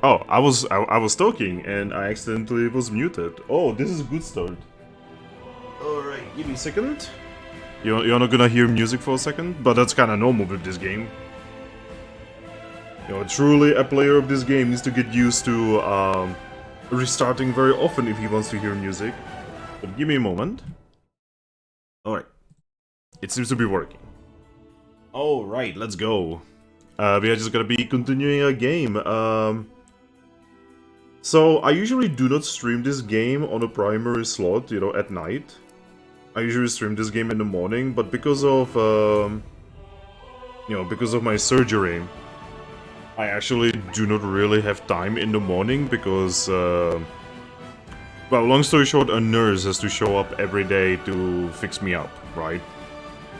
Oh, I was talking and I accidentally was muted. Oh, this is a good start. Alright, give me a second. You're not gonna hear music for a second, but that's kinda normal with this game. Truly a player of this game needs to get used to restarting very often if he wants to hear music. But give me a moment. Alright. It seems to be working. Alright, let's go. We are just gonna be continuing a game. So I usually do not stream this game on a primary slot, at night. I usually stream this game in the morning, but because of, because of my surgery, I actually do not really have time in the morning because, well, long story short, a nurse has to show up every day to fix me up, right?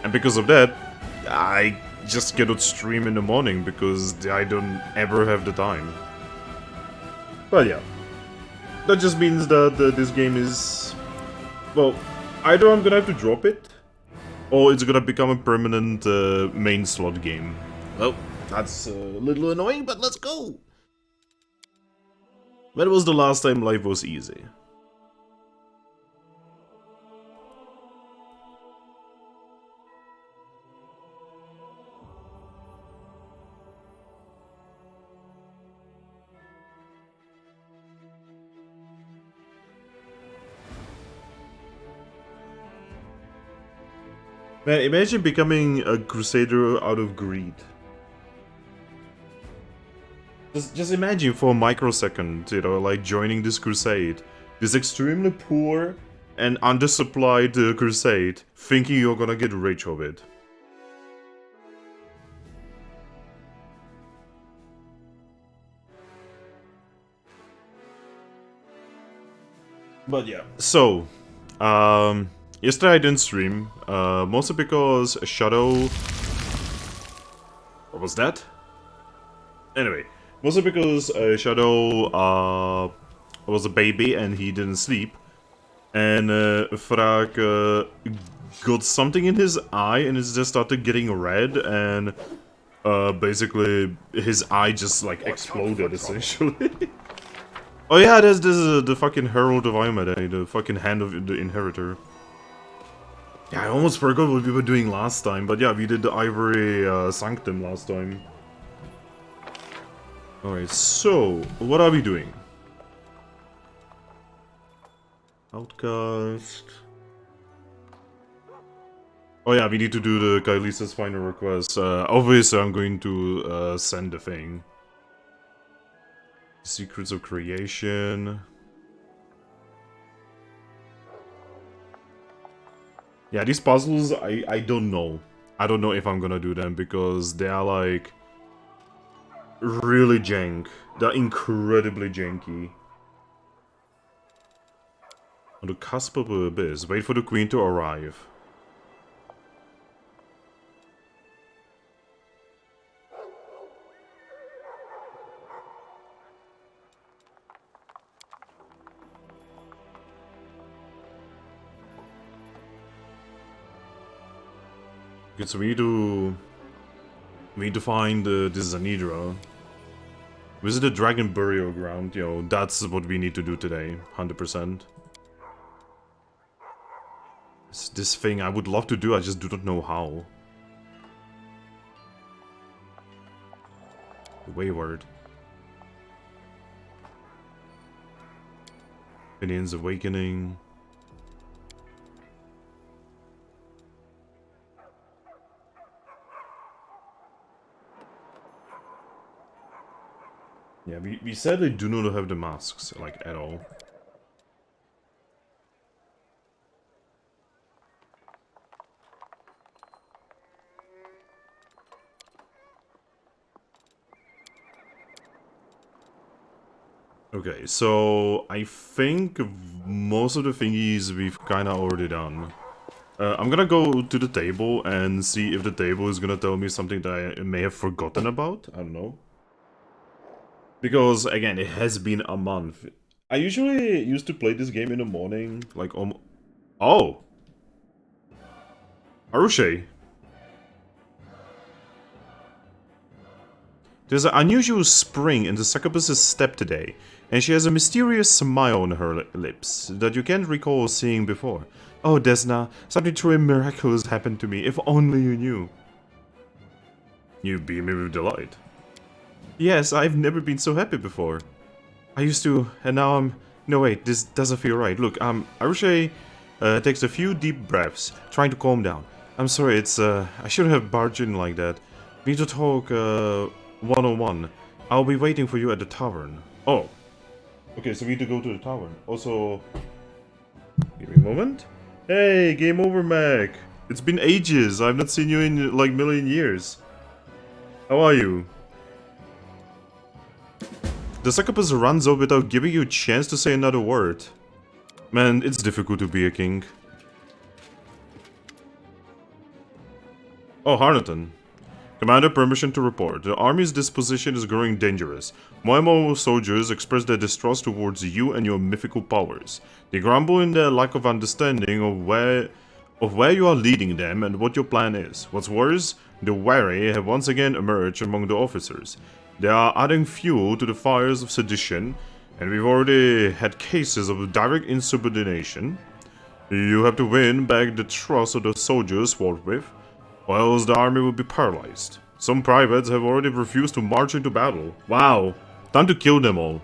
And because of that, I just cannot stream in the morning because I don't ever have the time. But yeah, that just means that this game is, well, either I'm gonna have to drop it, or it's gonna become a permanent main slot game. Well, that's a little annoying, but let's go! When was the last time life was easy? Man, imagine becoming a crusader out of greed. Just imagine for a microsecond, like joining this crusade. This extremely poor and undersupplied crusade, thinking you're gonna get rich of it. But yeah, so, yesterday I didn't stream, mostly because Shadow... What was that? Anyway, mostly because Shadow was a baby and he didn't sleep. And Frag got something in his eye and it just started getting red and basically his eye just like exploded essentially. Oh yeah, this is the fucking Herald of Iomed, the fucking Hand of the Inheritor. Yeah, I almost forgot what we were doing last time, but yeah, we did the Ivory Sanctum last time. Alright, so, what are we doing? Outcast... Oh yeah, we need to do the Kailisa's final request. Obviously I'm going to send the thing. Secrets of Creation... Yeah, these puzzles, I don't know. I don't know if I'm gonna do them, because they are like... really jank. They're incredibly janky. On the cusp of the abyss, wait for the queen to arrive. Okay, so we need to find this Zanidra. Visit the Dragon Burial Ground, that's what we need to do today, 100%. This thing I would love to do, I just do not know how. Wayward. Finian's Awakening. Yeah, we sadly do not have the masks, like, at all. Okay, so I think most of the thingies we've kinda already done. I'm gonna go to the table and see if the table is gonna tell me something that I may have forgotten about, I don't know. Because, again, it has been a month. I usually used to play this game in the morning, like, oh! Arushe! There's an unusual spring in the succubus's step today, and she has a mysterious smile on her lips that you can't recall seeing before. Oh, Desna, something truly miraculous happened to me, if only you knew. You beam me with delight. Yes, I've never been so happy before. I used to, and now I'm... No wait, this doesn't feel right. Look, Aruche takes a few deep breaths, trying to calm down. I'm sorry, I shouldn't have barged in like that. We need to talk, one-on-one. I'll be waiting for you at the tavern. Oh. Okay, so we need to go to the tavern. Also... Give me a moment. Hey, game over, Mac. It's been ages. I've not seen you in, like, million years. How are you? The succubus runs off without giving you a chance to say another word. Man, it's difficult to be a king. Oh, Harnaton. Commander, permission to report. The army's disposition is growing dangerous. More and more soldiers express their distrust towards you and your mythical powers. They grumble in their lack of understanding of where you are leading them and what your plan is. What's worse, the wary have once again emerged among the officers. They are adding fuel to the fires of sedition, and we've already had cases of direct insubordination. You have to win back the trust of the soldiers forthwith, or else the army will be paralyzed. Some privates have already refused to march into battle. Wow, time to kill them all.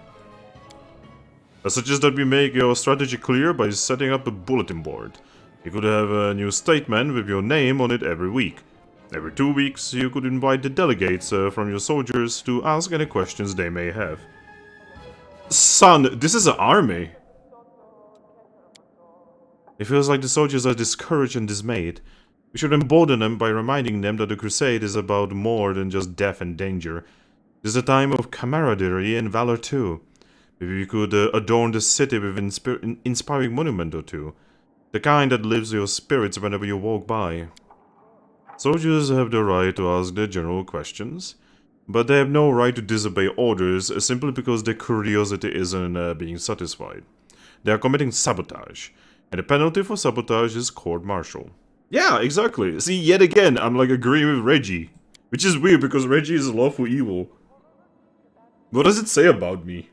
I suggest that we make your strategy clear by setting up a bulletin board. You could have a new statement with your name on it every week. Every 2 weeks, you could invite the delegates from your soldiers to ask any questions they may have. Son, this is an army! It feels like the soldiers are discouraged and dismayed. We should embolden them by reminding them that the crusade is about more than just death and danger. It is a time of camaraderie and valor too. Maybe we could adorn the city with an inspiring monument or two. The kind that lifts your spirits whenever you walk by. Soldiers have the right to ask their general questions, but they have no right to disobey orders simply because their curiosity isn't being satisfied. They are committing sabotage, and the penalty for sabotage is court-martial. Yeah, exactly. See, yet again, I'm like agreeing with Reggie. Which is weird because Reggie is lawful evil. What does it say about me?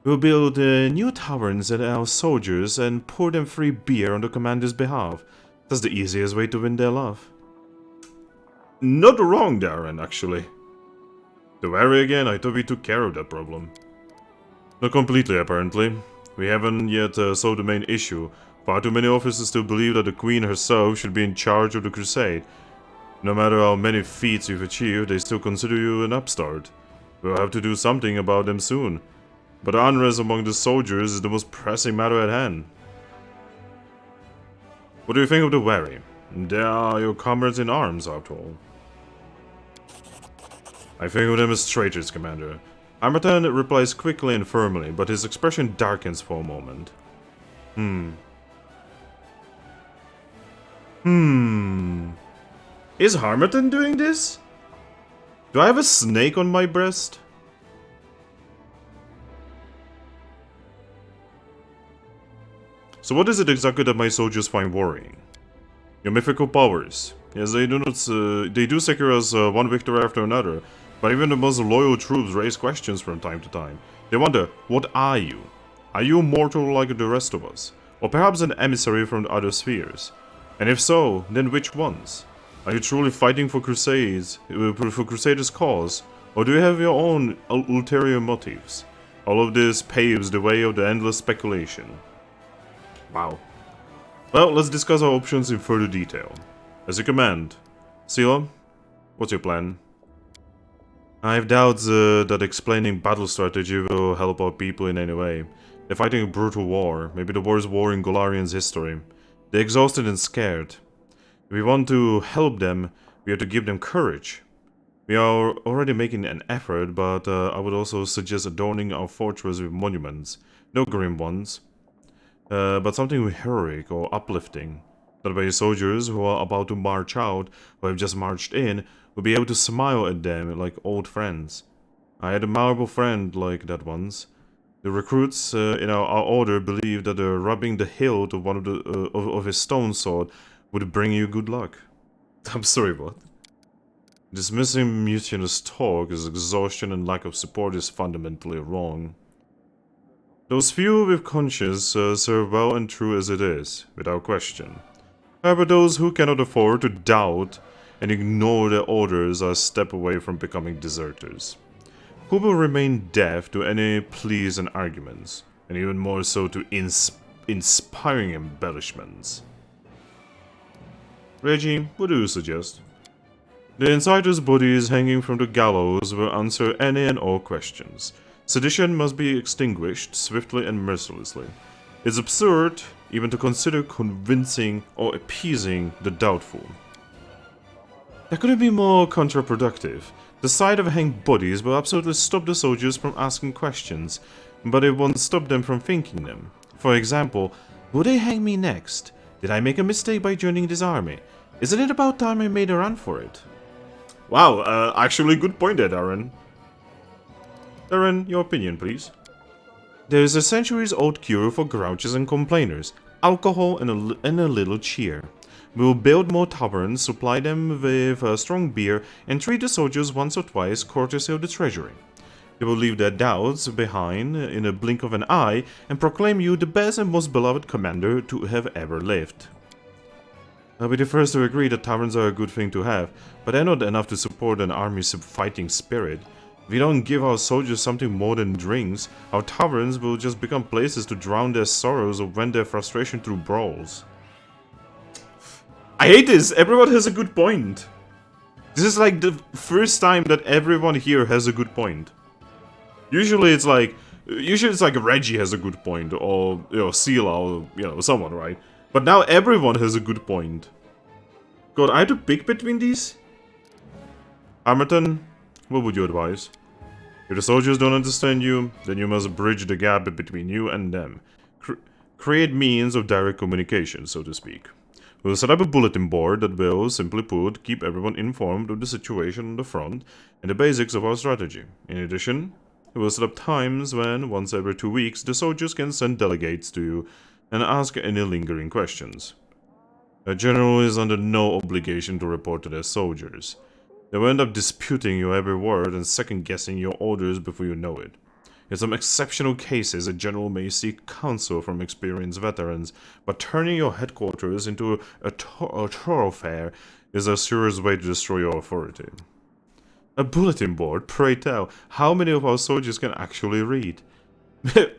We'll build new taverns at our soldiers and pour them free beer on the commander's behalf. That's the easiest way to win their love. Not wrong, Darren, actually. The wary again, I thought we took care of that problem. Not completely, apparently. We haven't yet solved the main issue. Far too many officers still believe that the Queen herself should be in charge of the crusade. No matter how many feats you've achieved, they still consider you an upstart. We'll have to do something about them soon. But the unrest among the soldiers is the most pressing matter at hand. What do you think of the wary? They are your comrades in arms, after all. I think of them as traitors, Commander. Armatan replies quickly and firmly, but his expression darkens for a moment. Is Harmatan doing this? Do I have a snake on my breast? So what is it exactly that my soldiers find worrying? Your mythical powers. Yes, they do secure us one victory after another, but even the most loyal troops raise questions from time to time. They wonder, what are you? Are you mortal like the rest of us? Or perhaps an emissary from the other spheres? And if so, then which ones? Are you truly fighting for Crusaders' cause? Or do you have your own ulterior motives? All of this paves the way of the endless speculation. Wow. Well, let's discuss our options in further detail. As you command. Sila, what's your plan? I have doubts that explaining battle strategy will help our people in any way. They're fighting a brutal war, maybe the worst war in Golarian's history. They're exhausted and scared. If we want to help them, we have to give them courage. We are already making an effort, but I would also suggest adorning our fortress with monuments. No grim ones. But something heroic or uplifting. That way soldiers who are about to march out, or have just marched in, will be able to smile at them like old friends. I had a memorable friend like that once. The recruits in our order believed that rubbing the hilt of one of his stone sword would bring you good luck. I'm sorry, what? Dismissing mutinous talk as exhaustion and lack of support is fundamentally wrong. Those few with conscience serve well and true as it is, without question. However, those who cannot afford to doubt and ignore their orders are a step away from becoming deserters, who will remain deaf to any pleas and arguments, and even more so to inspiring embellishments. Reggie, what do you suggest? The insider's bodies hanging from the gallows will answer any and all questions. Sedition must be extinguished swiftly and mercilessly. It's absurd even to consider convincing or appeasing the doubtful. That couldn't be more counterproductive. The sight of hanged bodies will absolutely stop the soldiers from asking questions, but it won't stop them from thinking them. For example, will they hang me next? Did I make a mistake by joining this army? Isn't it about time I made a run for it? Wow, actually good point there, Darren. Darren, your opinion, please. There is a centuries-old cure for grouches and complainers. Alcohol and a little cheer. We will build more taverns, supply them with strong beer, and treat the soldiers once or twice courtesy of the treasury. They will leave their doubts behind in a blink of an eye and proclaim you the best and most beloved commander to have ever lived. I'll be the first to agree that taverns are a good thing to have, but they're not enough to support an army's fighting spirit. If we don't give our soldiers something more than drinks, our taverns will just become places to drown their sorrows or vent their frustration through brawls. I hate this! Everyone has a good point. This is like the first time that everyone here has a good point. Usually it's like Reggie has a good point, or Sela, or someone, right? But now everyone has a good point. God, I had to pick between these? Hammerton, what would you advise? If the soldiers don't understand you, then you must bridge the gap between you and them. Create means of direct communication, so to speak. We'll set up a bulletin board that will, simply put, keep everyone informed of the situation on the front and the basics of our strategy. In addition, we'll set up times when, once every 2 weeks, the soldiers can send delegates to you and ask any lingering questions. A general is under no obligation to report to their soldiers. They will end up disputing your every word and second-guessing your orders before you know it. In some exceptional cases, a general may seek counsel from experienced veterans, but turning your headquarters into a thoroughfare is the surest way to destroy your authority. A bulletin board, pray tell, how many of our soldiers can actually read?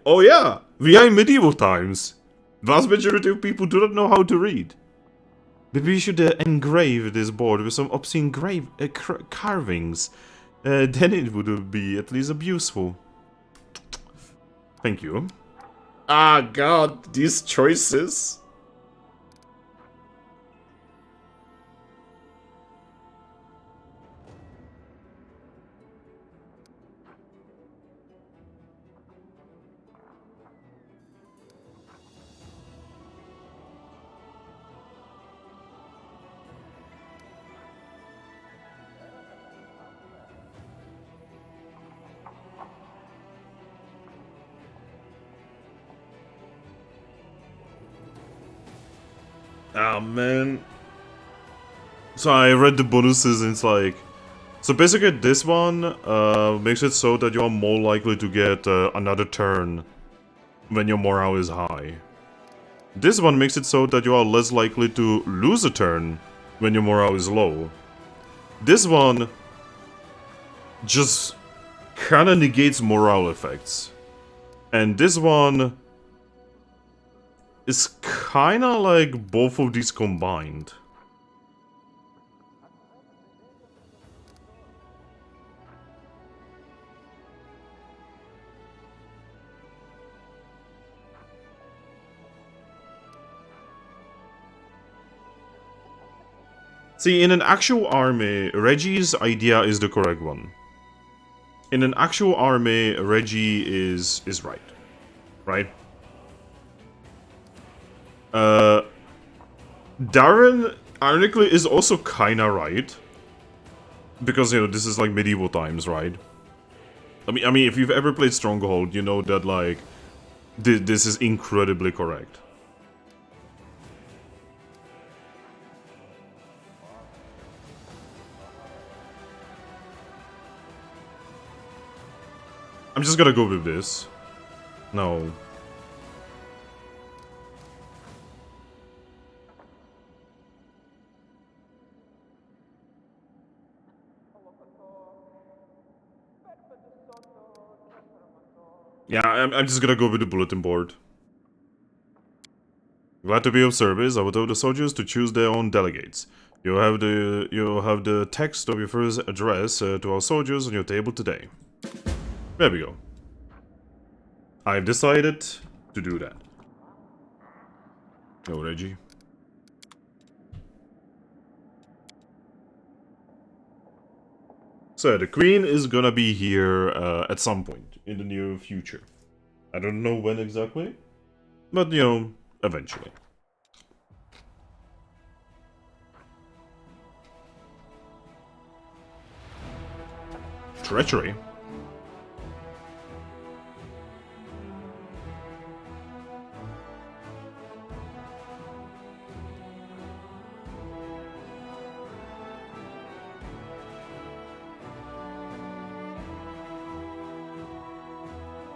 Oh yeah, we are in medieval times. Vast majority of people do not know how to read. Maybe we should engrave this board with some obscene carvings. Then it would be at least useful. Thank you. Ah, God, these choices. Oh man. So I read the bonuses and it's like... So basically this one makes it so that you are more likely to get another turn when your morale is high. This one makes it so that you are less likely to lose a turn when your morale is low. This one just kinda negates morale effects. And this one is kinda like both of these combined. See, in an actual army, Reggie's idea is the correct one. In an actual army, Reggie is right. Right? Darren, ironically, is also kinda right. Because, this is like medieval times, right? I mean, if you've ever played Stronghold, you know that, like, this is incredibly correct. I'm just gonna go with this. No. Yeah, I'm just gonna go with the bulletin board. Glad to be of service. I would tell the soldiers to choose their own delegates. You have the text of your first address to our soldiers on your table today. There we go. I've decided to do that. No, Reggie. So the queen is gonna be here at some point in the near future. I don't know when exactly, but you know, eventually. Treachery?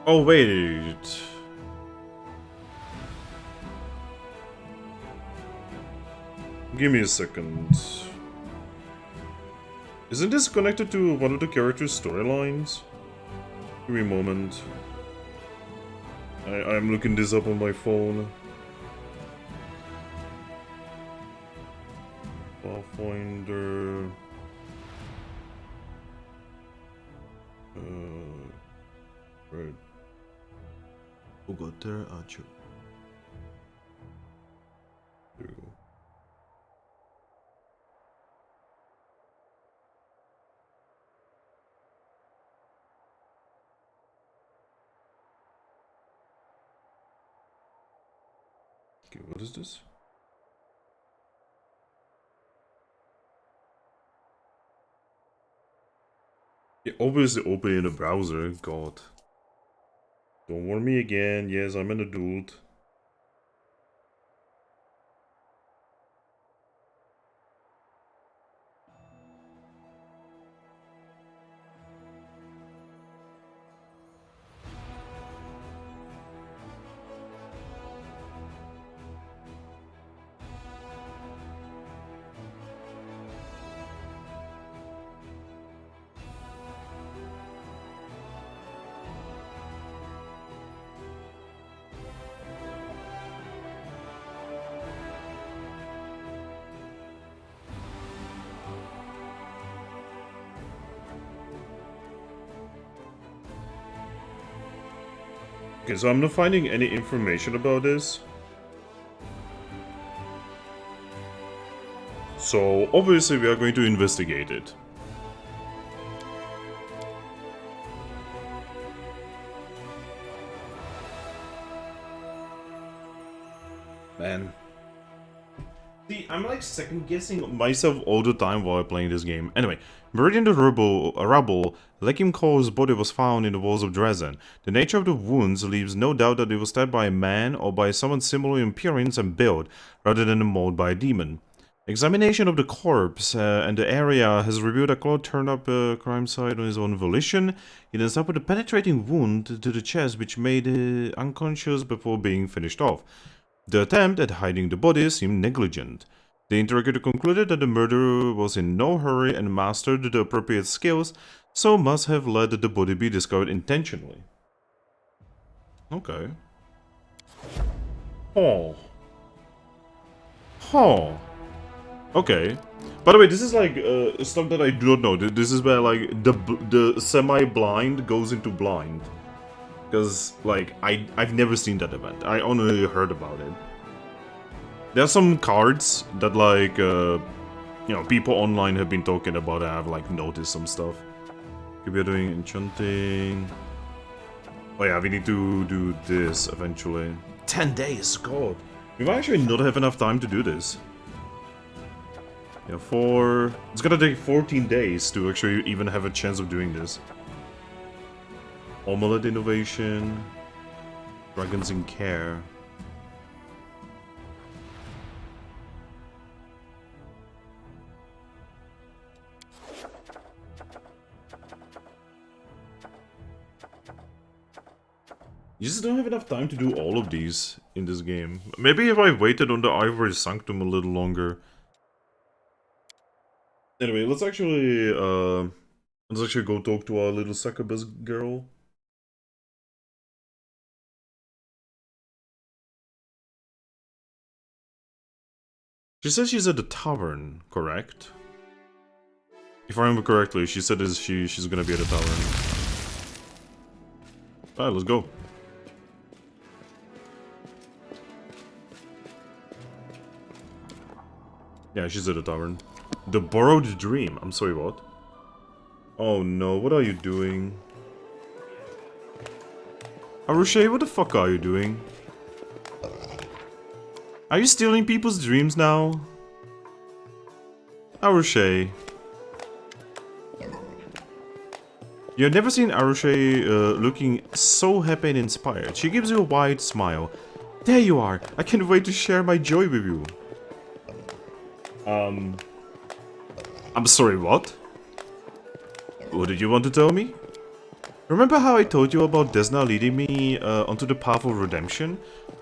Oh wait. Give me a second. Isn't this connected to one of the characters' storylines? Give me a moment. I'm looking this up on my phone. Pathfinder. Right. Who got there? Archer. There we go. Okay, what is this? Yeah, obviously open in a browser. God. Don't warn me again. Yes, I'm an adult. Okay, so I'm not finding any information about this. So obviously we are going to investigate it. Man. See, I'm like second guessing myself all the time while playing this game. Anyway, buried in the rubble, Lekim Ko's body was found in the walls of Dresden. The nature of the wounds leaves no doubt that it was stabbed by a man or by someone similar in appearance and build, rather than mauled by a demon. Examination of the corpse and the area has revealed that Claude turned up a crime site on his own volition. He then suffered a penetrating wound to the chest which made him unconscious before being finished off. The attempt at hiding the body seemed negligent. The interrogator concluded that the murderer was in no hurry and mastered the appropriate skills, so must have let the body be discovered intentionally. Okay. Oh. Huh. Okay. By the way, this is like stuff that I do not know. This is where like the semi-blind goes into blind. Because like I've never seen that event. I only heard about it. There are some cards that like you know, people online have been talking about. I have like noticed some stuff. Okay, we are doing enchanting. Oh yeah, we need to do this eventually. 10 days, God. We might actually not have enough time to do this. Yeah, it's gonna take 14 days to actually even have a chance of doing this. Omelette innovation. Dragons in care. You just don't have enough time to do all of these in this game. Maybe if I waited on the Ivory Sanctum a little longer. Anyway, let's actually go talk to our little succubus girl. She says she's at the tavern, correct? If I remember correctly, she said she's gonna be at the tavern. Alright, let's go. Yeah, she's at the tavern. The Borrowed Dream. I'm sorry, what? Oh no, what are you doing? Arushe, what the fuck are you doing? Are you stealing people's dreams now? Arushe. You've never seen Arushe looking so happy and inspired. She gives you a wide smile. There you are! I can't wait to share my joy with you. I'm sorry, what? What did you want to tell me? Remember how I told you about Desna leading me onto the path of redemption?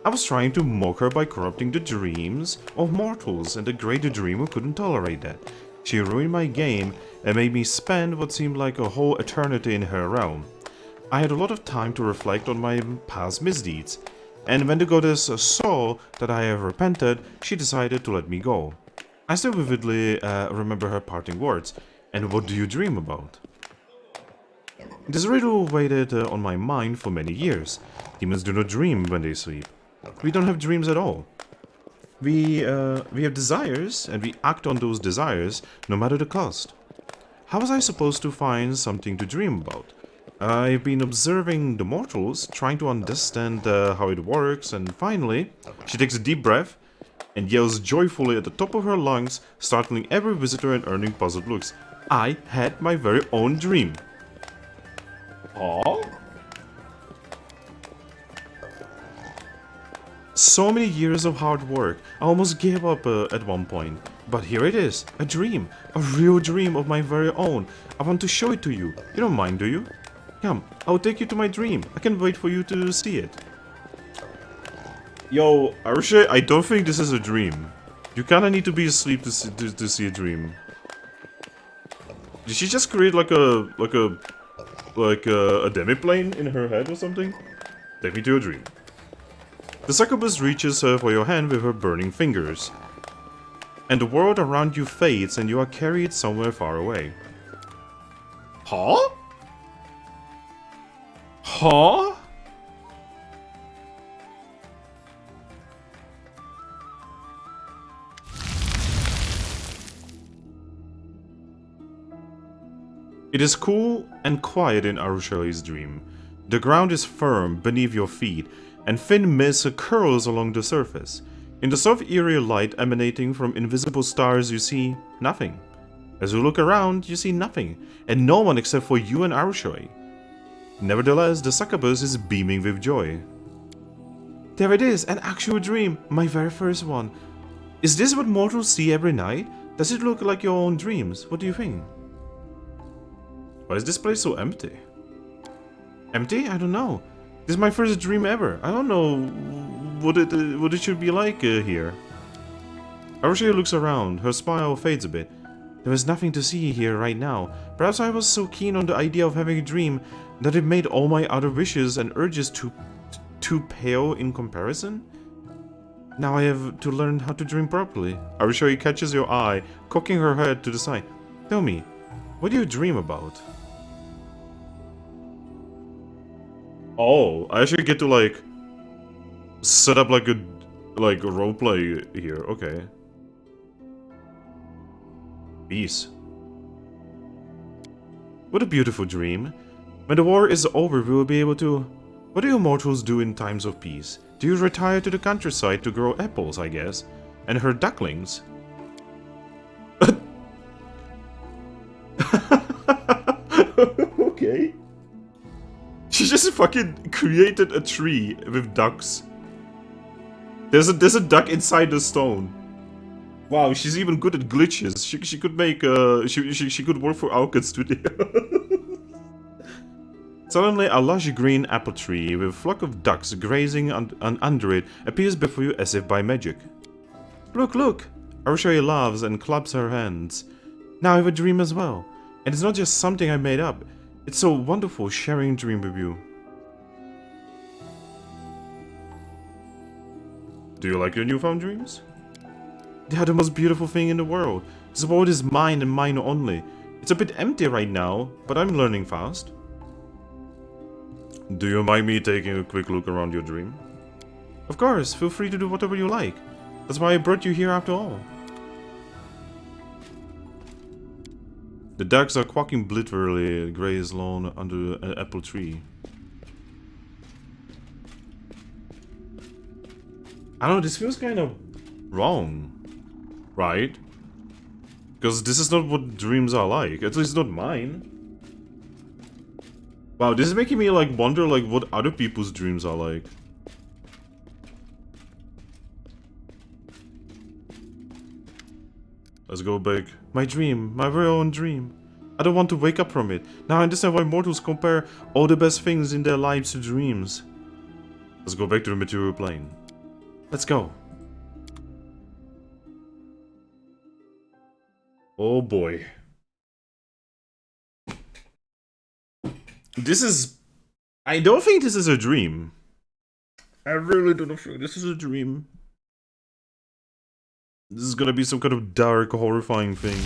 I was trying to mock her by corrupting the dreams of mortals, and the greater dreamer couldn't tolerate that. She ruined my game and made me spend what seemed like a whole eternity in her realm. I had a lot of time to reflect on my past misdeeds, and when the goddess saw that I have repented, she decided to let me go. I still vividly remember her parting words. And what do you dream about? This riddle waited on my mind for many years. Demons do not dream when they sleep. We don't have dreams at all. We have desires, and we act on those desires, no matter the cost. How was I supposed to find something to dream about? I've been observing the mortals, trying to understand how it works, and finally, she takes a deep breath and yells joyfully at the top of her lungs, startling every visitor and earning puzzled looks. I had my very own dream. Aww. So many years of hard work. I almost gave up at one point. But here it is. A dream. A real dream of my very own. I want to show it to you. You don't mind, do you? Come, I'll take you to my dream. I can't wait for you to see it. Yo, Arusha, I don't think this is a dream. You kinda need to be asleep to see a dream. Did she just create like a demiplane in her head or something? Take me to a dream. The succubus reaches for your hand with her burning fingers. And the world around you fades and you are carried somewhere far away. Huh? Huh? It is cool and quiet in Arushali's dream. The ground is firm beneath your feet, and thin mist curls along the surface. In the soft eerie light emanating from invisible stars, you see nothing. As you look around, you see nothing, and no one except for you and Arushali. Nevertheless, the succubus is beaming with joy. There it is, an actual dream, my very first one. Is this what mortals see every night? Does it look like your own dreams? What do you think? Why is this place so empty? Empty? I don't know. This is my first dream ever. I don't know what it should be like here. Arusha looks around. Her smile fades a bit. There is nothing to see here right now. Perhaps I was so keen on the idea of having a dream that it made all my other wishes and urges too pale in comparison. Now I have to learn how to dream properly. Arusha catches your eye, cocking her head to the side. Tell me, what do you dream about? Oh, I actually get to like set up like a roleplay here. Okay. Peace. What a beautiful dream. When the war is over, we will be able to... What do you mortals do in times of peace? Do you retire to the countryside to grow apples, I guess? And herd ducklings? Okay. She just fucking created a tree with ducks. There's a duck inside the stone. Wow, she's even good at glitches. She could make she could work for Alka Studio. Suddenly, a lush green apple tree with a flock of ducks grazing under it appears before you as if by magic. Look, look! Arusha laughs and claps her hands. Now I have a dream as well. And it's not just something I made up. It's so wonderful sharing a dream with you. Do you like your newfound dreams? They are the most beautiful thing in the world. This world is mine and mine only. It's a bit empty right now, but I'm learning fast. Do you mind me taking a quick look around your dream? Of course, feel free to do whatever you like. That's why I brought you here after all. The ducks are quacking blithely graze lawn under an apple tree. I don't know, this feels kind of wrong, right? Because this is not what dreams are like, at least not mine. Wow, this is making me like wonder like what other people's dreams are like. Let's go back. My dream, my very own dream. I don't want to wake up from it. Now I understand why mortals compare all the best things in their lives to dreams. Let's go back to the material plane. Let's go. Oh boy. This is... I don't think this is a dream. I really don't think this is a dream. This is gonna be some kind of dark, horrifying thing.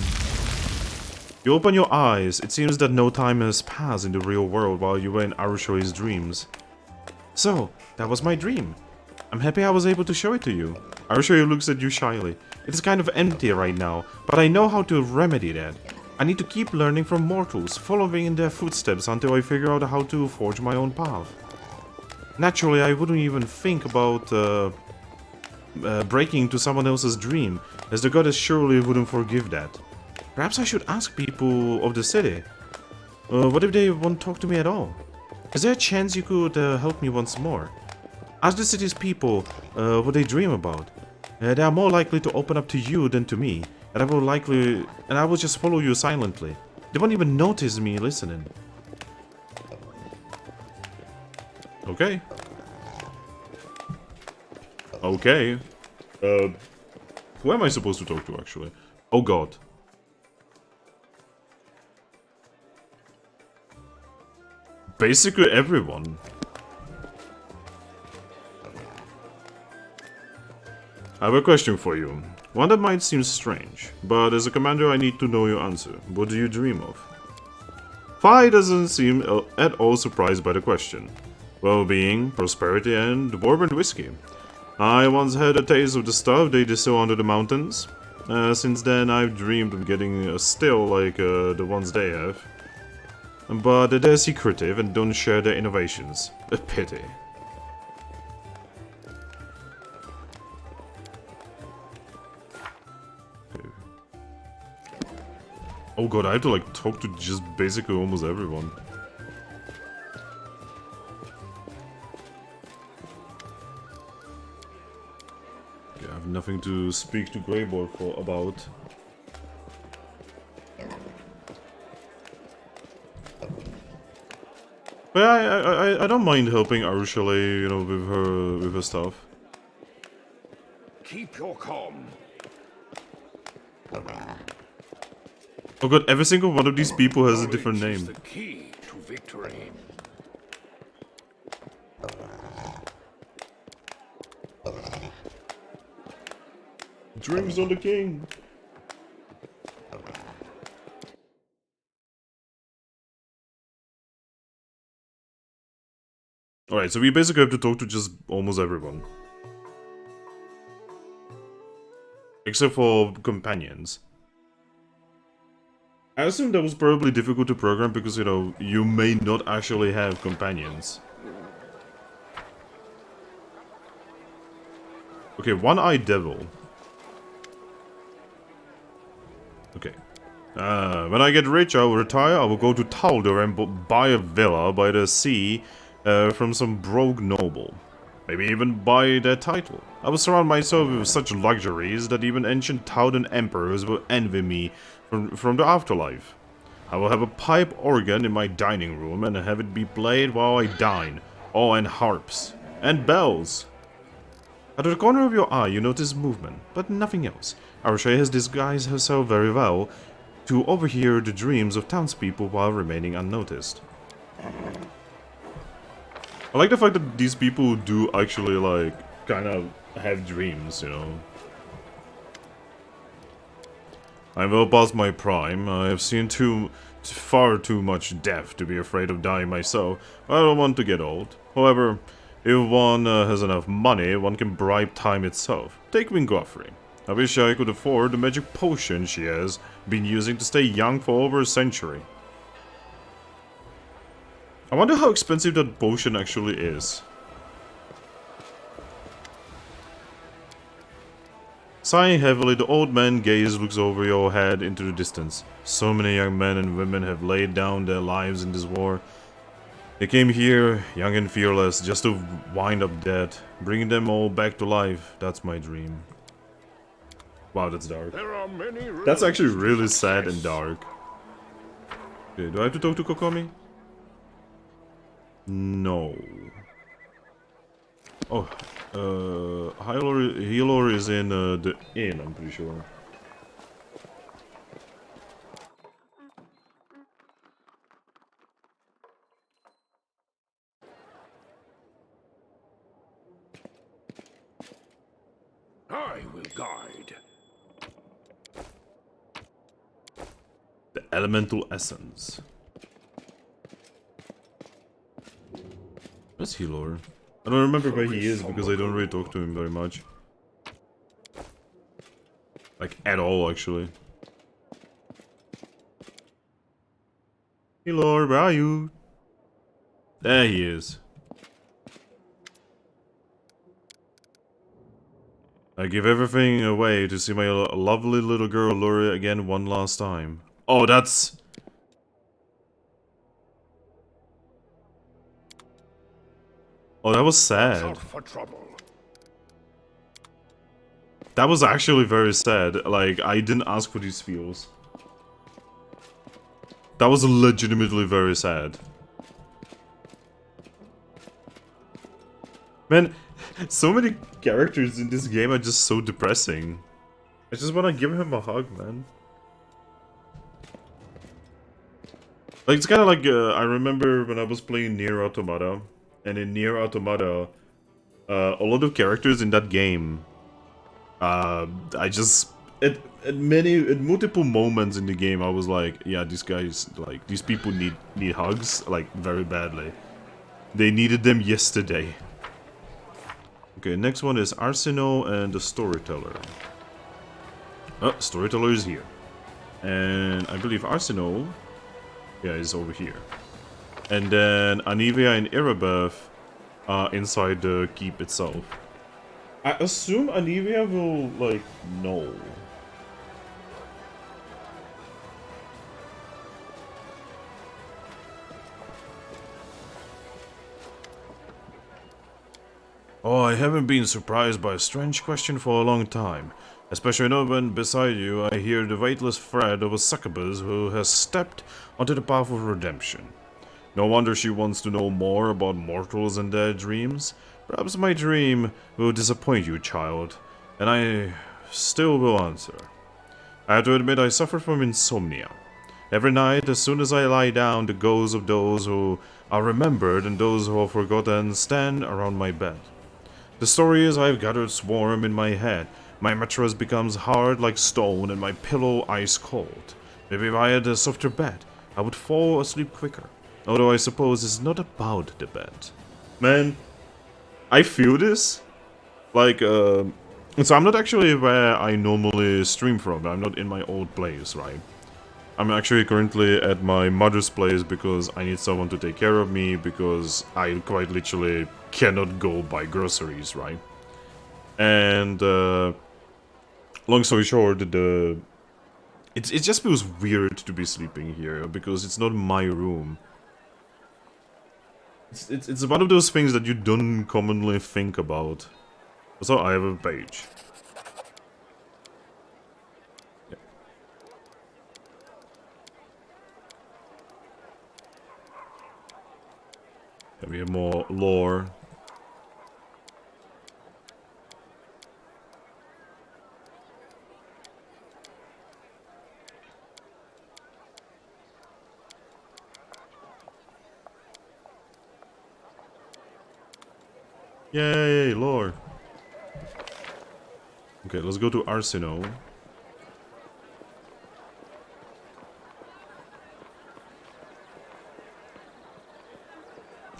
You open your eyes. It seems that no time has passed in the real world while you were in Arushoi's dreams. So, that was my dream. I'm happy I was able to show it to you. Arushoi looks at you shyly. It is kind of empty right now, but I know how to remedy that. I need to keep learning from mortals, following in their footsteps until I figure out how to forge my own path. Naturally, I wouldn't even think about breaking into someone else's dream, as the goddess surely wouldn't forgive that. Perhaps I should ask people of the city. What if they won't talk to me at all? Is there a chance you could help me once more? Ask the city's people what they dream about. They are more likely to open up to you than to me, and I will just follow you silently. They won't even notice me listening. Okay. Okay. Who am I supposed to talk to, actually? Oh god. Basically everyone. I have a question for you. One that might seem strange, but as a commander I need to know your answer. What do you dream of? Fi doesn't seem at all surprised by the question. Well-being, prosperity, and bourbon whiskey. I once had a taste of the stuff they distill under the mountains. Since then I've dreamed of getting a still like the ones they have. But they're secretive and don't share their innovations. A pity. Oh god, I have to like talk to just basically almost everyone. Yeah, I have nothing to speak to Greyboard for about. But I don't mind helping Arushale, you know, with her stuff. Keep your calm. Oh god, every single one of these people has a different name. The key to victory. Dreams on the king. Alright, so we basically have to talk to just almost everyone. Except for companions. I assume that was probably difficult to program because, you know, you may not actually have companions. Okay, one-eyed devil. Okay. When I get rich, I will retire, I will go to Taldor and buy a villa by the sea from some broke noble. Maybe even buy their title. I will surround myself with such luxuries that even ancient Taudan emperors will envy me from the afterlife. I will have a pipe organ in my dining room and have it be played while I dine. Oh, and harps. And bells. Out of the corner of your eye you notice movement, but nothing else. Arashe has disguised herself very well to overhear the dreams of townspeople while remaining unnoticed. I like the fact that these people do actually, like, kind of have dreams, you know. I'm well past my prime. I have seen far too much death to be afraid of dying myself. I don't want to get old. However, if one has enough money, one can bribe time itself. Take Wingoffrey. I wish I could afford the magic potion she has been using to stay young for over a century. I wonder how expensive that potion actually is. Sighing heavily, the old man gaze looks over your head into the distance. So many young men and women have laid down their lives in this war. They came here, young and fearless, just to wind up dead. Bringing them all back to life, that's my dream. Wow, that's dark. That's actually really sad and dark. Okay, do I have to talk to Kokomi? No. Oh, Healor is in the inn, I'm pretty sure. I will guide. The elemental essence. Where's Healor? I don't remember where he is because I don't really talk to him very much. Like, at all, actually. Healor, where are you? There he is. I give everything away to see my lovely little girl Lura again one last time. Oh, that's... Oh, that was sad. That was actually very sad. Like, I didn't ask for these feels. That was legitimately very sad. Man, so many characters in this game are just so depressing. I just want to give him a hug, man. Like, it's kind of like, I remember when I was playing Nier Automata. And in Nier Automata, a lot of characters in that game, I just... At multiple moments in the game, I was like, yeah, these guys, like, these people need hugs, like, very badly. They needed them yesterday. Okay, next one is Arsenal and the Storyteller. Oh, Storyteller is here. And I believe Arsenal, yeah, is over here. And then Anivia and Erebeth are inside the keep itself. I assume Anivia will, like, know. Oh, I haven't been surprised by a strange question for a long time. Especially not when beside you I hear the weightless thread of a succubus who has stepped onto the path of redemption. No wonder she wants to know more about mortals and their dreams. Perhaps my dream will disappoint you, child, and I still will answer. I have to admit I suffer from insomnia. Every night, as soon as I lie down, the ghosts of those who are remembered and those who are forgotten stand around my bed. The story is I've gathered swarm in my head. My mattress becomes hard like stone and my pillow ice cold. Maybe if I had a softer bed, I would fall asleep quicker. Although I suppose it's not about the bed. Man, I feel this. Like, so I'm not actually where I normally stream from. I'm not in my old place, right? I'm actually currently at my mother's place because I need someone to take care of me because I quite literally cannot go buy groceries, right? And long story short, it just feels weird to be sleeping here because it's not my room. It's one of those things that you don't commonly think about. Also, I have a page. Can we have more lore? Yay, lore. Okay, let's go to Arsenal.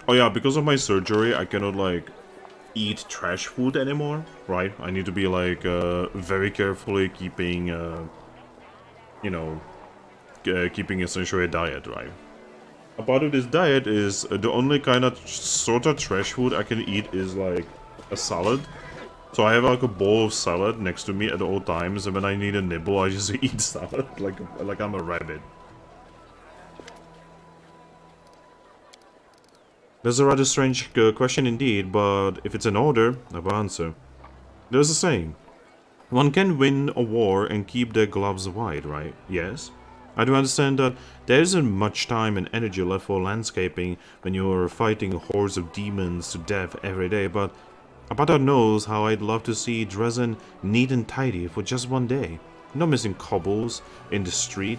Oh yeah, because of my surgery, I cannot like eat trash food anymore, right? I need to be like very carefully keeping, you know, keeping essentially a diet, right? A part of this diet is the only kind of sort of trash food I can eat is like a salad. So I have like a bowl of salad next to me at all times, and when I need a nibble, I just eat salad like I'm a rabbit. That's a rather strange question indeed, but if it's an order, I will answer. There's a saying. One can win a war and keep their gloves wide, right? Yes. I do understand that there isn't much time and energy left for landscaping when you are fighting hordes of demons to death every day, but Abada knows how I'd love to see Dresden neat and tidy for just one day. No missing cobbles in the street.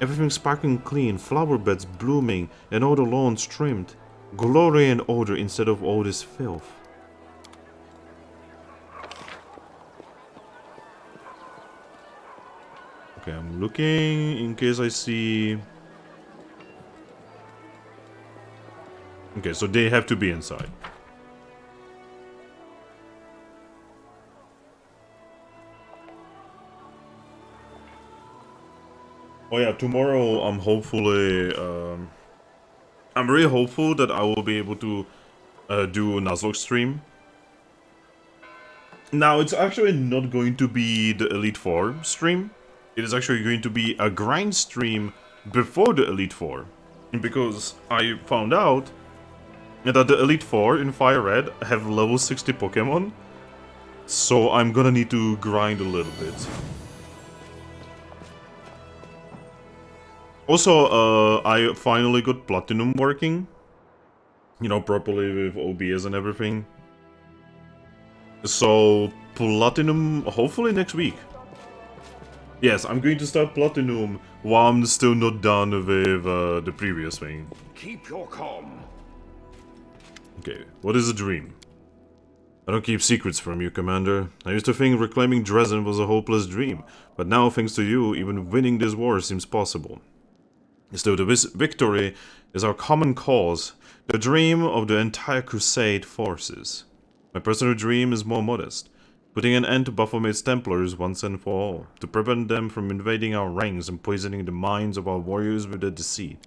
Everything sparkling clean, flower beds blooming, and all the lawns trimmed. Glory and order instead of all this filth. Okay, I'm looking in case I see... Okay, so they have to be inside. Oh yeah, tomorrow I'm hopefully... I'm really hopeful that I will be able to do a Nuzlocke stream. Now, it's actually not going to be the Elite Four stream. It is actually going to be a grind stream before the Elite Four. Because I found out that the Elite Four in Fire Red have level 60 Pokemon. So I'm gonna need to grind a little bit. Also, I finally got Platinum working. You know, properly with OBS and everything. So, Platinum, hopefully next week. Yes, I'm going to start Platinum while I'm still not done with the previous thing. Keep your calm. Okay, what is a dream? I don't keep secrets from you, Commander. I used to think reclaiming Dresden was a hopeless dream, but now, thanks to you, even winning this war seems possible. Still, the victory is our common cause, the dream of the entire Crusade forces. My personal dream is more modest, putting an end to Baphomet's Templars once and for all, to prevent them from invading our ranks and poisoning the minds of our warriors with their deceit.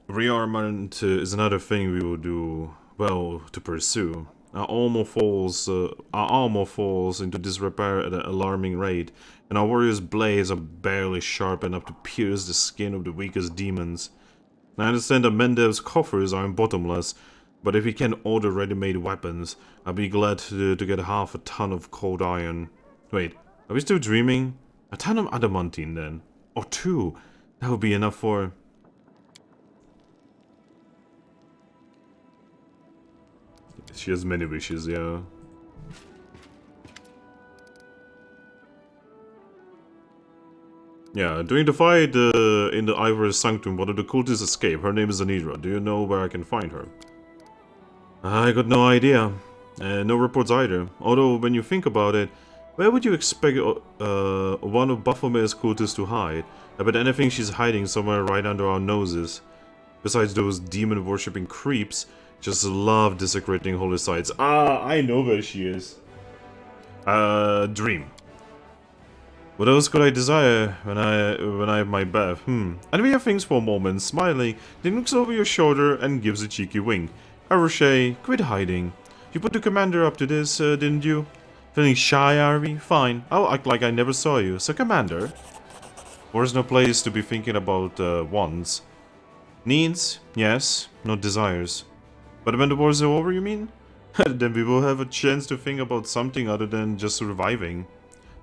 Rearmament is another thing we will do, well, to pursue. Our armor falls into disrepair at an alarming rate, and our warriors' blades are barely sharp enough to pierce the skin of the weakest demons. I understand that Mendev's coffers are bottomless, but if he can order ready-made weapons, I'll be glad to get half a ton of cold iron. Wait, are we still dreaming? A ton of adamantine then. Or two. That would be enough for... She has many wishes, yeah. Yeah, during the fight in the Ivory Sanctum, one of the cultists escaped. Her name is Anidra. Do you know where I can find her? I got no idea. No reports either. Although, when you think about it, where would you expect one of Baphomet's cultists to hide? I bet anything she's hiding somewhere right under our noses. Besides, those demon-worshipping creeps just love desecrating holy sites. Ah, I know where she is. Dream. What else could I desire when I have my bath? And we have things for a moment, smiling, then looks over your shoulder and gives a cheeky wink. Rocher, quit hiding. You put the commander up to this, didn't you? Feeling shy, are we? Fine, I'll act like I never saw you. So, Commander? War's no place to be thinking about wants. Needs? Yes, not desires. But when the wars are over, you mean? Then we will have a chance to think about something other than just surviving.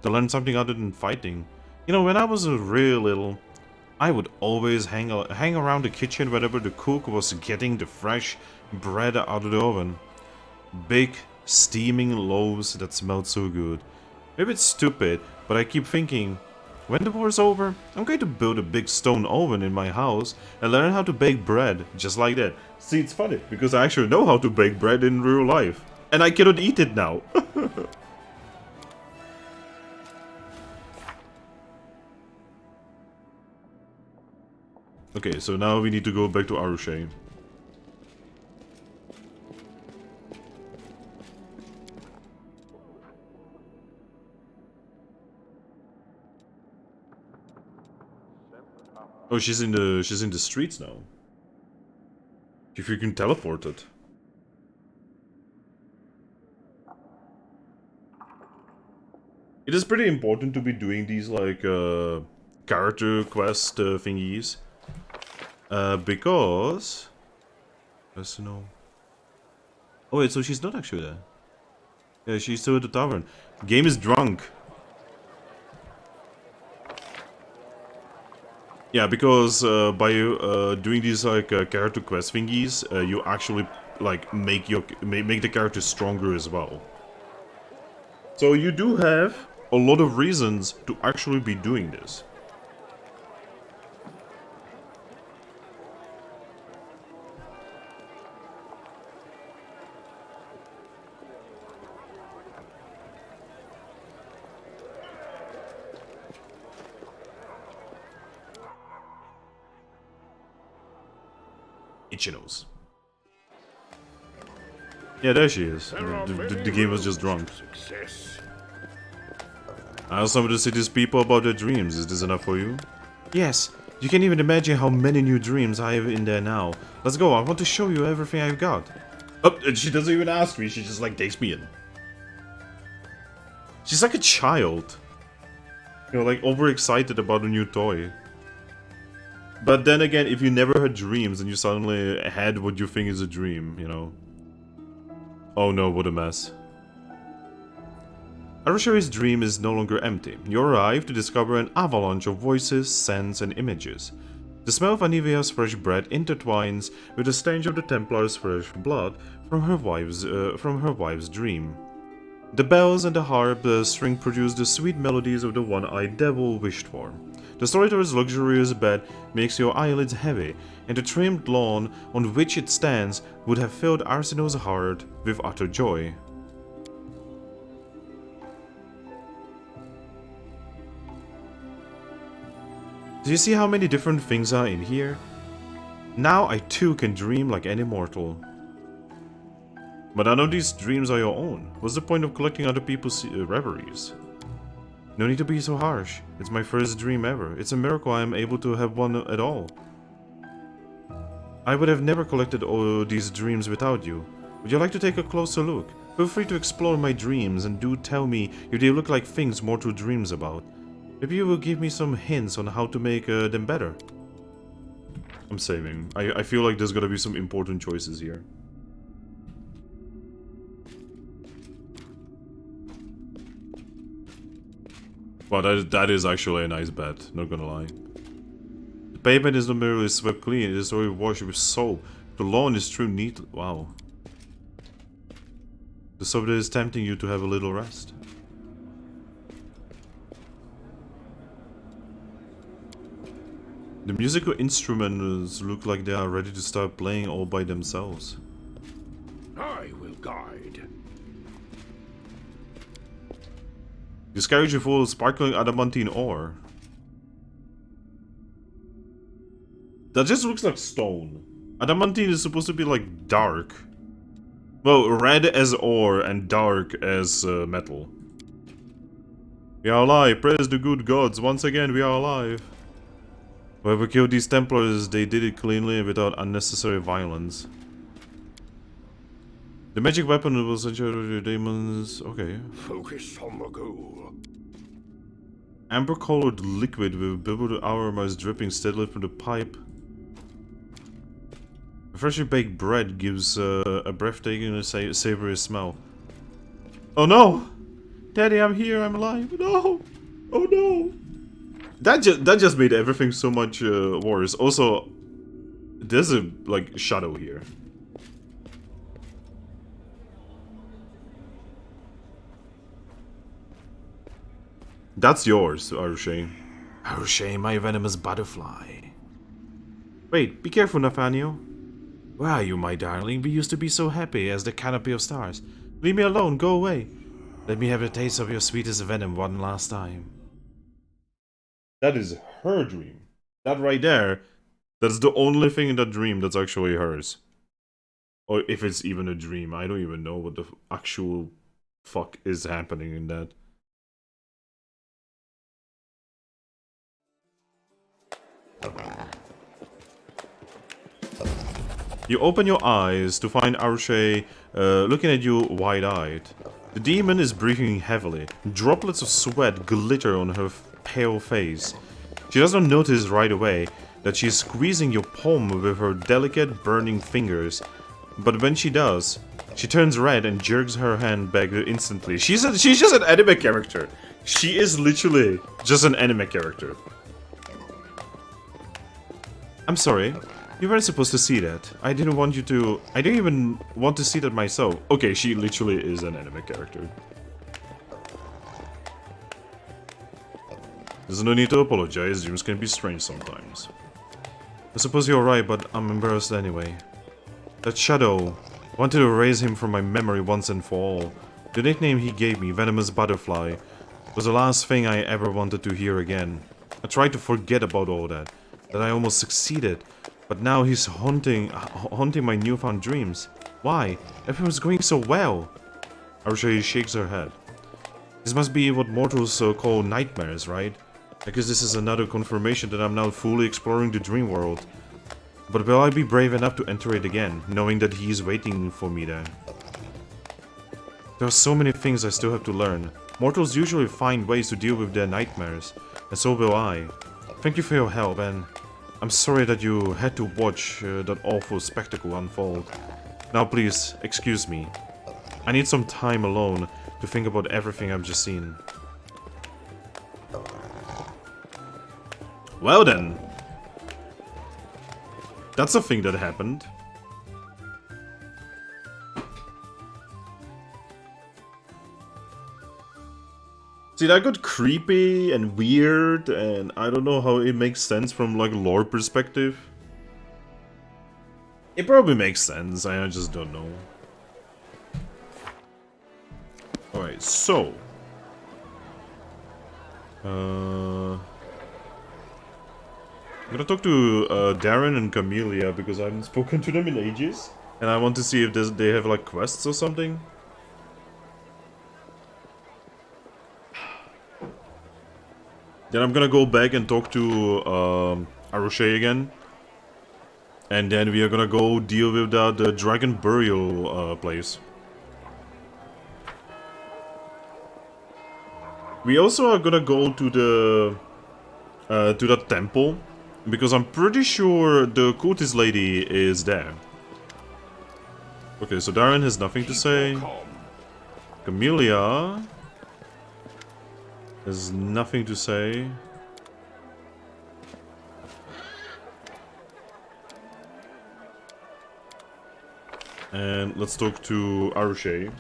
To learn something other than fighting. You know, when I was real little, I would always hang around the kitchen whenever the cook was getting the fresh bread out of the oven. Big, steaming loaves that smelled so good. Maybe it's stupid, but I keep thinking, when the war's over, I'm going to build a big stone oven in my house and learn how to bake bread, just like that. See, it's funny, because I actually know how to bake bread in real life. And I cannot eat it now. Okay, so now we need to go back to Arushe. Oh, she's in the streets now. If you can teleport it. It is pretty important to be doing these like character quest thingies. Because let's know. Oh wait, so she's not actually there. Yeah, she's still at the tavern. Game is drunk. Yeah, because by doing these like character quest thingies, you actually like make the character stronger as well. So you do have a lot of reasons to actually be doing this. Ichinos. Yeah, there she is. The game was just drunk. I asked some of the city's people about their dreams. Is this enough for you? Yes. You can't even imagine how many new dreams I have in there now. Let's go. I want to show you everything I've got. Oh, and she doesn't even ask me. She just like takes me in. She's like a child. You know, like overexcited about a new toy. But then again, if you never had dreams and you suddenly had what you think is a dream, you know. Oh no, what a mess. Arusha's dream is no longer empty. You arrive to discover an avalanche of voices, scents, and images. The smell of Anivia's fresh bread intertwines with the stench of the Templar's fresh blood from her wife's dream. The bells and the harp string produce the sweet melodies of the one-eyed devil wished for. The storyteller's luxurious bed makes your eyelids heavy, and the trimmed lawn on which it stands would have filled Arsinoe's heart with utter joy. Do you see how many different things are in here? Now I too can dream like any mortal. But none of these dreams are your own. What's the point of collecting other people's reveries? No need to be so harsh. It's my first dream ever. It's a miracle I am able to have one at all. I would have never collected all these dreams without you. Would you like to take a closer look? Feel free to explore my dreams and do tell me if they look like things mortal dreams about. Maybe you will give me some hints on how to make them better. I'm saving. I feel like there's gotta be some important choices here. Well, that is actually a nice bet, not gonna lie. The pavement is not merely swept clean, it is already washed with soap. The lawn is strewn neatly. Wow. The soap that is tempting you to have a little rest. The musical instruments look like they are ready to start playing all by themselves. I will guide. This carriage is full of sparkling adamantine ore. That just looks like stone. Adamantine is supposed to be like dark. Well, red as ore and dark as metal. We are alive, praise the good gods, once again we are alive. Whoever killed these Templars, they did it cleanly and without unnecessary violence. The magic weapon will send you demons. Okay. Focus on the goal. Amber-colored liquid with bubbled aromas dripping steadily from the pipe. Freshly baked bread gives a breathtaking and savory smell. Oh no! Daddy, I'm here, I'm alive. No! Oh no! that just made everything so much worse. Also, there's a like shadow here. That's yours, Arushe. Arushe, my venomous butterfly. Wait, be careful, Nathaniel. Where are you, my darling? We used to be so happy as the canopy of stars. Leave me alone, go away. Let me have a taste of your sweetest venom one last time. That is her dream. That right there, that's the only thing in that dream that's actually hers. Or if it's even a dream, I don't even know what the actual fuck is happening in that. You open your eyes to find Arushe looking at you wide-eyed. The demon is breathing heavily. Droplets of sweat glitter on her pale face. She does not notice right away that she is squeezing your palm with her delicate, burning fingers. But when she does, she turns red and jerks her hand back instantly. She's just an anime character. She is literally just an anime character. I'm sorry. You weren't supposed to see that. I didn't want you to... I didn't even want to see that myself. Okay, she literally is an anime character. There's no need to apologize. Dreams can be strange sometimes. I suppose you're right, but I'm embarrassed anyway. That shadow... I wanted to erase him from my memory once and for all. The nickname he gave me, Venomous Butterfly, was the last thing I ever wanted to hear again. I tried to forget about all that. That I almost succeeded. But now he's haunting my newfound dreams. Why? Everything was going so well. Arusha shakes her head. This must be what mortals call nightmares, right? I guess this is another confirmation that I'm now fully exploring the dream world. But will I be brave enough to enter it again, knowing that he is waiting for me there? There are so many things I still have to learn. Mortals usually find ways to deal with their nightmares, and so will I. Thank you for your help, and I'm sorry that you had to watch that awful spectacle unfold. Now please, excuse me. I need some time alone to think about everything I've just seen. Well then. That's a thing that happened. See, that got creepy and weird, and I don't know how it makes sense from, like, lore perspective. It probably makes sense, I just don't know. Alright, so... I'm gonna talk to Darren and Camellia, because I haven't spoken to them in ages. And I want to see if they have, like, quests or something. Then I'm gonna go back and talk to Arushe again. And then we are gonna go deal with the dragon burial place. We also are gonna go to the temple. Because I'm pretty sure the cultist lady is there. Okay, so Darren has nothing to say. Camellia... There's nothing to say. And let's talk to Arushe.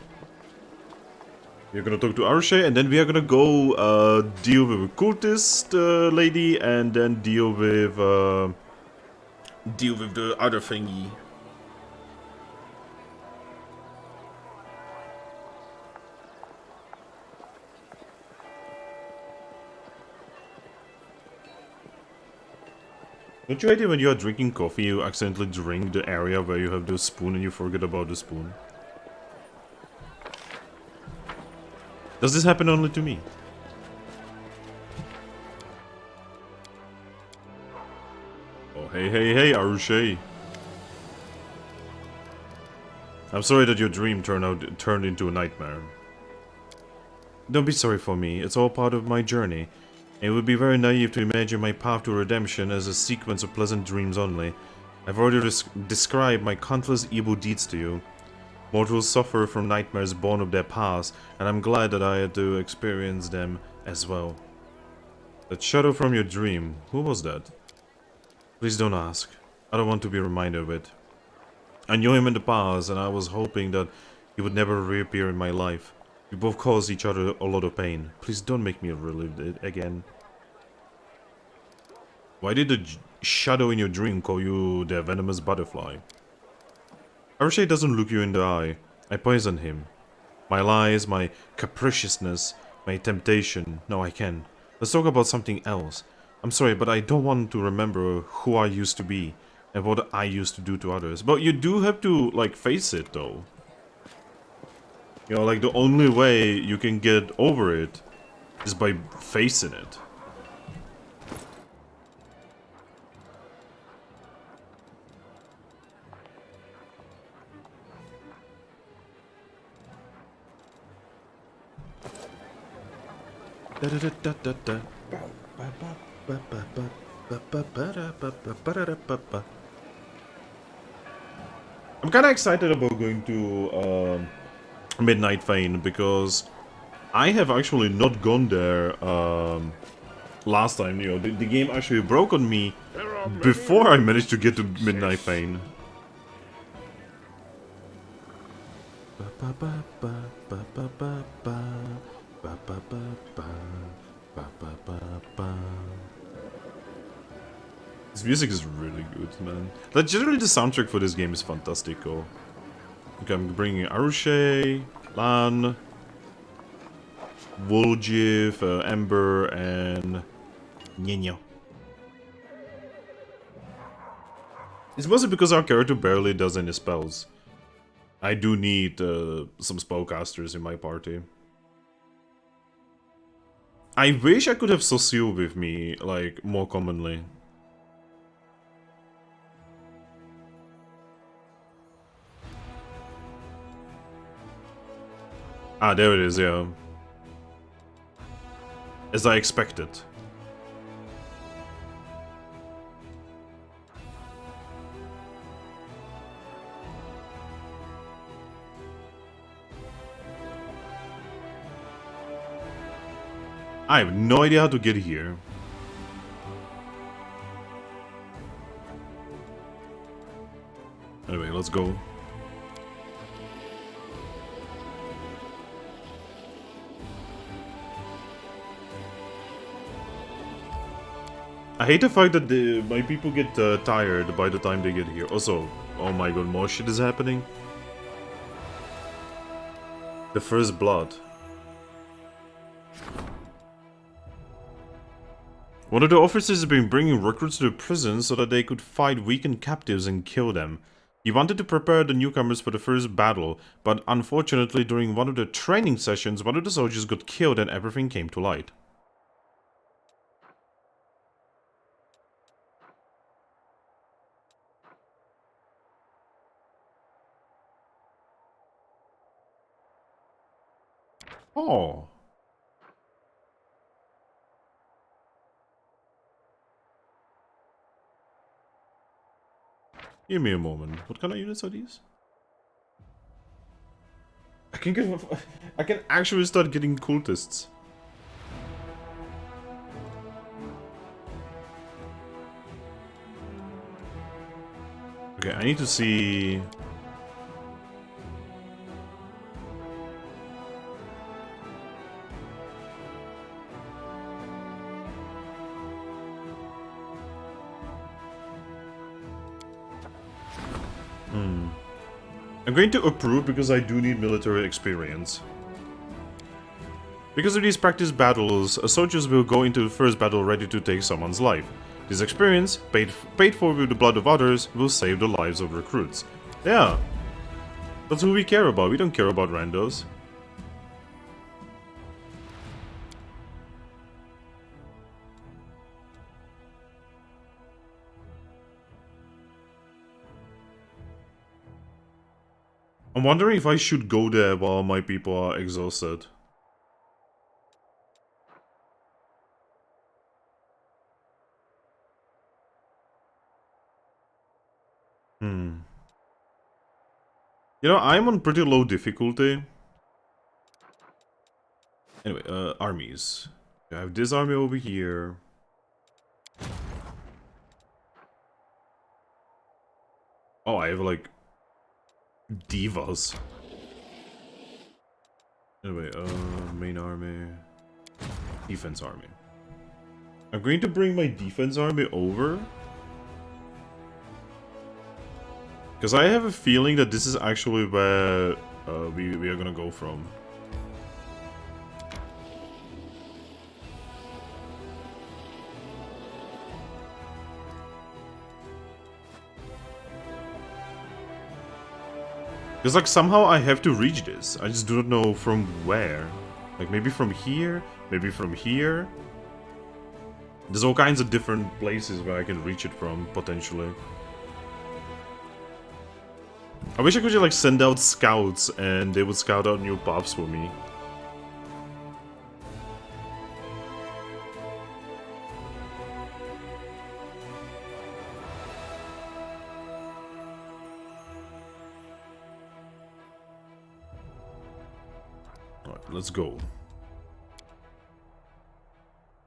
We're gonna talk to Arushe, and then we are gonna go deal with a cultist lady, and then deal with the other thingy. Don't you hate it when you are drinking coffee, you accidentally drink the area where you have the spoon and you forget about the spoon? Does this happen only to me? Oh, hey, Arushe. I'm sorry that your dream turned into a nightmare. Don't be sorry for me, it's all part of my journey. It would be very naive to imagine my path to redemption as a sequence of pleasant dreams only. I've already described my countless evil deeds to you. Mortals suffer from nightmares born of their past, and I'm glad that I had to experience them as well. That shadow from your dream. Who was that? Please don't ask. I don't want to be reminded of it. I knew him in the past, and I was hoping that he would never reappear in my life. We both caused each other a lot of pain. Please don't make me relive it again. Why did the shadow in your dream call you the venomous butterfly? Arshay doesn't look you in the eye. I poisoned him. My lies, my capriciousness, my temptation. No, I can. Let's talk about something else. I'm sorry, but I don't want to remember who I used to be and what I used to do to others. But you do have to, like, face it, though. You know, like, the only way you can get over it is by facing it. I'm kind of excited about going to Midnight Fane because I have actually not gone there last time. You know, the game actually broke on me before I managed to get to Midnight Fane. This music is really good, man. Like, generally the soundtrack for this game is fantastical. Okay, I'm bringing Arushe, Lan, Voljiv, Ember, and Nino. It's mostly because our character barely does any spells. I do need some spellcasters in my party. I wish I could have Sosil with me, like, more commonly. Ah, there it is, yeah. As I expected. I have no idea how to get here. Anyway, let's go. I hate the fact that my people get tired by the time they get here. Also, oh my god, more shit is happening. The first blood. One of the officers has been bringing recruits to the prison so that they could fight weakened captives and kill them. He wanted to prepare the newcomers for the first battle, but unfortunately during one of the training sessions, one of the soldiers got killed and everything came to light. Oh. Give me a moment. What kind of units are these? I can actually start getting cultists. Okay, I need to see. I'm going to approve because I do need military experience. Because of these practice battles, soldiers will go into the first battle ready to take someone's life. This experience, paid for with the blood of others, will save the lives of recruits. Yeah, that's who we care about. We don't care about randos. I'm wondering if I should go there while my people are exhausted. You know, I'm on pretty low difficulty. Anyway, armies. I have this army over here. Oh, I have like divas. Anyway, main army, defense army. I'm going to bring my defense army over because I have a feeling that this is actually where we are gonna go from. Because, like, somehow I have to reach this. I just do not know from where. Like, maybe from here, maybe from here. There's all kinds of different places where I can reach it from, potentially. I wish I could just, like, send out scouts and they would scout out new paths for me. Alright, let's go.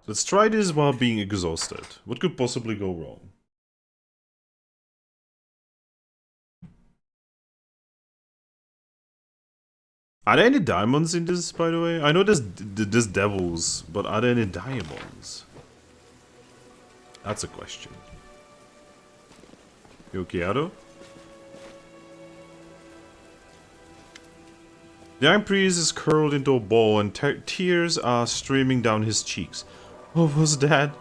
Let's try this while being exhausted. What could possibly go wrong? Are there any diamonds in this, by the way? I know there's devils, but are there any diamonds? That's a question. Yokiado? The Iron Priest is curled into a ball and tears are streaming down his cheeks. What was that?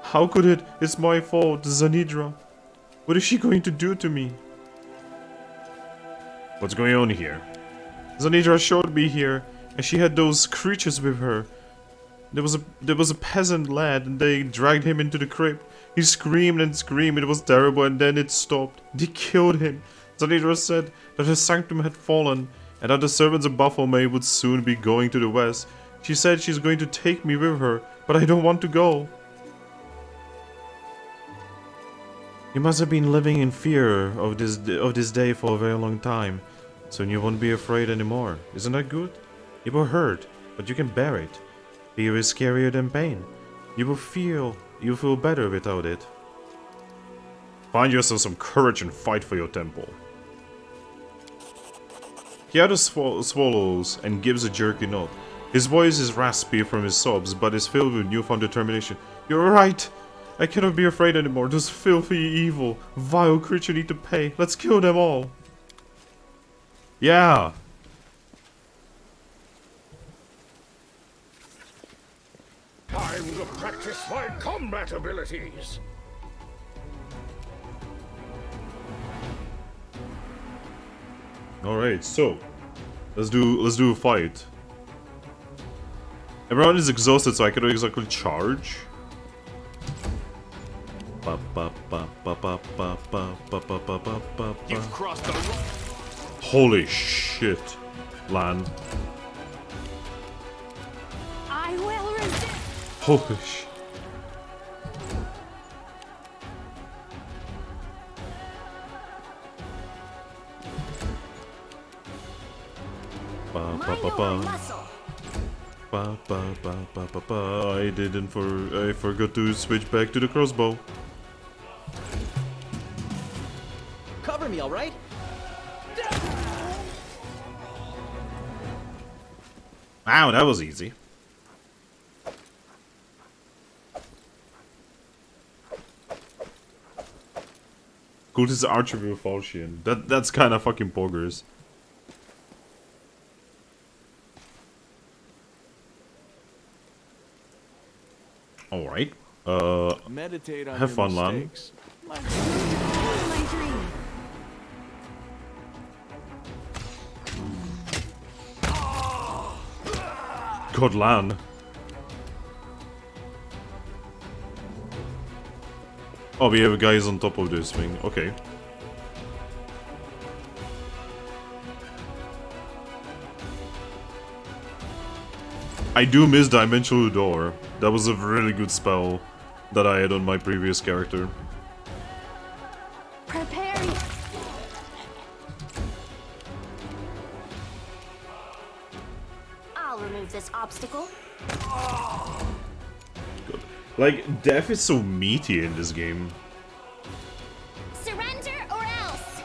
How could it? It's my fault, Zanidra. What is she going to do to me? What's going on here? Zanidra showed me here, and she had those creatures with her. There was a peasant lad, and they dragged him into the crypt. He screamed and screamed, it was terrible, and then it stopped. They killed him. Zanidra said that her sanctum had fallen, and that the servants of Baphomet would soon be going to the west. She said she's going to take me with her, but I don't want to go. You must have been living in fear of this day for a very long time. Soon you won't be afraid anymore. Isn't that good? You were hurt, but you can bear it. Fear is scarier than pain. You'll feel better without it. Find yourself some courage and fight for your temple. Kiado swallows and gives a jerky nod. His voice is raspy from his sobs, but is filled with newfound determination. You're right! I cannot be afraid anymore. Those filthy, evil, vile creatures need to pay. Let's kill them all. Yeah! Time to practice my combat abilities. Alright, so let's do a fight. Everyone is exhausted, so I cannot exactly charge. You've crossed the road. Holy shit, Lan. I will resist. Holy shit. I forgot to switch back to the crossbow. Cover me, all right? Wow, that was easy. Cultist archer with Falchion. That's kind of fucking poggers. All right. Meditate on have your fun, Lan. mistakes. My dream. God, Lan. Oh, we have guys on top of this thing. Okay. I do miss Dimensional Door. That was a really good spell that I had on my previous character. Prepare. I'll remove remove this obstacle. Good. Like, death is so meaty in this game. Surrender or else.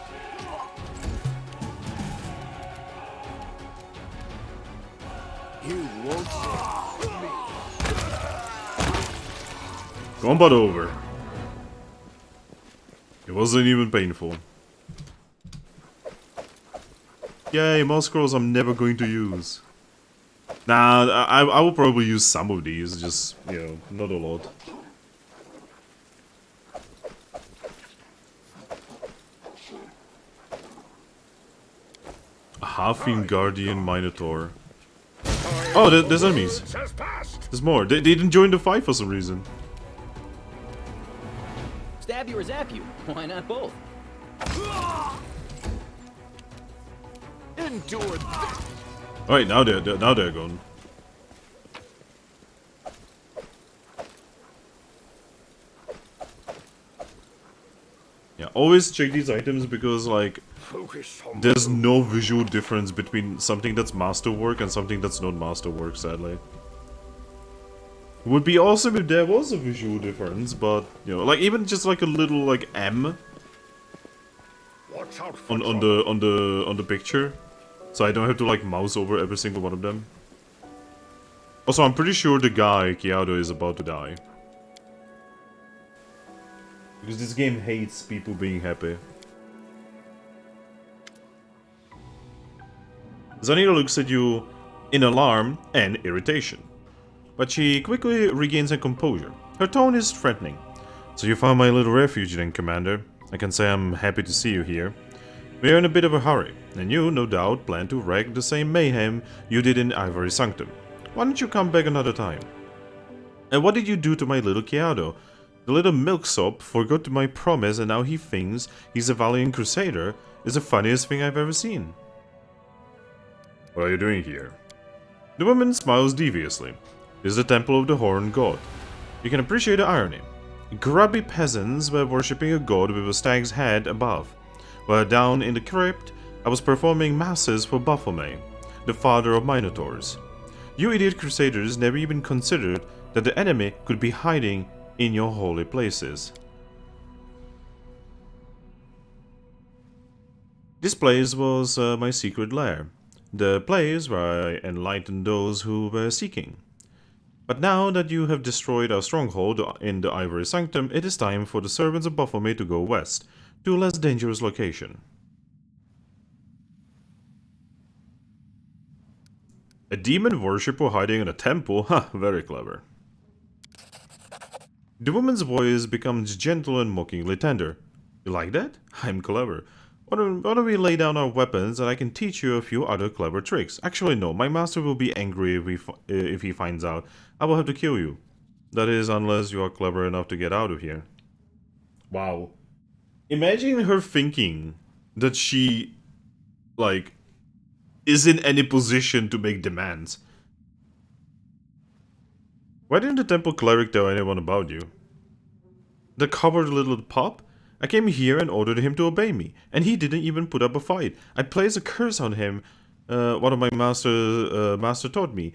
You won't get me. Combat over. It wasn't even painful. Yay, more scrolls I'm never going to use. Nah, I will probably use some of these, just, you know, not a lot. A half-fiend guardian minotaur. Oh, there's enemies. Has passed. There's more. They didn't join the fight for some reason. Stab you or zap you? Why not both? Endure this. Alright, now they're gone. Yeah, always check these items because, like, Focus on there's no visual difference between something that's masterwork and something that's not masterwork, sadly. Would be awesome if there was a visual difference, but, you know, like, even just like a little, like, M Watch out for on the picture. So I don't have to, like, mouse over every single one of them. Also, I'm pretty sure the guy, Kiado, is about to die. Because this game hates people being happy. Zanita looks at you in alarm and irritation. But she quickly regains her composure. Her tone is threatening. So you found my little refuge then, Commander. I can say I'm happy to see you here. We are in a bit of a hurry, and you, no doubt, plan to wreak the same mayhem you did in Ivory Sanctum. Why don't you come back another time? And what did you do to my little Kiado? The little milksop forgot my promise and now he thinks he's a valiant crusader is the funniest thing I've ever seen. What are you doing here? The woman smiles deviously. This is the temple of the Horned God. You can appreciate the irony. Grubby peasants were worshipping a god with a stag's head above, while down in the crypt I was performing masses for Baphomet, the father of Minotaurs. You idiot crusaders never even considered that the enemy could be hiding in your holy places. This place was my secret lair, the place where I enlightened those who were seeking. But now that you have destroyed our stronghold in the Ivory Sanctum, it is time for the servants of Baphomet to go west, to a less dangerous location. A demon worshipper hiding in a temple? Ha, very clever. The woman's voice becomes gentle and mockingly tender. You like that? I'm clever. Why don't we lay down our weapons and I can teach you a few other clever tricks. Actually no, my master will be angry if he finds out. I will have to kill you. That is, unless you are clever enough to get out of here. Wow. Imagine her thinking that she, like, is in any position to make demands. Why didn't the temple cleric tell anyone about you? The coward little pup? I came here and ordered him to obey me, and he didn't even put up a fight. I placed a curse on him, one of my master taught me.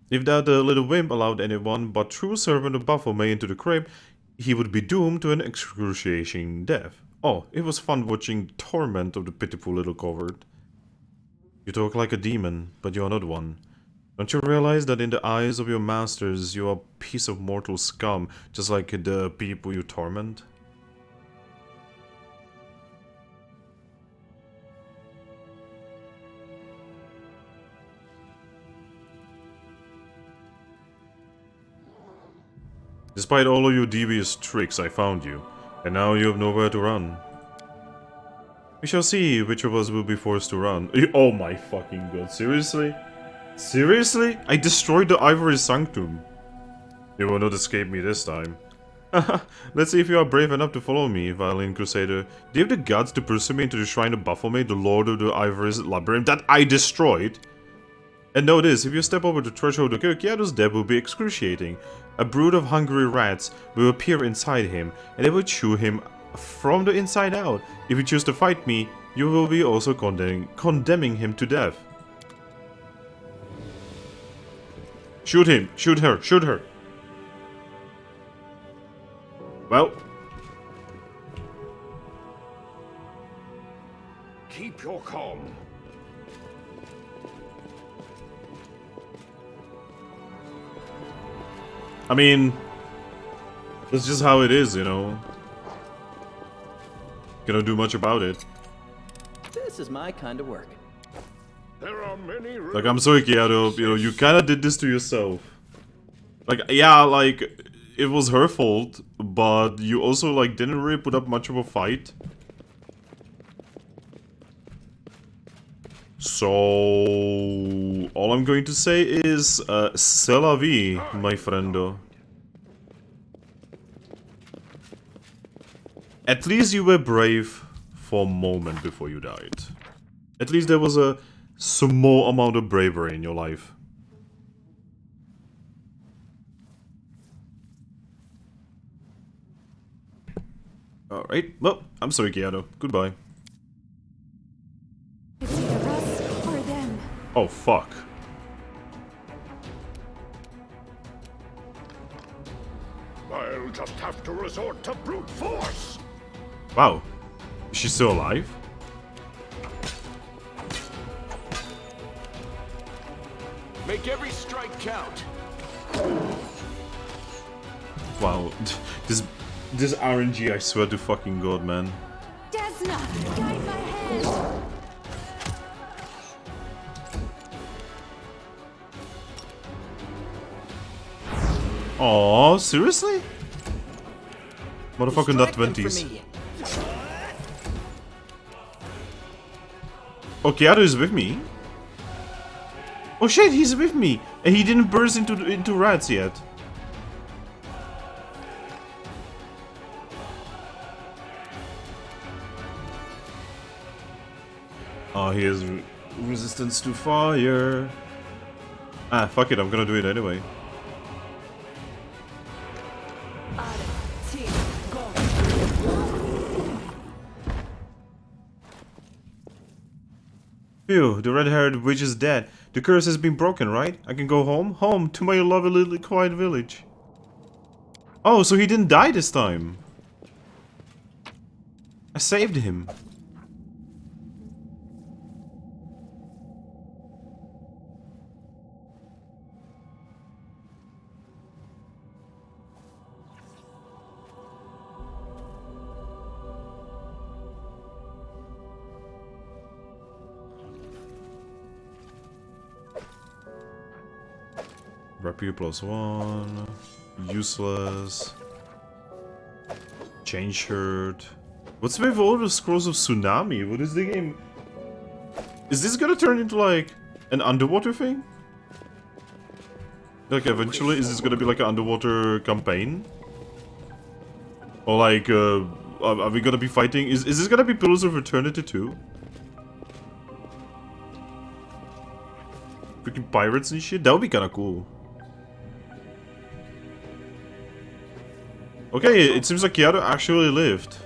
If that little wimp allowed anyone but true servant of Baphomet into the crypt, he would be doomed to an excruciating death. Oh, it was fun watching the torment of the pitiful little coward. You talk like a demon, but you are not one. Don't you realize that in the eyes of your masters, you are a piece of mortal scum, just like the people you torment? Despite all of your devious tricks, I found you, and now you have nowhere to run. We shall see which of us will be forced to run. Oh my fucking god, seriously? Seriously? I destroyed the Ivory Sanctum. You will not escape me this time. Let's see if you are brave enough to follow me, valiant crusader. Do you have the guts to pursue me into the shrine of Baphomet, the lord of the Ivory's labyrinth that I destroyed? And know this, if you step over the threshold of Kiado's death will be excruciating. A brood of hungry rats will appear inside him, and they will chew him from the inside out. If you choose to fight me, you will be also condemning him to death. Shoot him! Shoot her! Shoot her! Well... Keep your calm. I mean... That's just how it is, you know? Cannot do much about it. This is my kind of work. There are many. Like, I'm sorry, Kiado, you know, you kinda did this to yourself. Like, yeah, like, it was her fault, but you also, like, didn't really put up much of a fight. So, all I'm going to say is, c'est la vie, my friendo. At least you were brave for a moment before you died. At least there was a small amount of bravery in your life. Alright, well, I'm sorry, Kiado. Goodbye. It's either us or them. Oh, fuck. I'll just have to resort to brute force. Wow. Is she still alive? Make every strike count. Wow. This RNG, I swear to fucking god, man. Desna, guide my hand. Aw, seriously? Motherfucking that Distract them 20s. for me. Oh, Kiado is with me? Oh shit, he's with me! And he didn't burst into rats yet. Oh, he has resistance to fire. Ah, fuck it, I'm gonna do it anyway. Phew, the red-haired witch is dead. The curse has been broken, right? I can go home? Home, to my lovely little quiet village. Oh, so he didn't die this time. I saved him. Rapier +1. Useless. Chain shirt. What's with all the scrolls of tsunami? What is the game? Is this gonna turn into like an underwater thing? Like eventually, is this gonna be like an underwater campaign? Or like, are we gonna be fighting? Is this gonna be Pillars of Eternity too? Freaking pirates and shit? That would be kinda cool. Okay, it seems like Kiado actually lived.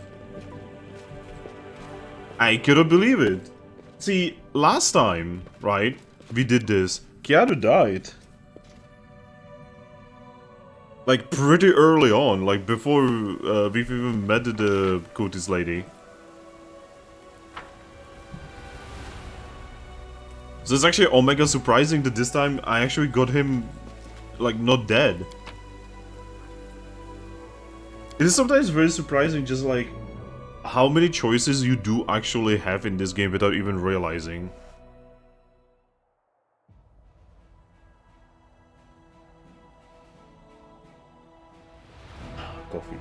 I couldn't believe it. See, last time, right, we did this, Kiado died. Like, pretty early on, like, before we've even met the Kotis lady. So it's actually omega surprising that this time I actually got him, like, not dead. It is sometimes very surprising just like how many choices you do actually have in this game without even realizing. Coffee.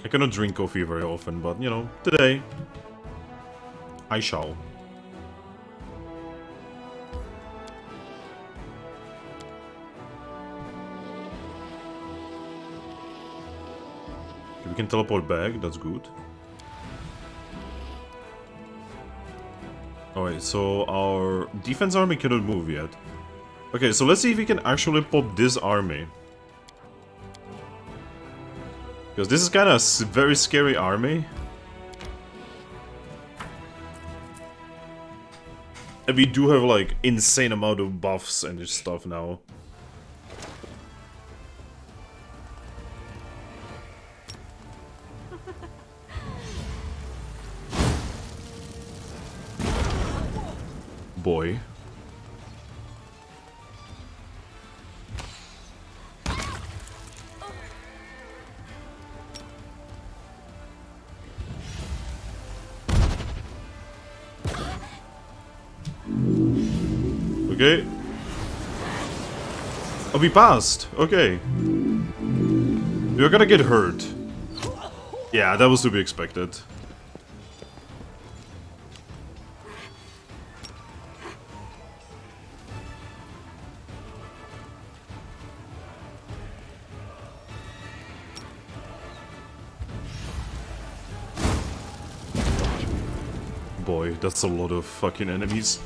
I cannot drink coffee very often, but you know, today I shall. We can teleport back, that's good. Alright, so our defense army cannot move yet. Okay, so let's see if we can actually pop this army. Because this is kind of a very scary army. And we do have like insane amount of buffs and stuff now. Boy. Okay. Oh, we passed. Okay. We're gonna get hurt. Yeah, that was to be expected. Boy, that's a lot of fucking enemies.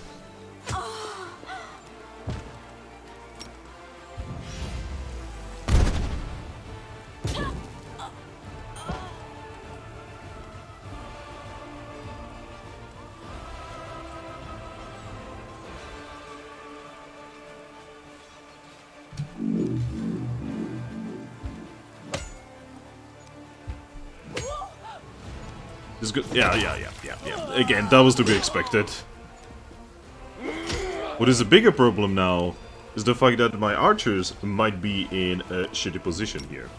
It's good. Yeah. Again, that was to be expected. What is a bigger problem now is the fact that my archers might be in a shitty position here.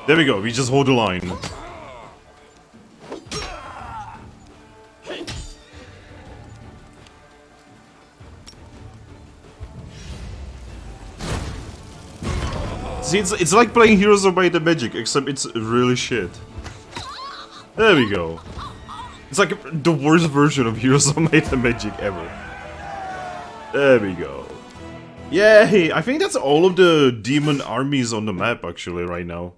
There we go, we just hold the line. See, it's like playing Heroes of Might and Magic, except it's really shit. There we go. It's like the worst version of Heroes of Might and Magic ever. There we go. Yay! I think that's all of the demon armies on the map actually right now.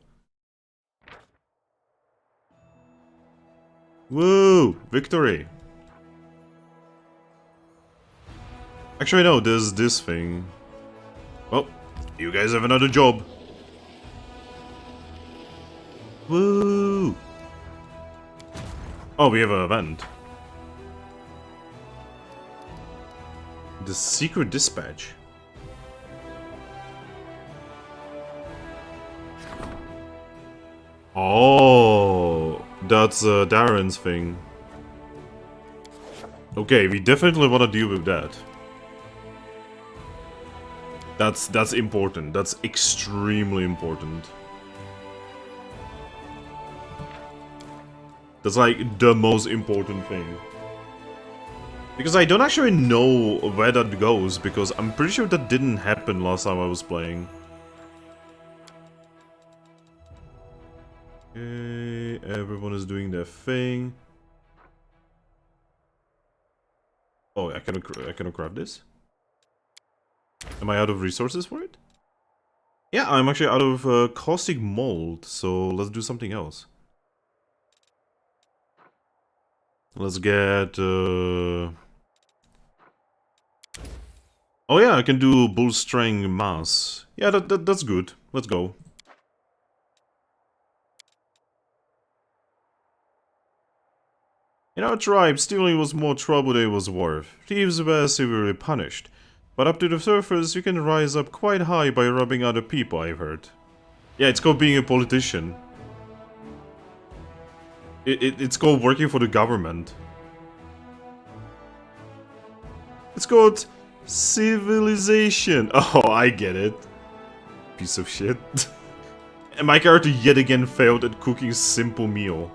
Woo! Victory! Actually no, there's this thing. Well, you guys have another job. Woo! Oh, we have an event. The Secret Dispatch. Oh, that's Darren's thing. Okay, we definitely want to deal with that. That's important. That's extremely important. That's like the most important thing. Because I don't actually know where that goes, because I'm pretty sure that didn't happen last time I was playing. Okay, everyone is doing their thing. Oh, I cannot grab this? Am I out of resources for it? Yeah, I'm actually out of caustic mold, so let's do something else. Let's get... Oh yeah, I can do bullstring mass. Yeah, that's good. Let's go. In our tribe, stealing was more trouble than it was worth. Thieves were severely punished. But up to the surface, you can rise up quite high by robbing other people, I've heard. Yeah, it's called being a politician. It's called working for the government. It's called civilization. Oh, I get it. Piece of shit. And my character yet again failed at cooking a simple meal.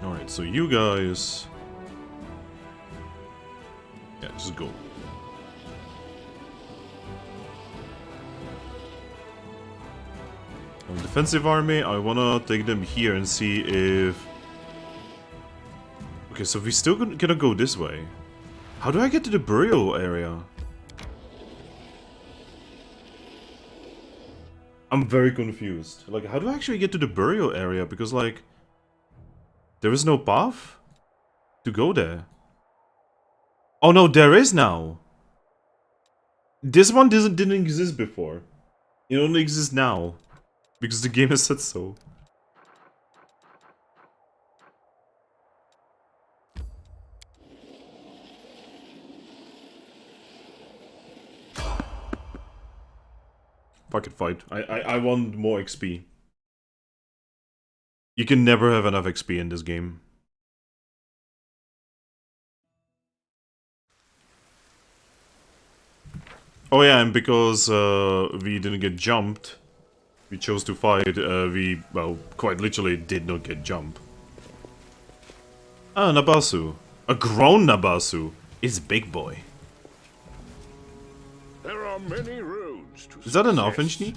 Alright, so you guys... Yeah, just go. Defensive army, I wanna take them here and see if... Okay, so we still gonna go this way. How do I get to the burial area? I'm very confused. Like, how do I actually get to the burial area? Because, like, there is no path to go there. Oh no, there is now. This one didn't exist before. It only exists now. Because the game has said so. Fuck it, fight. I want more XP. You can never have enough XP in this game. Oh yeah, and because we didn't get jumped, we chose to fight, we, well, quite literally did not get jumped. Ah, Nabasu. A grown Nabasu is big boy. There are many roads to Is that an success. Alfenschnee?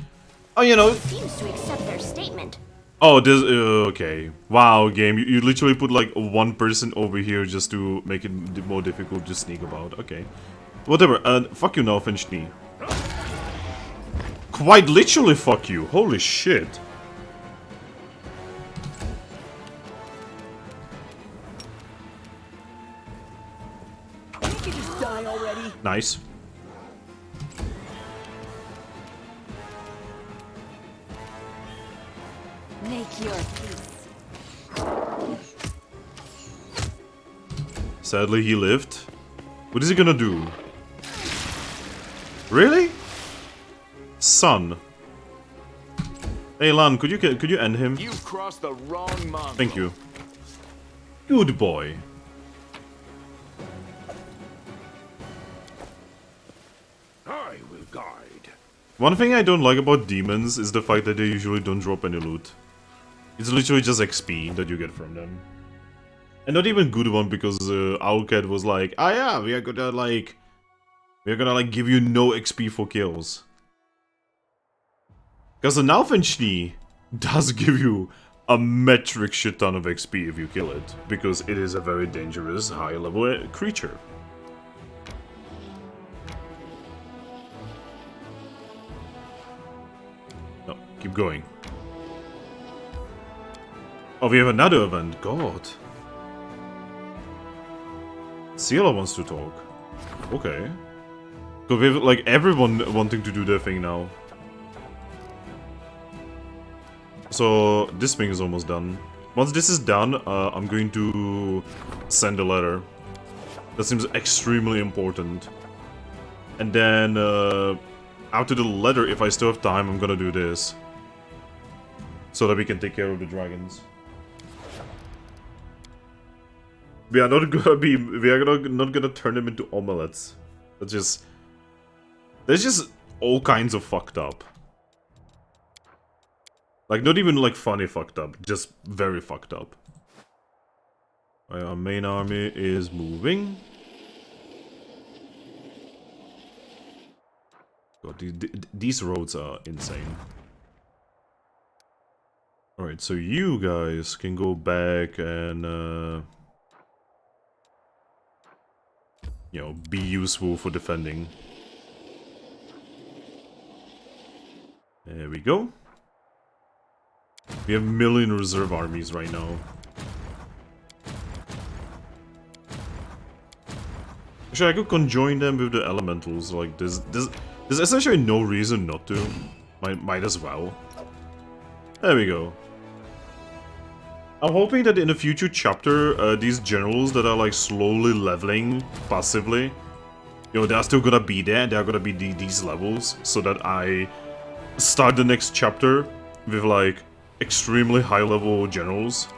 Oh, you know... Seems to accept their statement. Oh, this... okay. Wow, game. You literally put like one person over here just to make it more difficult to sneak about. Okay. Whatever. Fuck you, Alfenschnee. Quite literally fuck you. Holy shit. Can't you just die already? Nice. Make your peace. Sadly, he lived. What is he gonna do? Really? Son. Hey Lan, could you end him? You've crossed the wrong mongrel. Thank you. Good boy. I will guide. One thing I don't like about demons is the fact that they usually don't drop any loot. It's literally just XP that you get from them. And not even good one, because Owlcat was like, ah yeah, we're gonna give you no XP for kills. Because an Alfenschnee does give you a metric shit ton of XP if you kill it, because it is a very dangerous high level creature. No, keep going. Oh, we have another event. God. Ciela wants to talk. Okay. So we have, like, everyone wanting to do their thing now. So, this thing is almost done. Once this is done, I'm going to send a letter. That seems extremely important. And then, after the letter, if I still have time, I'm gonna do this. So that we can take care of the dragons. We are not gonna turn them into omelettes. That's just all kinds of fucked up. Like, not even like funny fucked up, just very fucked up. Our main army is moving. God, these roads are insane. Alright, so you guys can go back and you know, be useful for defending. There we go. We have million reserve armies right now. Actually, I could conjoin them with the elementals. Like, there's essentially no reason not to. Might as well. There we go. I'm hoping that in a future chapter, these generals that are like slowly leveling passively, you know, they're still gonna be there. They're gonna be these levels, so that I start the next chapter with like extremely high level generals.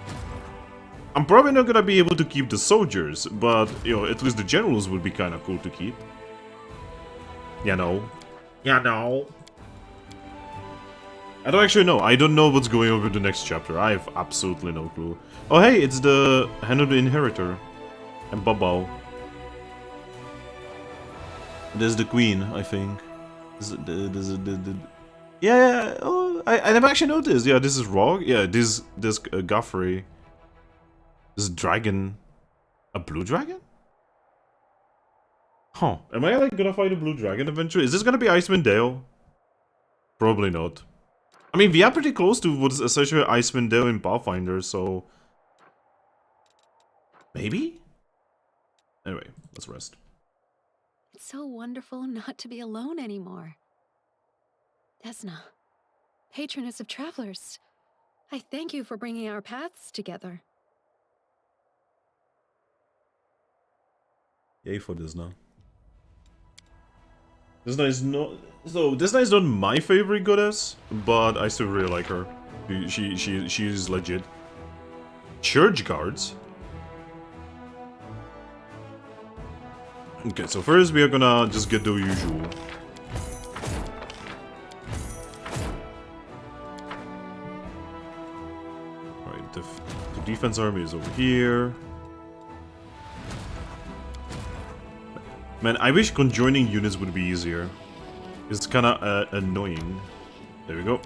I'm probably not gonna be able to keep the soldiers, but you know, at least the generals would be kind of cool to keep. You know. You know. I don't actually know. I don't know what's going on with the next chapter. I have absolutely no clue. Oh hey, it's the Hand of the Inheritor. And Babao. There's the Queen, I think. Yeah, oh, I never actually noticed. Yeah, this is Rog. Yeah, this Guthrie. This dragon. A blue dragon? Huh. Am I like gonna fight a blue dragon eventually? Is this gonna be Icewind Dale? Probably not. I mean, we are pretty close to what's essentially Icewind Dale in Pathfinder, so... Maybe? Anyway, let's rest. It's so wonderful not to be alone anymore. Desna, patroness of travelers, I thank you for bringing our paths together. Yay for Desna. Desna is not... So, Desna is not my favorite goddess, but I still really like her. She's legit. Church guards? Okay, so first we are gonna just get the usual. Alright, the defense army is over here. Man, I wish conjoining units would be easier. It's kinda annoying. There we go.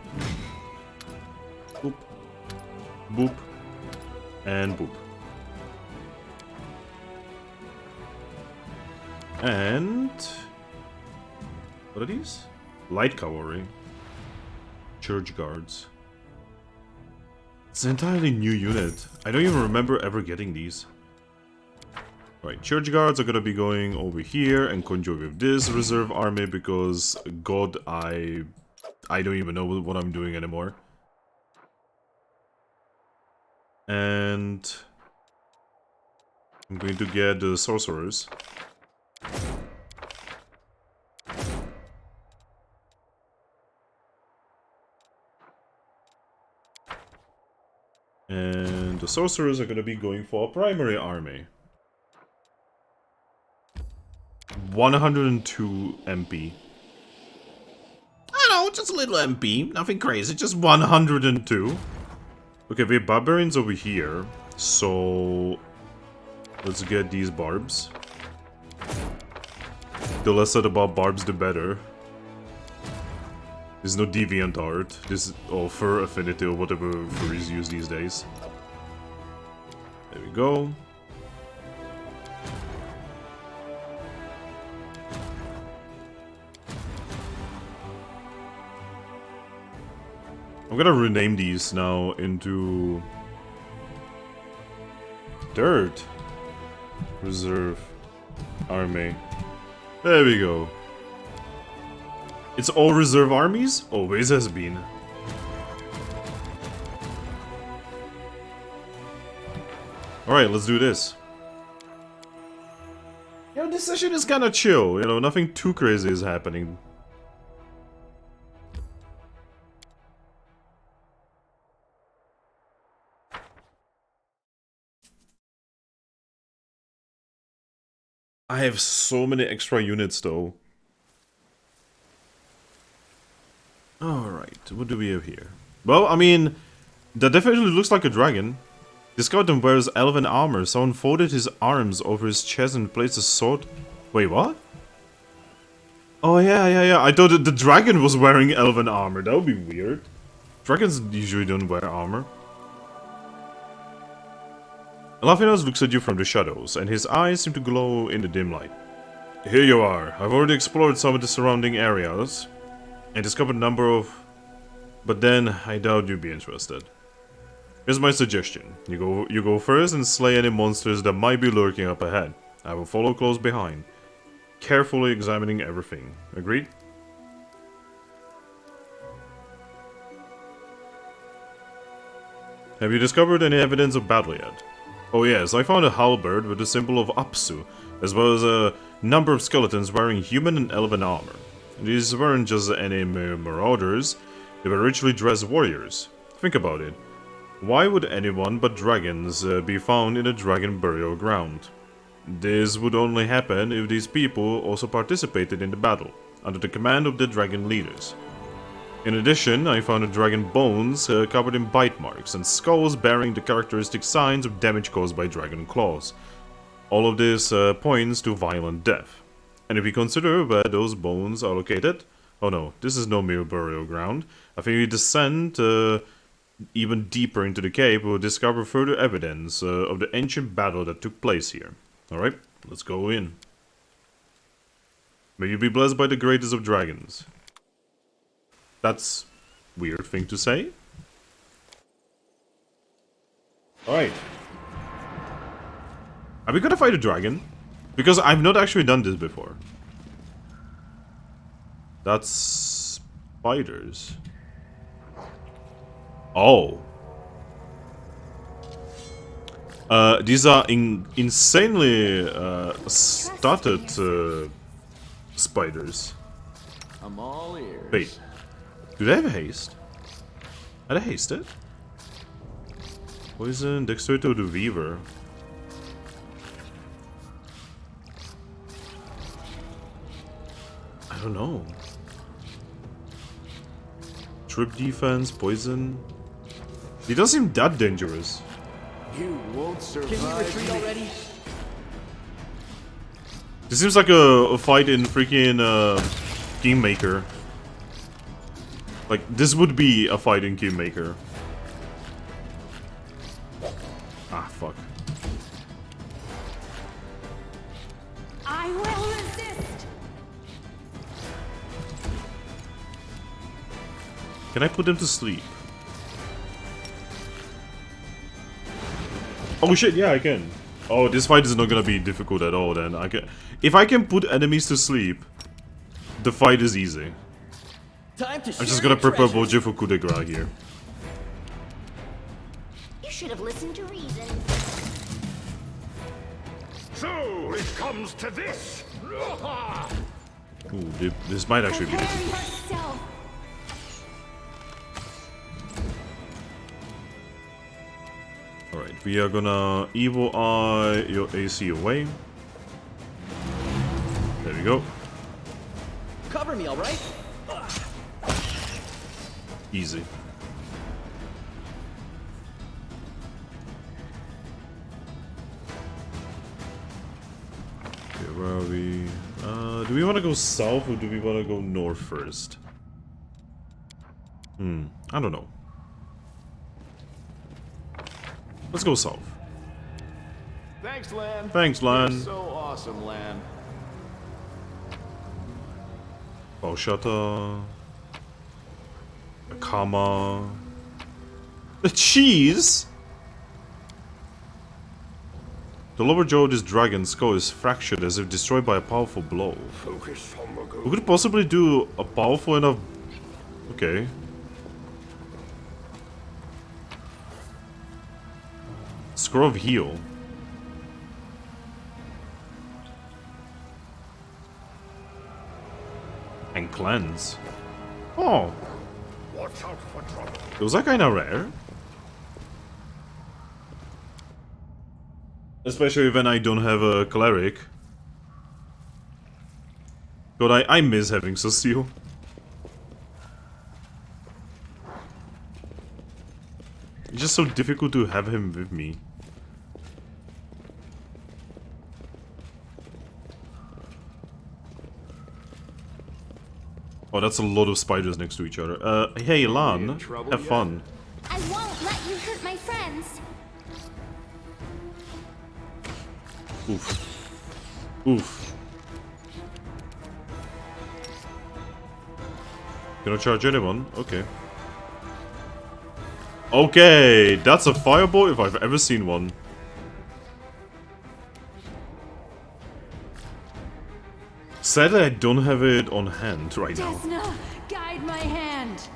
Boop. Boop. And boop. And... what are these? Light cavalry. Church guards. It's an entirely new unit. I don't even remember ever getting these. Right, church guards are gonna be going over here and conjoin with this reserve army because, God, I don't even know what I'm doing anymore. And I'm going to get the sorcerers. And the sorcerers are gonna be going for a primary army. 102 MP. I don't know, just a little MP. Nothing crazy, just 102. Okay, we have barbarians over here. So... let's get these barbs. The less said about barbs, the better. There's no deviant art. This or fur affinity or whatever furries use these days. There we go. I'm gonna rename these now into Dirt Reserve Army. There we go. It's all reserve armies? Always has been. Alright, let's do this. You know, this session is kinda chill, you know, nothing too crazy is happening. I have so many extra units though. Alright, what do we have here? Well, I mean, that definitely looks like a dragon. This skeleton wears elven armor. Someone folded his arms over his chest and placed a sword. Wait, what? Oh, yeah. I thought that the dragon was wearing elven armor. That would be weird. Dragons usually don't wear armor. Lafinos looks at you from the shadows, and his eyes seem to glow in the dim light. Here you are. I've already explored some of the surrounding areas and discovered a number of... but then, I doubt you'd be interested. Here's my suggestion. You go first and slay any monsters that might be lurking up ahead. I will follow close behind, carefully examining everything. Agreed? Have you discovered any evidence of battle yet? Oh yes, I found a halberd with the symbol of Apsu, as well as a number of skeletons wearing human and elven armor. These weren't just any mere marauders, they were richly dressed warriors. Think about it. Why would anyone but dragons be found in a dragon burial ground? This would only happen if these people also participated in the battle, under the command of the dragon leaders. In addition, I found dragon bones covered in bite marks and skulls bearing the characteristic signs of damage caused by dragon claws. All of this points to violent death. And if we consider where those bones are located... oh no, this is no mere burial ground. I think we descend even deeper into the cave, we'll discover further evidence of the ancient battle that took place here. Alright, let's go in. May you be blessed by the greatest of dragons. That's Weird thing to say. Alright. Are we gonna fight a dragon? Because I've not actually done this before. That's spiders. Oh. These are insanely started spiders. I'm all ears. Wait. Do they have haste? Are they hasted? Poison, dexterity to the weaver. I don't know. Trip defense, poison. He doesn't seem that dangerous. You won't survive. Can we retreat already? This seems like a fight in freaking Kingmaker. Like, this would be a fight in Kingmaker. Ah, fuck. I will resist. Can I put them to sleep? Oh shit, yeah, I can. Oh, this fight is not gonna be difficult at all then. If I can put enemies to sleep, the fight is easy. Time to I'm just gonna prepare Boji for coup de grace here. You should have listened to reason. So it comes to this. Ooh, this might actually be Prepare difficult. yourself. Alright, we are gonna Evil Eye your AC away. There we go. Cover me, all right? Easy. Okay, where are we? Do we want to go south or do we want to go north first? I don't know. Let's go south. Thanks, Lan. Thanks, Lan. You're so awesome, Lan. Bow shutter. A comma. The cheese! The lower jaw of this dragon's skull is fractured as if destroyed by a powerful blow. Focus on the Who goal. could possibly do a powerful enough... Okay. Scroll of Heal. And Cleanse. Oh, Watch out for trouble. those are kinda rare. Especially when I don't have a cleric. God, I miss having Cecile. It's just so difficult to have him with me. Oh, that's a lot of spiders next to each other. Hey, Lan, trouble have yet? fun. I won't let you hurt my friends. Oof. Oof. Gonna charge anyone? Okay. Okay, that's a fireball if I've ever seen one. Sadly, I don't have it on hand right now. Desna, guide my hand.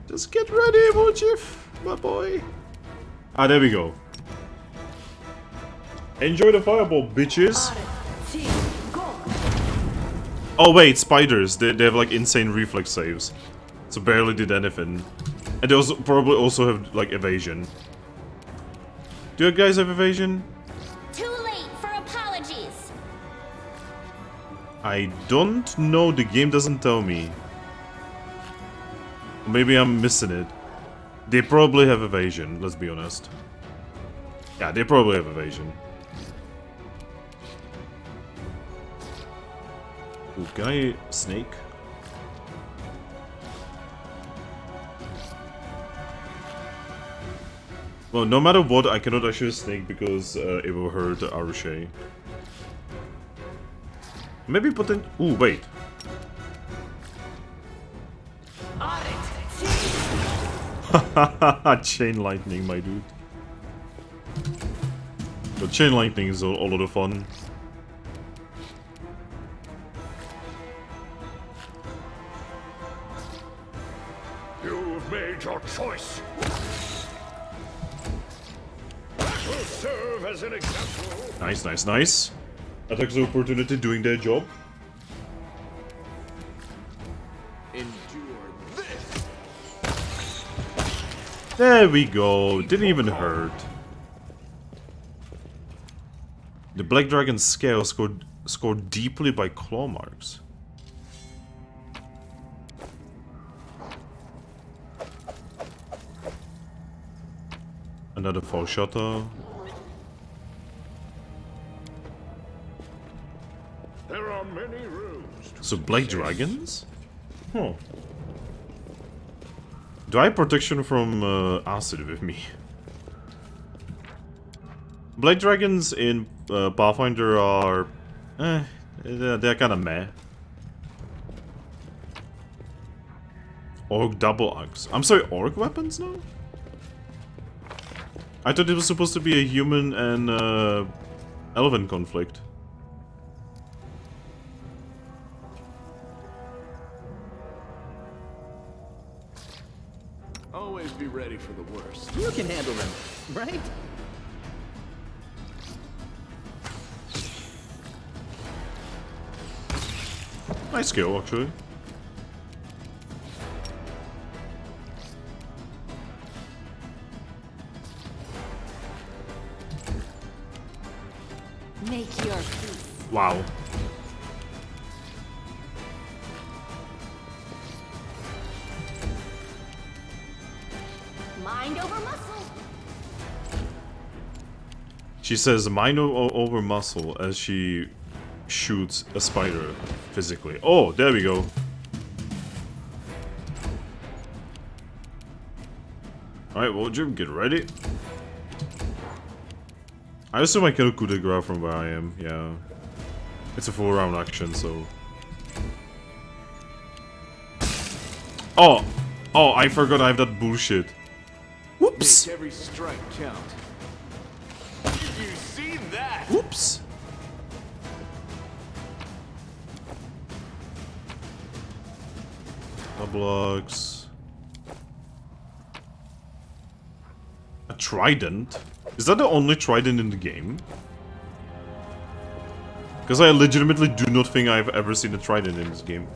Just get ready, Mojif, my boy. Ah, there we go. Enjoy the fireball, bitches. Oh wait, spiders. They have like insane reflex saves. So barely did anything. And they also probably also have like evasion. Do you guys have evasion? Too late for apologies. I don't know, the game doesn't tell me. Maybe I'm missing it. They probably have evasion, let's be honest. Yeah, they probably have evasion. Ooh, can I snake? Well, no matter what, I cannot actually snake because it will hurt Arushe. Maybe potent. Ooh, wait. Chain lightning, my dude. The chain lightning is a lot of fun. You've made your choice. That will serve as an example. Nice, nice, nice. Attacks of opportunity doing their job. Endure this. There we go. Didn't even hurt. The Black Dragon's scale scored deeply by claw marks. Another foul shutter. There are many rooms. So Black Dragons? Huh. Do I have protection from acid with me? Black Dragons in Pathfinder are... they're kinda meh. Orc double axe. I'm sorry, orc weapons now? I thought it was supposed to be a human and elven conflict. Always be ready for the worst. You can handle them, right? Nice skill, actually. Make your peace. Wow. Mind over muscle. She says mind over muscle as she shoots a spider physically. Oh, there we go. Alright, well, Jim, get ready. I assume I kill coup de grace from where I am, yeah. It's a full round action, so... Oh! Oh, I forgot I have that bullshit. Whoops! Make every strike count. You see that? Whoops! Double axe. A trident? Is that the only trident in the game? Because I legitimately do not think I've ever seen a trident in this game.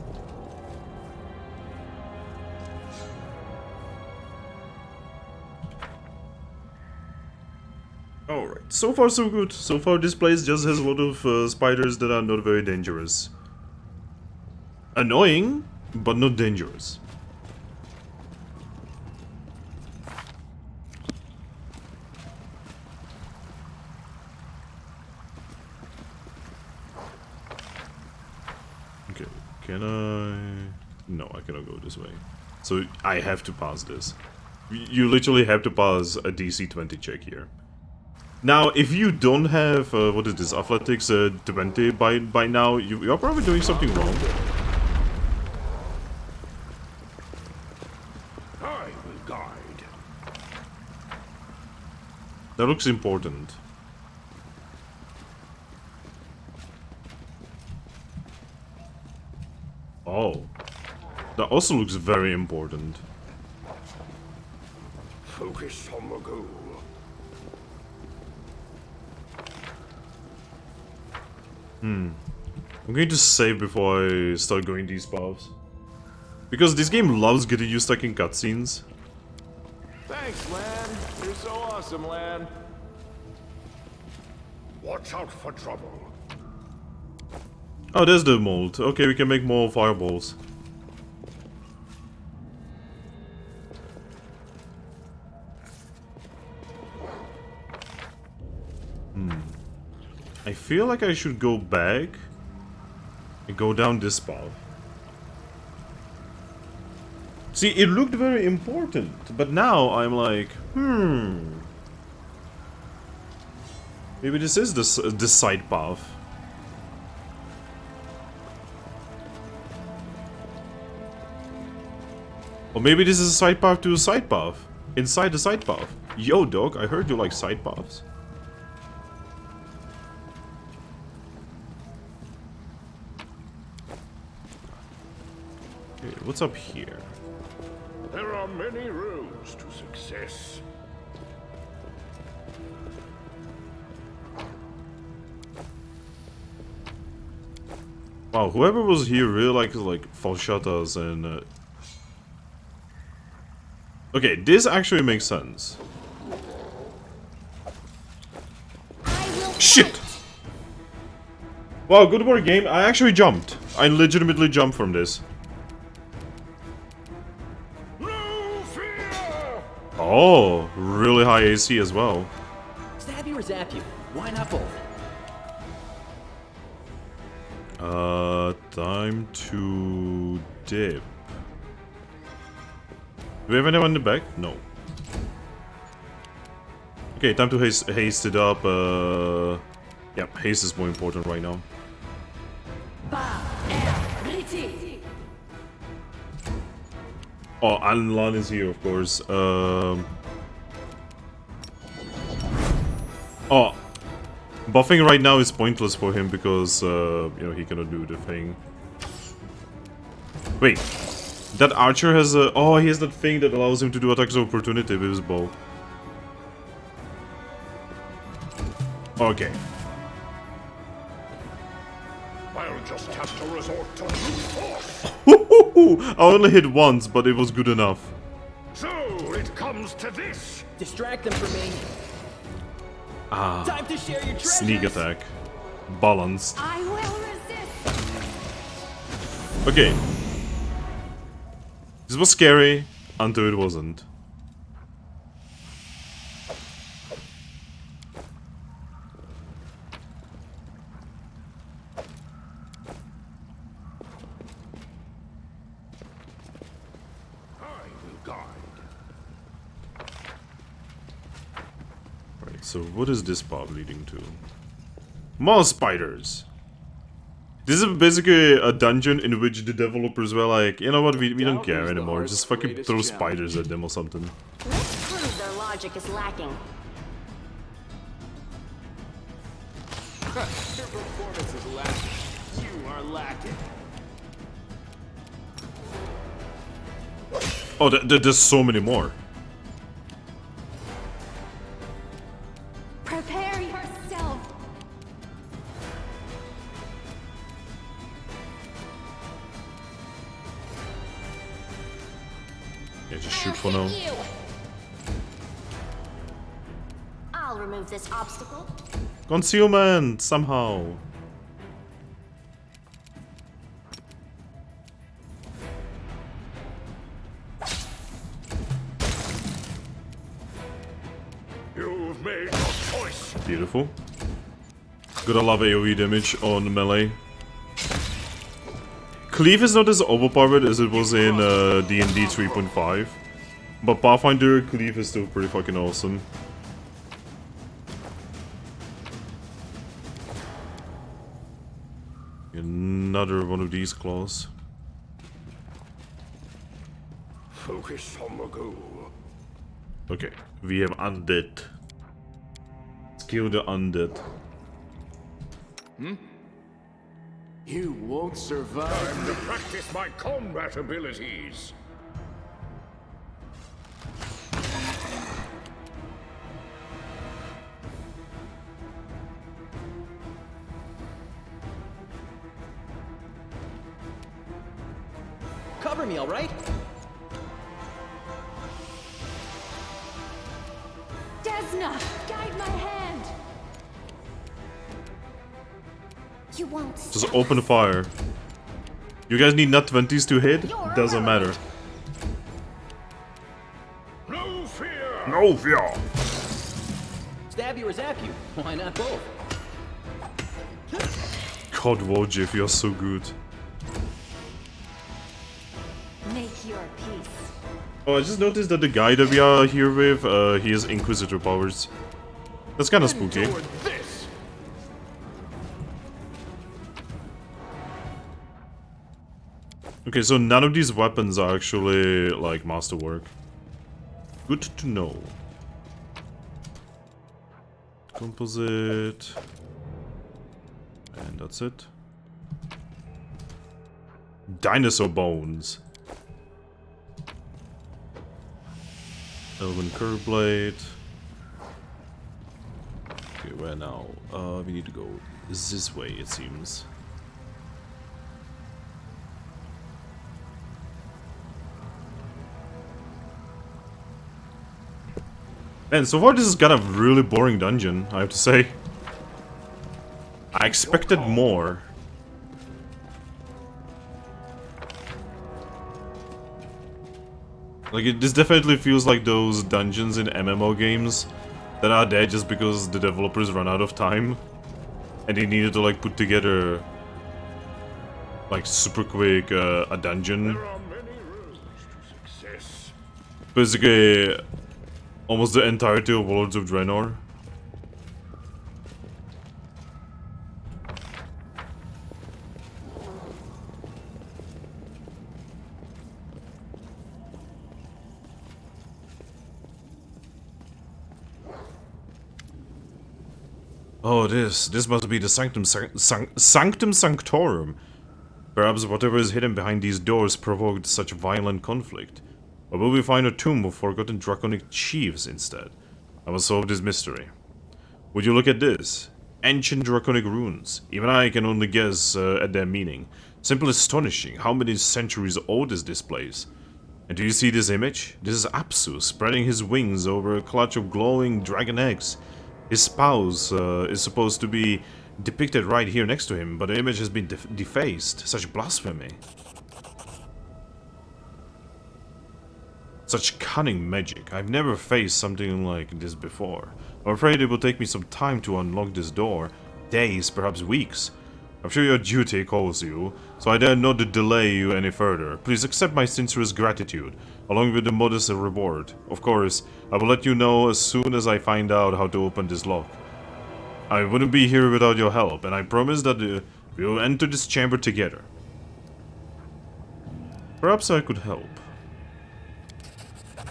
Alright, so far so good. So far this place just has a lot of spiders that are not very dangerous. Annoying, but not dangerous. Okay, can I... No, I cannot go this way. So I have to pass this. You literally have to pass a DC 20 check here. Now, if you don't have, what is this, athletics 20 by now, you're probably doing something wrong. I will guide. That looks important. Oh. That also looks very important. Focus on the goal. I'm going to save before I start going these paths. Because this game loves getting you stuck in cutscenes. Thanks, Lan. You're so awesome, Lan. Watch out for trouble. Oh, there's the mold. Okay, we can make more fireballs. I feel like I should go back and go down this path. See, it looked very important, but now I'm like, maybe this is the side path. Or maybe this is a side path to a side path. Inside the side path. Yo, dog, I heard you like side paths. Okay, what's up here? There are many roads to success. Wow, whoever was here really likes like falsettas and okay, this actually makes sense. Shit! Wow, good work, game. I actually jumped. I legitimately jumped from this. No fear! Oh, really high AC as well. Stab you or zap you? Why not both? Time to dip. Do we have anyone in the back? No. Okay, time to haste it up. Yeah, haste is more important right now. Oh, Alan is here, of course. Oh, buffing right now is pointless for him because, you know, he cannot do the thing. Wait, that archer has a... Oh, he has that thing that allows him to do attacks of opportunity with his bow. Okay. I'll just have to resort to brute force. I only hit once, but it was good enough. So it comes to this. Distract them from me. Ah, Time to share your treasures. sneak attack. Balanced. I will resist. Okay. This was scary until it wasn't. I will guide. Right, so what is this path leading to? More spiders! This is basically a dungeon in which the developers were like, you know what, we don't care anymore, just fucking throw spiders at them or something. Let's prove their logic is lacking. Your performance is lacking. You are lacking. Oh, there's so many more. Prepare yourself. Yeah, just shoot for now. You. I'll remove this obstacle. Concealment, somehow. You've made your choice. Beautiful. Gotta love AoE damage on melee. Cleave is not as overpowered as it was in D&D 3.5. But Pathfinder Cleave is still pretty fucking awesome. Another one of these claws. Focus on the goal. Okay, we have undead. Let's kill the undead. You won't survive. Time to practice my combat abilities. Cover me, all right? Desna, guide my hand. You won't. Just open fire. You guys need nat 20s to hit? Doesn't matter. No fear. No fear! Stab you or zap you? Why not both? God, Wojif, you're so good. Make your peace. Oh, I just noticed that the guy that we are here with, he has Inquisitor powers. That's kinda spooky. Endure this. Okay, so none of these weapons are actually, like, masterwork. Good to know. Composite. And that's it. Dinosaur bones. Elven curve blade. Okay, where now? We need to go this way, it seems. Man, so far this is kind of really boring dungeon, I have to say. I expected more. Like, this definitely feels like those dungeons in MMO games that are there just because the developers run out of time. And they needed to, like, put together, like, super quick, a dungeon. There are many roads to success. Basically, almost the entirety of Worlds of Draenor. Oh, this must be the Sanctum Sanctorum. Perhaps whatever is hidden behind these doors provoked such violent conflict. Or will we find a tomb of forgotten draconic chiefs instead? I must solve this mystery. Would you look at this? Ancient draconic runes. Even I can only guess at their meaning. Simply astonishing. How many centuries old is this place? And do you see this image? This is Apsu spreading his wings over a clutch of glowing dragon eggs. His spouse is supposed to be depicted right here next to him, but the image has been defaced. Such blasphemy. Such cunning magic. I've never faced something like this before. I'm afraid it will take me some time to unlock this door. Days, perhaps weeks. I'm sure your duty calls you, so I dare not delay you any further. Please accept my sincerest gratitude, along with the modest reward. Of course, I will let you know as soon as I find out how to open this lock. I wouldn't be here without your help, and I promise that we will enter this chamber together. Perhaps I could help.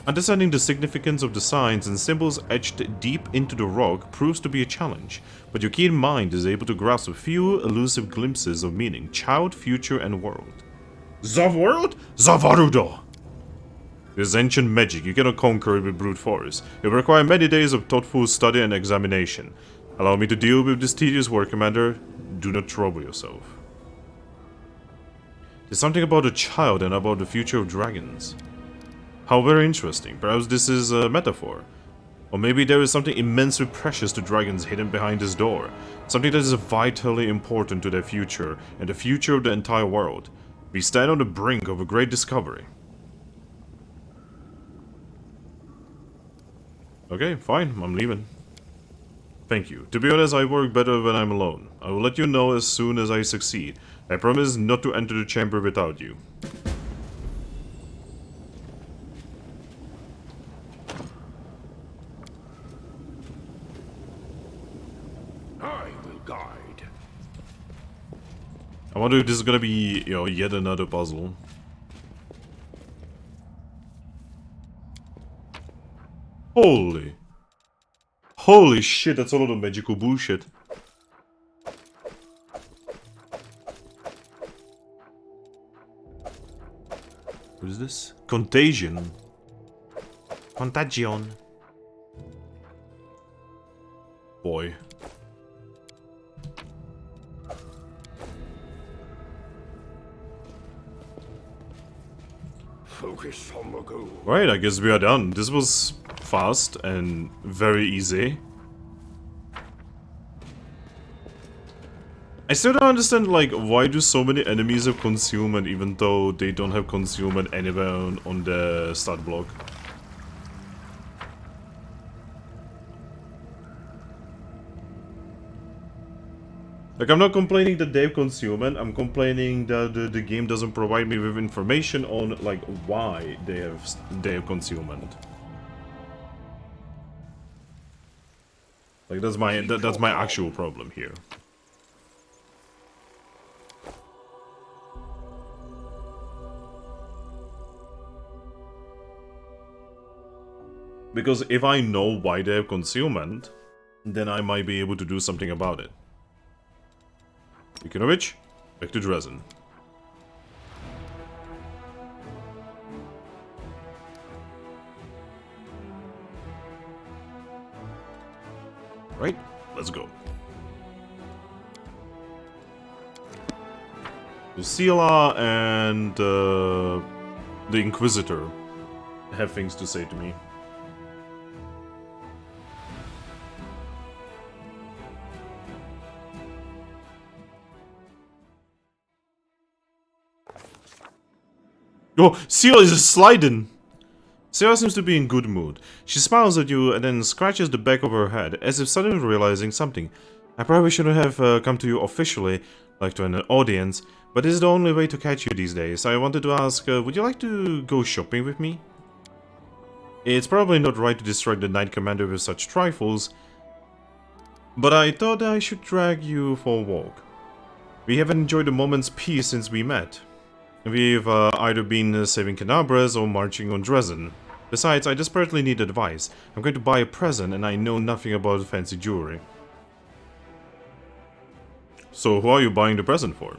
Understanding the significance of the signs and symbols etched deep into the rock proves to be a challenge, but your keen mind is able to grasp a few elusive glimpses of meaning, child, future, and world. The world? Zavarudo! This ancient magic, you cannot conquer it with brute force. It will require many days of thoughtful study and examination. Allow me to deal with this tedious work, Commander. Do not trouble yourself. There's something about a child and about the future of dragons. How very interesting. Perhaps this is a metaphor. Or maybe there is something immensely precious to dragons hidden behind this door. Something that is vitally important to their future and the future of the entire world. We stand on the brink of a great discovery. Okay, fine. I'm leaving. Thank you. To be honest, I work better when I'm alone. I will let you know as soon as I succeed. I promise not to enter the chamber without you. I will guide. I wonder if this is gonna be, you know, yet another puzzle. Holy shit, that's a lot of magical bullshit. What is this? Contagion. Contagion. Boy. Focus on the goal. Right, I guess we are done. This was fast and very easy. I still don't understand, like, why do so many enemies have concealment even though they don't have concealment anywhere on the start block. Like, I'm not complaining that they have concealment, I'm complaining that the game doesn't provide me with information on, like, why they have concealment. Like, that's my actual problem here. Because if I know why they have concealment, then I might be able to do something about it. Speaking of which, back to Dresden. Right, let's go. Lucilla and the Inquisitor have things to say to me. Oh, Sela is sliding! Sarah seems to be in good mood. She smiles at you and then scratches the back of her head, as if suddenly realizing something. I probably shouldn't have come to you officially, like to an audience, but this is the only way to catch you these days. I wanted to ask, would you like to go shopping with me? It's probably not right to distract the Knight Commander with such trifles, but I thought I should drag you for a walk. We haven't enjoyed a moment's peace since we met. We've either been saving Canabras or marching on Dresden. Besides, I desperately need advice. I'm going to buy a present and I know nothing about fancy jewelry. So who are you buying the present for?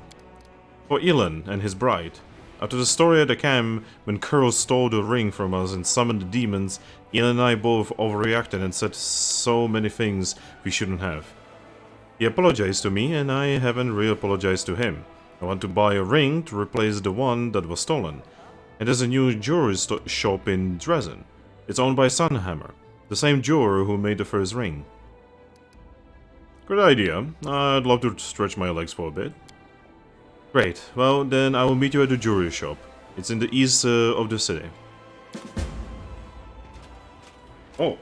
For Elon and his bride. After the story at the camp, when Kurl stole the ring from us and summoned the demons, Elon and I both overreacted and said so many things we shouldn't have. He apologized to me and I haven't re-apologized to him. I want to buy a ring to replace the one that was stolen. And there's a new jewelry shop in Dresden. It's owned by Sunhammer, the same jeweler who made the first ring. Good idea. I'd love to stretch my legs for a bit. Great. Well, then I will meet you at the jewelry shop. It's in the east of the city. Oh.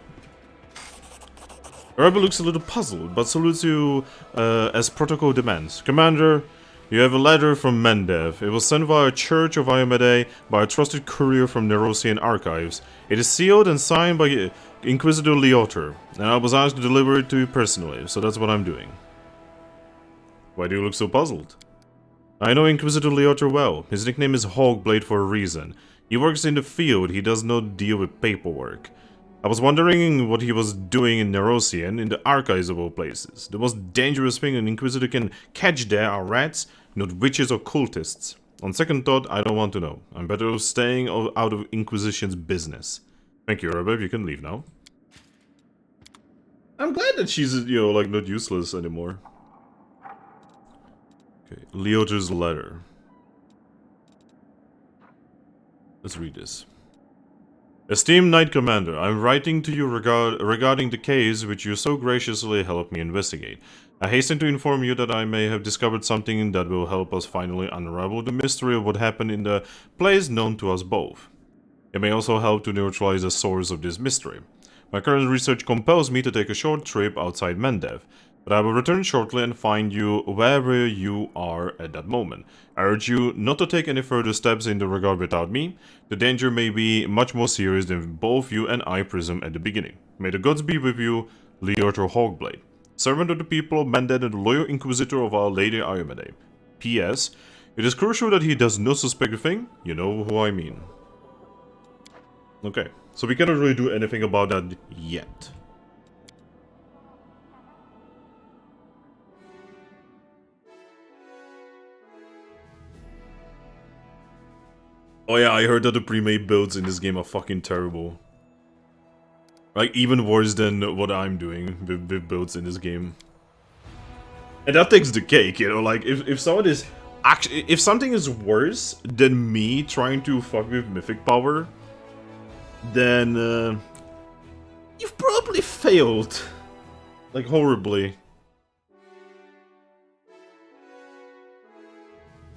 Rebel looks a little puzzled, but salutes you as protocol demands. Commander, you have a letter from Mendev. It was sent via Church of Iomede by a trusted courier from Nerosian archives. It is sealed and signed by Inquisitor Leotor, and I was asked to deliver it to you personally, so that's what I'm doing. Why do you look so puzzled? I know Inquisitor Leotor well. His nickname is Hogblade for a reason. He works in the field, he does not deal with paperwork. I was wondering what he was doing in Nerosian, in the archives of all places. The most dangerous thing an Inquisitor can catch there are rats, not witches or cultists. On second thought, I don't want to know. I'm better off staying out of Inquisition's business. Thank you, Rebel. You can leave now. I'm glad that she's, you know, like, not useless anymore. Okay, Leotor's letter. Let's read this. Esteemed Knight Commander, I'm writing to you regarding the case which you so graciously helped me investigate. I hasten to inform you that I may have discovered something that will help us finally unravel the mystery of what happened in the place known to us both. It may also help to neutralize the source of this mystery. My current research compels me to take a short trip outside Mendev, but I will return shortly and find you wherever you are at that moment. I urge you not to take any further steps in the regard without me. The danger may be much more serious than both you and I presumed at the beginning. May the gods be with you, Leotor Hogblade, servant of the people of Mendev and the loyal Inquisitor of Our Lady Iomede. P.S. It is crucial that he does not suspect a thing. You know who I mean. Okay, so we cannot really do anything about that yet. Oh yeah, I heard that the pre-made builds in this game are fucking terrible. Like, even worse than what I'm doing with builds in this game. And that takes the cake, you know, like, if someone is actually, if something is worse than me trying to fuck with mythic power, then you've probably failed. Like, horribly.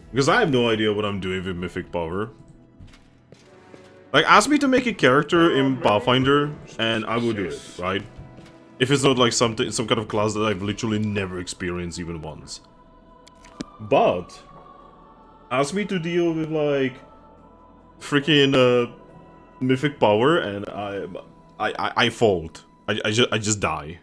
Because I have no idea what I'm doing with mythic power. Like, ask me to make a character in Pathfinder, and I will do it, right? If it's not like some kind of class that I've literally never experienced even once. But ask me to deal with like freaking mythic power, and I fold. I just die.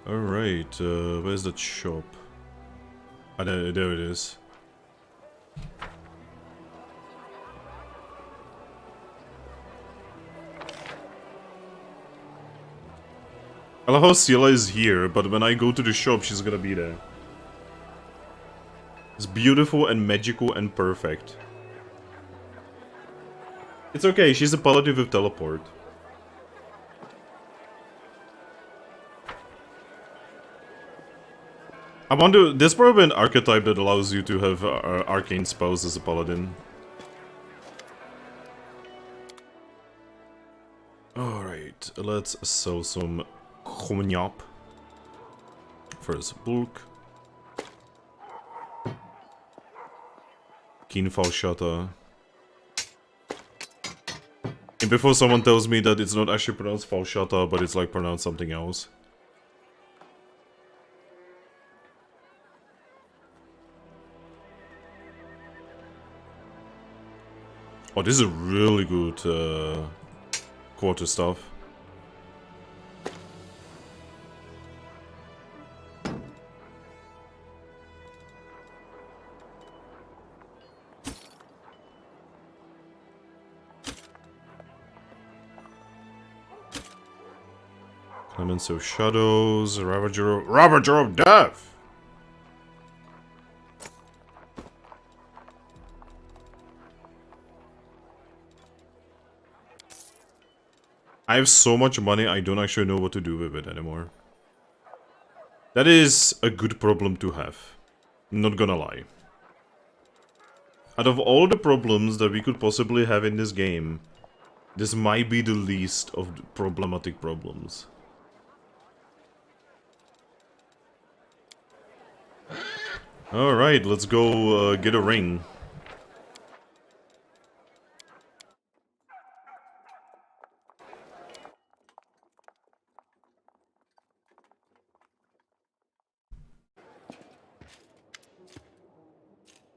Alright, where's that shop? Ah, there it is. I love how Scylla is here, but when I go to the shop, she's gonna be there. It's beautiful and magical and perfect. It's okay, she's a paladin with teleport. I wonder, there's probably an archetype that allows you to have arcane spells as a paladin. Alright, let's sell some Chomnyap. First bulk. Keen Falshata. And before someone tells me that it's not actually pronounced Falshata, but it's like pronounced something else. Oh, this is really good quarter stuff. Clements of Shadows, Ravager of Death! I have so much money, I don't actually know what to do with it anymore. That is a good problem to have. Not gonna lie. Out of all the problems that we could possibly have in this game, this might be the least of the problematic problems. Alright, let's go get a ring.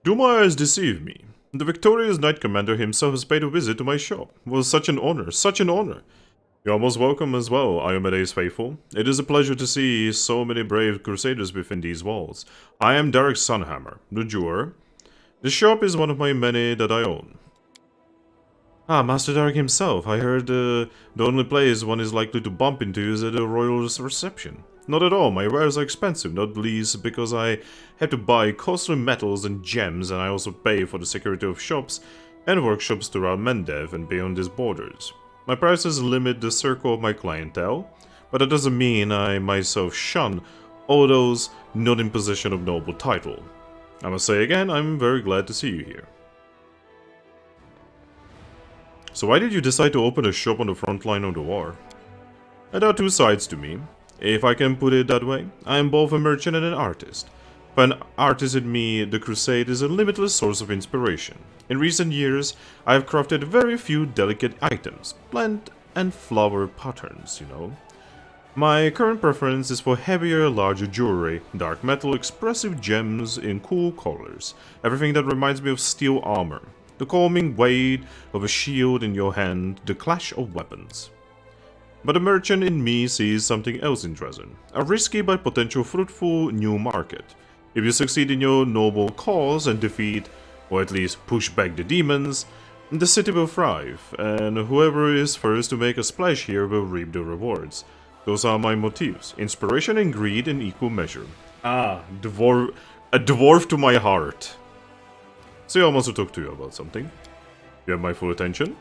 Do my eyes deceive me? The victorious Knight Commander himself has paid a visit to my shop. It was such an honor, such an honor. You're most welcome as well, Iomedes faithful. It is a pleasure to see so many brave crusaders within these walls. I am Derek Sunhammer, the jeweler. The shop is one of my many that I own. Ah, Master Derek himself. I heard the only place one is likely to bump into is at a royal reception. Not at all, my wares are expensive, not least because I have to buy costly metals and gems, and I also pay for the security of shops and workshops throughout Mendev and beyond its borders. My prices limit the circle of my clientele, but that doesn't mean I myself shun all those not in possession of noble title. I must say again, I'm very glad to see you here. So why did you decide to open a shop on the front line of the war? There are two sides to me. If I can put it that way, I am both a merchant and an artist. For an artist in me, the crusade is a limitless source of inspiration. In recent years, I have crafted very few delicate items, plant and flower patterns, you know. My current preference is for heavier, larger jewelry, dark metal, expressive gems in cool colors, everything that reminds me of steel armor, the calming weight of a shield in your hand, the clash of weapons. But the merchant in me sees something else interesting, a risky but potential fruitful new market. If you succeed in your noble cause and defeat, or at least push back the demons, the city will thrive, and whoever is first to make a splash here will reap the rewards. Those are my motives, inspiration and greed in equal measure. Ah, a dwarf to my heart. So I want to talk to you about something. You have my full attention?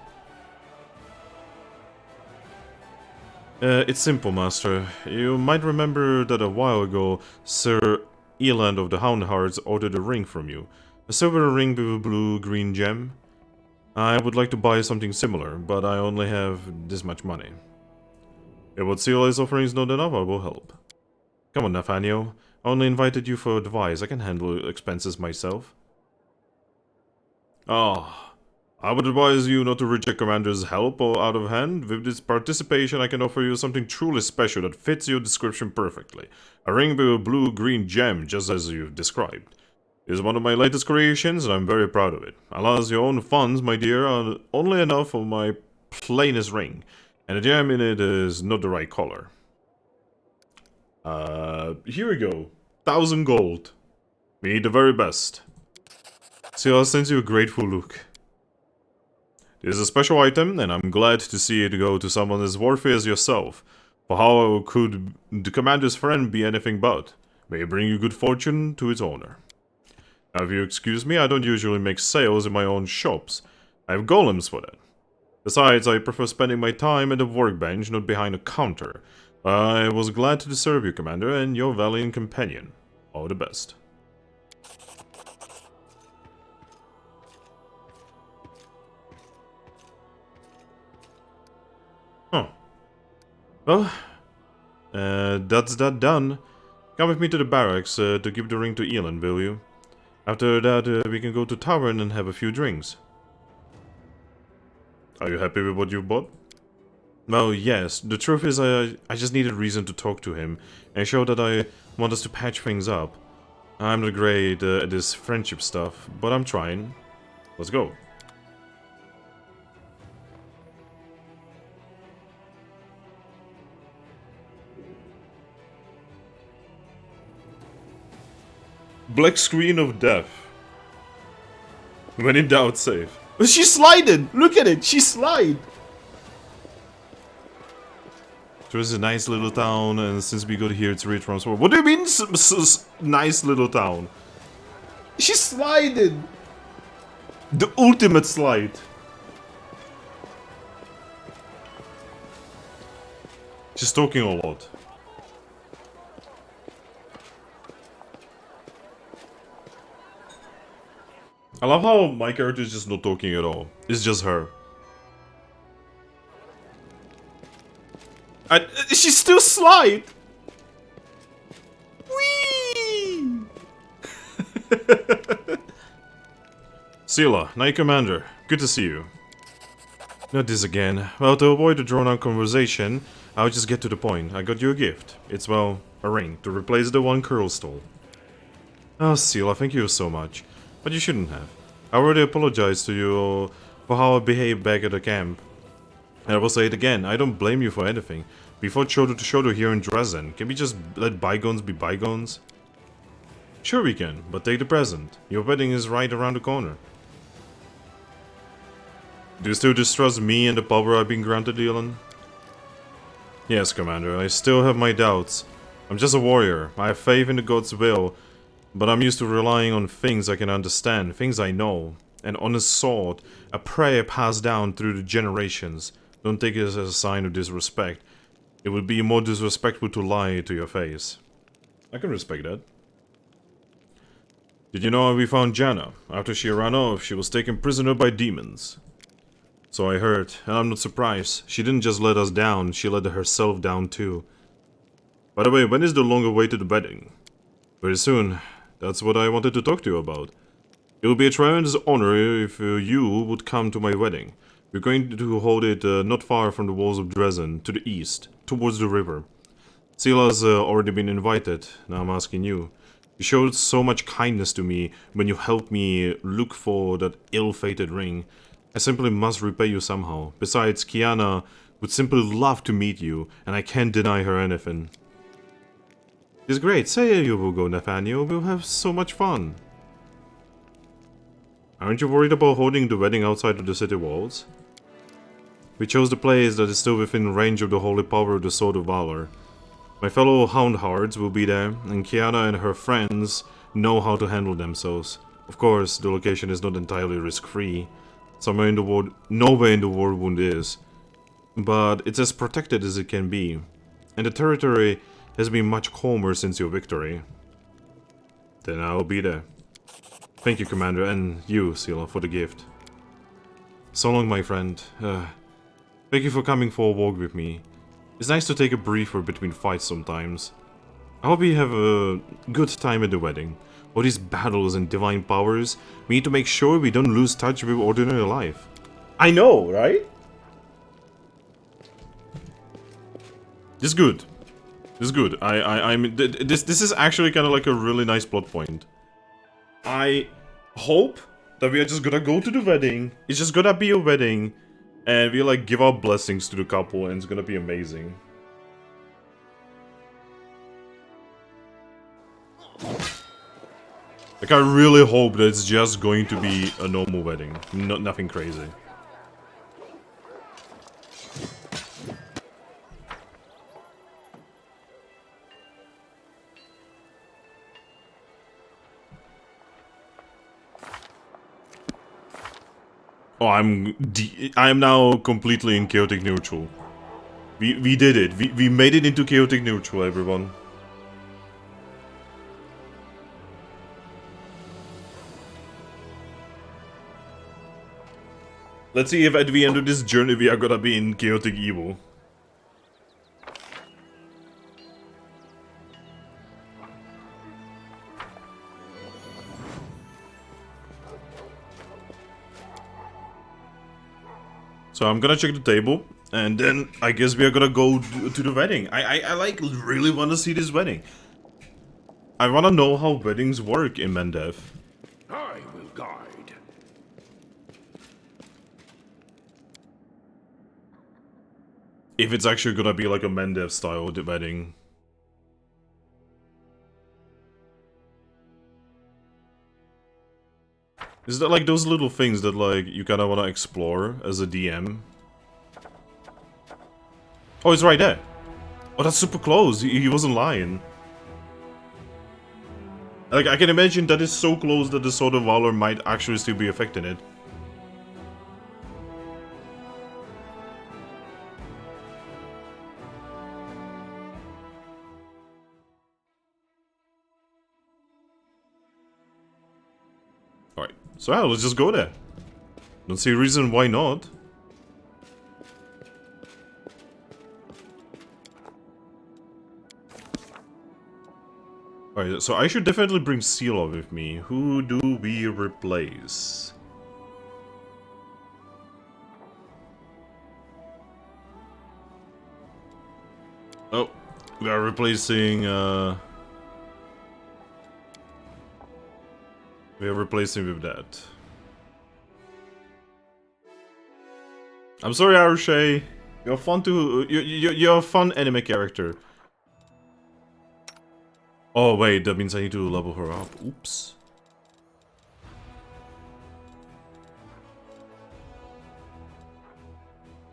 It's simple, Master. You might remember that a while ago, Sir Eland of the Houndhearts ordered a ring from you. A silver ring with a blue-green gem. I would like to buy something similar, but I only have this much money. If what Seal is offering is not enough, I will help. Come on, Nathaniel. I only invited you for advice. I can handle expenses myself. Ah. I would advise you not to reject Commander's help or out of hand. With this participation, I can offer you something truly special that fits your description perfectly. A ring with a blue-green gem, just as you've described. It is one of my latest creations, and I'm very proud of it. Alas, your own funds, my dear, are only enough for my plainest ring, and the gem in it is not the right color. Here we go. 1,000 gold. Me the very best. Sila sends you a grateful look. This is a special item, and I'm glad to see it go to someone as worthy as yourself. For how could the commander's friend be anything but? May it bring you good fortune to its owner. Now, if you excuse me, I don't usually make sales in my own shops. I have golems for that. Besides, I prefer spending my time at the workbench, not behind a counter. I was glad to serve you, Commander, and your valiant companion. All the best. Huh. Well, that's that done. Come with me to the barracks to give the ring to Elon, will you? After that, we can go to tavern and have a few drinks. Are you happy with what you bought? Well, yes. The truth is, I just needed reason to talk to him and show that I want us to patch things up. I'm not great at this friendship stuff, but I'm trying. Let's go. Black screen of death. When in doubt, save. She slided! Look at it! She slid! So it's a nice little town, and since we got here, it's retransformed. What do you mean, nice little town? She slided! The ultimate slide. She's talking a lot. I love how my character is just not talking at all. It's just her. She still slide! Whee! Sila, Knight Commander. Good to see you. Not this again. Well, to avoid a drawn-out conversation, I'll just get to the point. I got you a gift. It's, well, a ring to replace the one Curl stole. Oh, Sila, thank you so much. But you shouldn't have. I already apologized to you for how I behaved back at the camp. And I will say it again, I don't blame you for anything. We fought shoulder to shoulder here in Dresden. Can we just let bygones be bygones? Sure we can, but take the present. Your wedding is right around the corner. Do you still distrust me and the power I've been granted, Elon? Yes, Commander, I still have my doubts. I'm just a warrior. I have faith in the god's will. But I'm used to relying on things I can understand, things I know. An honest sword, a prayer passed down through the generations. Don't take it as a sign of disrespect. It would be more disrespectful to lie to your face. I can respect that. Did you know how we found Jana? After she ran off, she was taken prisoner by demons. So I heard, and I'm not surprised. She didn't just let us down, she let herself down too. By the way, when is the long-awaited wedding? Very soon. That's what I wanted to talk to you about. It would be a tremendous honor if you would come to my wedding. We're going to hold it not far from the walls of Dresden, to the east, towards the river. Sila's already been invited, now I'm asking you. You showed so much kindness to me when you helped me look for that ill-fated ring. I simply must repay you somehow. Besides, Kiana would simply love to meet you, and I can't deny her anything. It's great. Say you will go, Nathaniel. We'll have so much fun. Aren't you worried about holding the wedding outside of the city walls? We chose the place that is still within range of the holy power of the Sword of Valor. My fellow Houndhards will be there, and Kiana and her friends know how to handle themselves. Of course, the location is not entirely risk-free. Somewhere in the world, nowhere in the world wound is. But it's as protected as it can be. And the territory has been much calmer since your victory. Then I'll be there. Thank you, Commander, and you, Sila, for the gift. So long, my friend. Thank you for coming for a walk with me. It's nice to take a breather between fights sometimes. I hope you have a good time at the wedding. All these battles and divine powers, we need to make sure we don't lose touch with ordinary life. I know, right? This is good. This is good. This is actually kind of like a really nice plot point. I hope that we are just gonna go to the wedding. It's just gonna be a wedding, and we like give our blessings to the couple, and it's gonna be amazing. Like, I really hope that it's just going to be a normal wedding. Nothing crazy. Oh, I'm now completely in chaotic neutral. We did it. We made it into chaotic neutral, everyone. Let's see if at the end of this journey we are gonna be in chaotic evil. So I'm gonna check the table, and then I guess we are gonna go to the wedding. I like really want to see this wedding. I wanna know how weddings work in Mendev. I will guide. If it's actually gonna be like a Mendev style wedding. Is that like those little things that like you kinda wanna explore as a DM? Oh, it's right there. Oh, that's super close. He wasn't lying. Like, I can imagine that is so close that the Sword of Valor might actually still be affecting it. Alright, so yeah, let's just go there. Don't see a reason why not. Alright, so I should definitely bring Sela with me. Who do we replace? Oh, we are replacing, we are replacing with that. I'm sorry, Arushe. You're fun to... You're a fun anime character. Oh, wait, that means I need to level her up. Oops.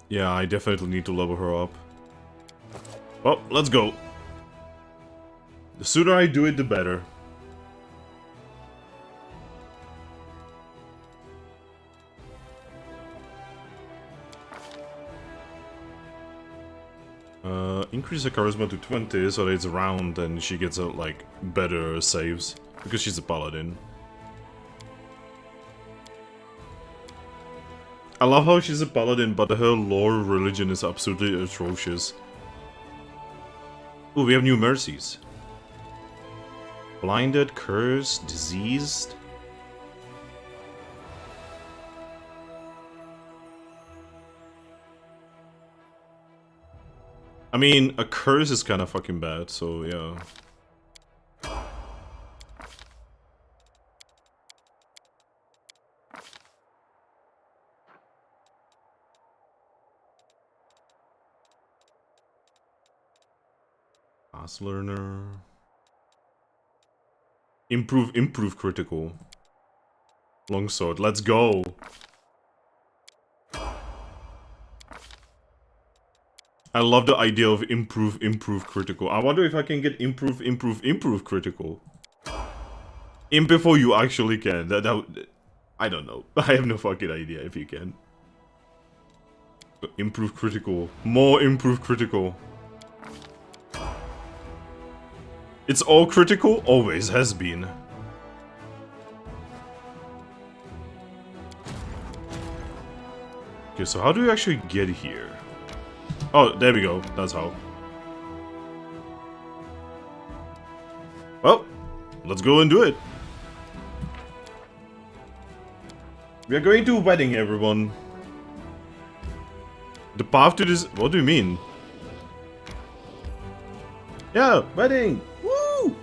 Yeah, I definitely need to level her up. Well, let's go. The sooner I do it, the better. Increase her charisma to 20 so that it's round and she gets like better saves because she's a paladin. I love how she's a paladin, but her lore religion is absolutely atrocious. Ooh, we have new mercies. Blinded, cursed, diseased. I mean, a curse is kind of fucking bad, so yeah. Fast learner. Improve critical. Longsword, let's go. I love the idea of improve critical. I wonder if I can get improve critical. Before you actually can. I don't know. I have no fucking idea if you can. Improve critical. More improve critical. It's all critical? Always has been. Okay, so how do we actually get here? Oh, there we go. That's how. Well, let's go and do it. We are going to a wedding, everyone. The path to this... What do you mean? Yeah, wedding! Woo!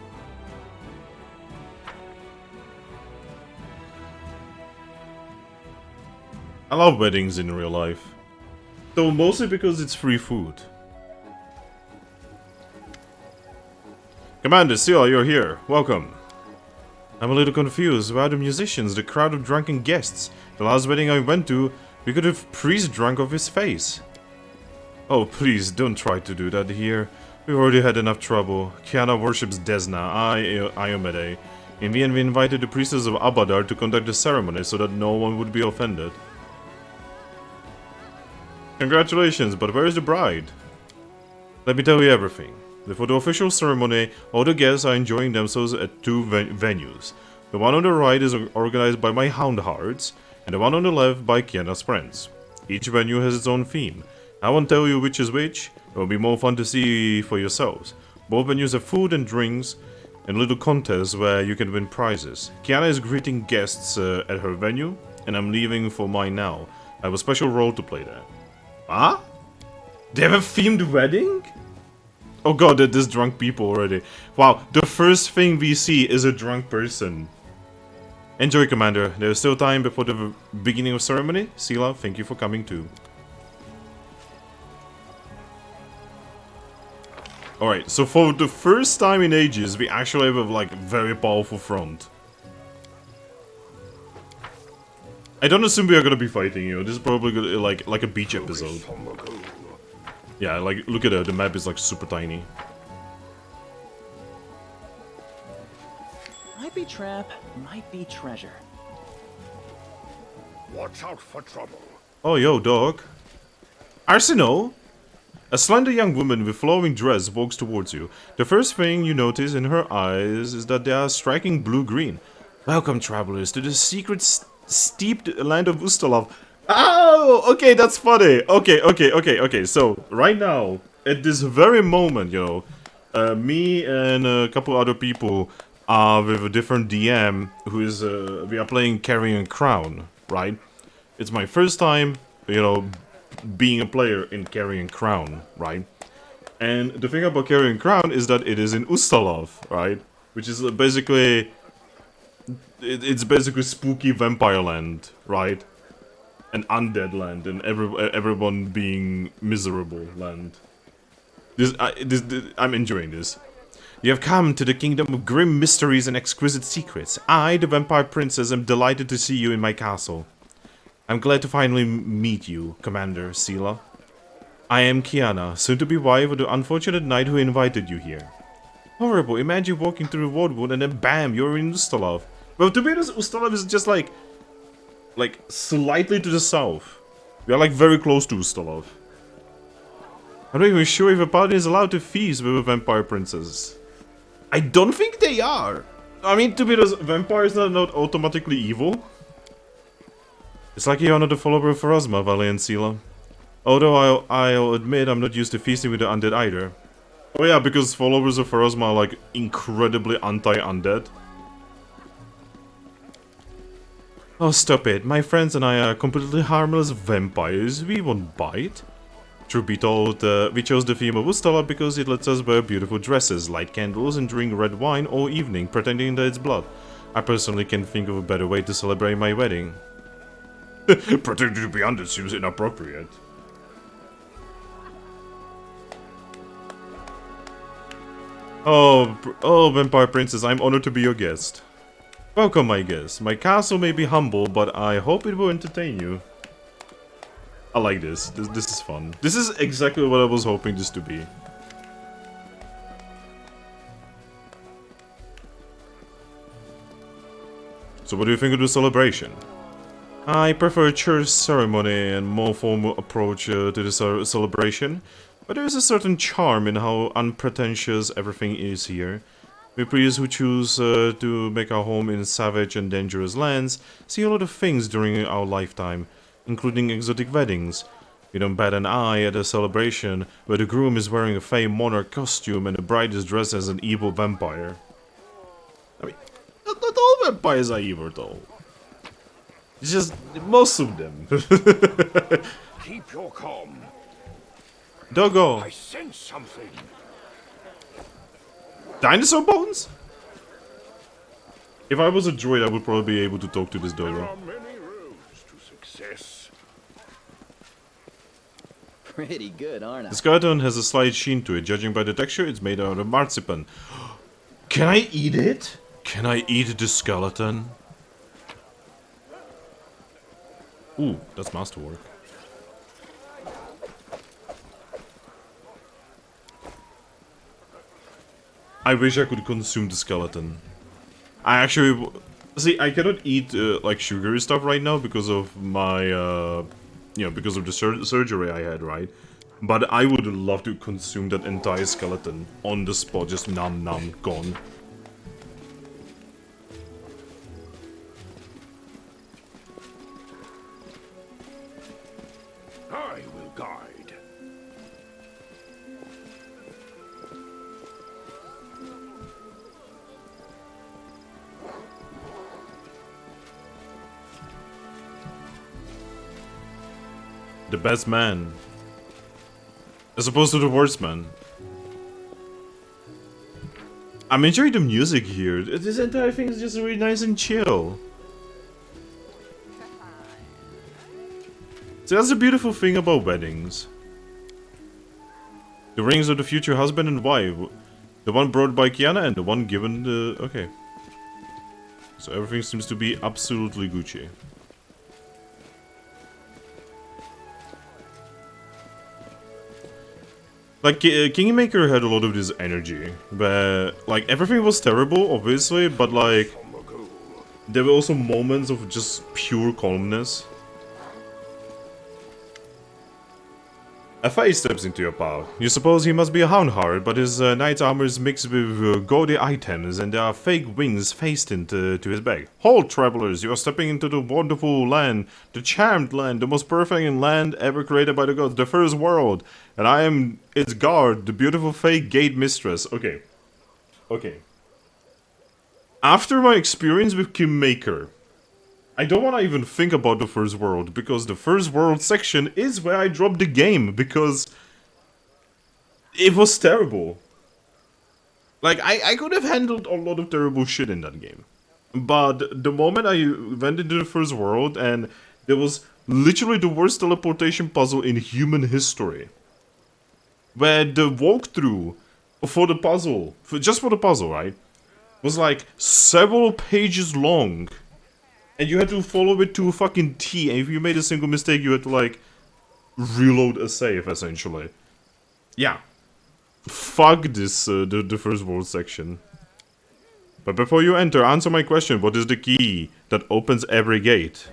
I love weddings in real life. Though mostly because it's free food. Commander Seal, you're here. Welcome. I'm a little confused. Where are the musicians, the crowd of drunken guests? The last wedding I went to, we could have priest drunk off his face. Oh, please, don't try to do that here. We've already had enough trouble. Kiana worships Desna, Iomede. In the end, we invited the priestess of Abadar to conduct the ceremony so that no one would be offended. Congratulations, but where is the bride? Let me tell you everything. For the official ceremony, all the guests are enjoying themselves at two venues. The one on the right is organized by my hound hearts, and the one on the left by Kiana's friends. Each venue has its own theme. I won't tell you which is which, it will be more fun to see for yourselves. Both venues have food and drinks, and little contests where you can win prizes. Kiana is greeting guests at her venue, and I'm leaving for mine now. I have a special role to play there. Huh? They have a themed wedding? Oh god, there's drunk people already. Wow, the first thing we see is a drunk person. Enjoy, Commander. There's still time before the beginning of ceremony. Sela, thank you for coming too. Alright, so for the first time in ages, we actually have a like very powerful front. I don't assume we are gonna be fighting, you know. This is probably gonna, like a beach episode. Yeah, like look at it, the map is like super tiny. Might be trap, might be treasure. Watch out for trouble. Oh, yo, dog. Arsenal? A slender young woman with flowing dress walks towards you. The first thing you notice in her eyes is that they are striking blue-green. Welcome, travelers, to the secret steeped land of Ustalav. Oh, okay, that's funny. Okay. So, right now, at this very moment, you know, me and a couple other people are with a different DM who is, we are playing Carrying Crown, right? It's my first time, you know, being a player in Carrying Crown, right? And the thing about Carrying Crown is that it is in Ustalav, right? Which is basically... It's basically spooky vampire land, right? And undead land, and everyone being miserable land. I'm enjoying this. You have come to the kingdom of grim mysteries and exquisite secrets. I, the vampire princess, am delighted to see you in my castle. I'm glad to finally meet you, Commander Sela. I am Kiana, soon-to-be wife of the unfortunate knight who invited you here. Horrible, imagine walking through the Wardwood and then bam, you're in Ustalav. Well, to be honest, Ustalav is just like slightly to the south. We are like very close to Ustalav. I'm not even sure if a party is allowed to feast with a vampire princess. I don't think they are. I mean, to be honest, vampires are not automatically evil. It's like you're not a follower of Pharasma, Valiant Sela. Although I'll admit I'm not used to feasting with the undead either. Oh yeah, because followers of Pharasma are like incredibly anti-undead. Oh, stop it. My friends and I are completely harmless vampires. We won't bite. Truth be told, we chose the theme of Ustalav because it lets us wear beautiful dresses, light candles, and drink red wine all evening, pretending that it's blood. I personally can't think of a better way to celebrate my wedding. Pretending to be undead seems inappropriate. Oh, Vampire Princess, I'm honored to be your guest. Welcome, my guest. My castle may be humble, but I hope it will entertain you. I like this. This is fun. This is exactly what I was hoping this to be. So what do you think of the celebration? I prefer a church ceremony and more formal approach to the celebration, but there is a certain charm in how unpretentious everything is here. We priests who choose to make our home in savage and dangerous lands see a lot of things during our lifetime, including exotic weddings. We don't bat an eye at a celebration where the groom is wearing a Fey monarch costume and the bride is dressed as an evil vampire. I mean, not all vampires are evil though. It's just most of them. Keep your calm. Doggo. I sense something. Dinosaur bones? If I was a droid, I would probably be able to talk to this There doggo. are many roads to success. Pretty good, aren't I? This carton has a slight sheen to it. Judging by the texture, it's made out of marzipan. Can I eat it? Can I eat the skeleton? Ooh, that's masterwork. I wish I could consume the skeleton. I actually... See, I cannot eat, like, sugary stuff right now because of my, you know, because of the surgery I had, right? But I would love to consume that entire skeleton on the spot, just nom nom, gone. I will guide. The best man. As opposed to the worst man. I'm enjoying the music here. This entire thing is just really nice and chill. So that's the beautiful thing about weddings. The rings of the future husband and wife. The one brought by Kiana and the one given the... Okay. So everything seems to be absolutely Gucci. Like, Kingmaker had a lot of this energy, but, like, everything was terrible, obviously, but, like, there were also moments of just pure calmness. A Fae steps into your path. You suppose he must be a houndheart, but his knight's armor is mixed with gaudy items, and there are fake wings fastened to his back. Halt, travelers! You are stepping into the wonderful land, the charmed land, the most perfect land ever created by the gods, the first world. And I am its guard, the beautiful Fae Gate Mistress. Okay. Okay. After my experience with Kingmaker, I don't want to even think about the first world, because the first world section is where I dropped the game, because it was terrible. Like, I could have handled a lot of terrible shit in that game. But the moment I went into the first world, and there was literally the worst teleportation puzzle in human history. Where the walkthrough for the puzzle, just for the puzzle, right, was like several pages long. And you had to follow it to a fucking T, and if you made a single mistake, you had to, like, reload a save, essentially. Yeah. Fuck this, the first world section. But before you enter, answer my question. What is the key that opens every gate?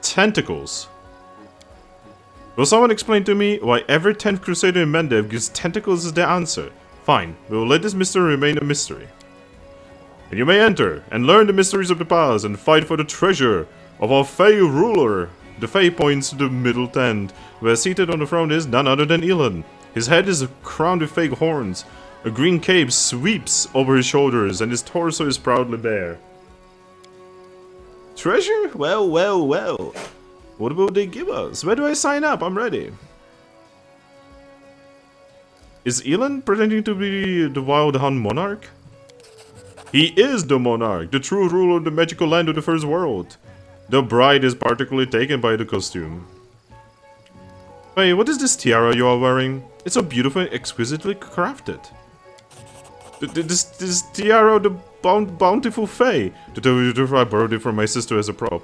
Tentacles. Will someone explain to me why every 10th Crusader in Mendev gives tentacles as their answer? Fine, we will let this mystery remain a mystery. And you may enter, and learn the mysteries of the past, and fight for the treasure of our Fae ruler. The Fae points to the middle tent, where seated on the throne is none other than Elon. His head is crowned with fake horns, a green cape sweeps over his shoulders, and his torso is proudly bare. Treasure? Well, well, well. What will they give us? Where do I sign up? I'm ready. Is Elon pretending to be the Wild Hunt monarch? He is the monarch, the true ruler of the magical land of the first world. The bride is particularly taken by the costume. Hey, what is this tiara you are wearing? It's so beautiful and exquisitely crafted. This tiara of the bountiful Fae. To tell you the truth, I borrowed it from my sister as a prop.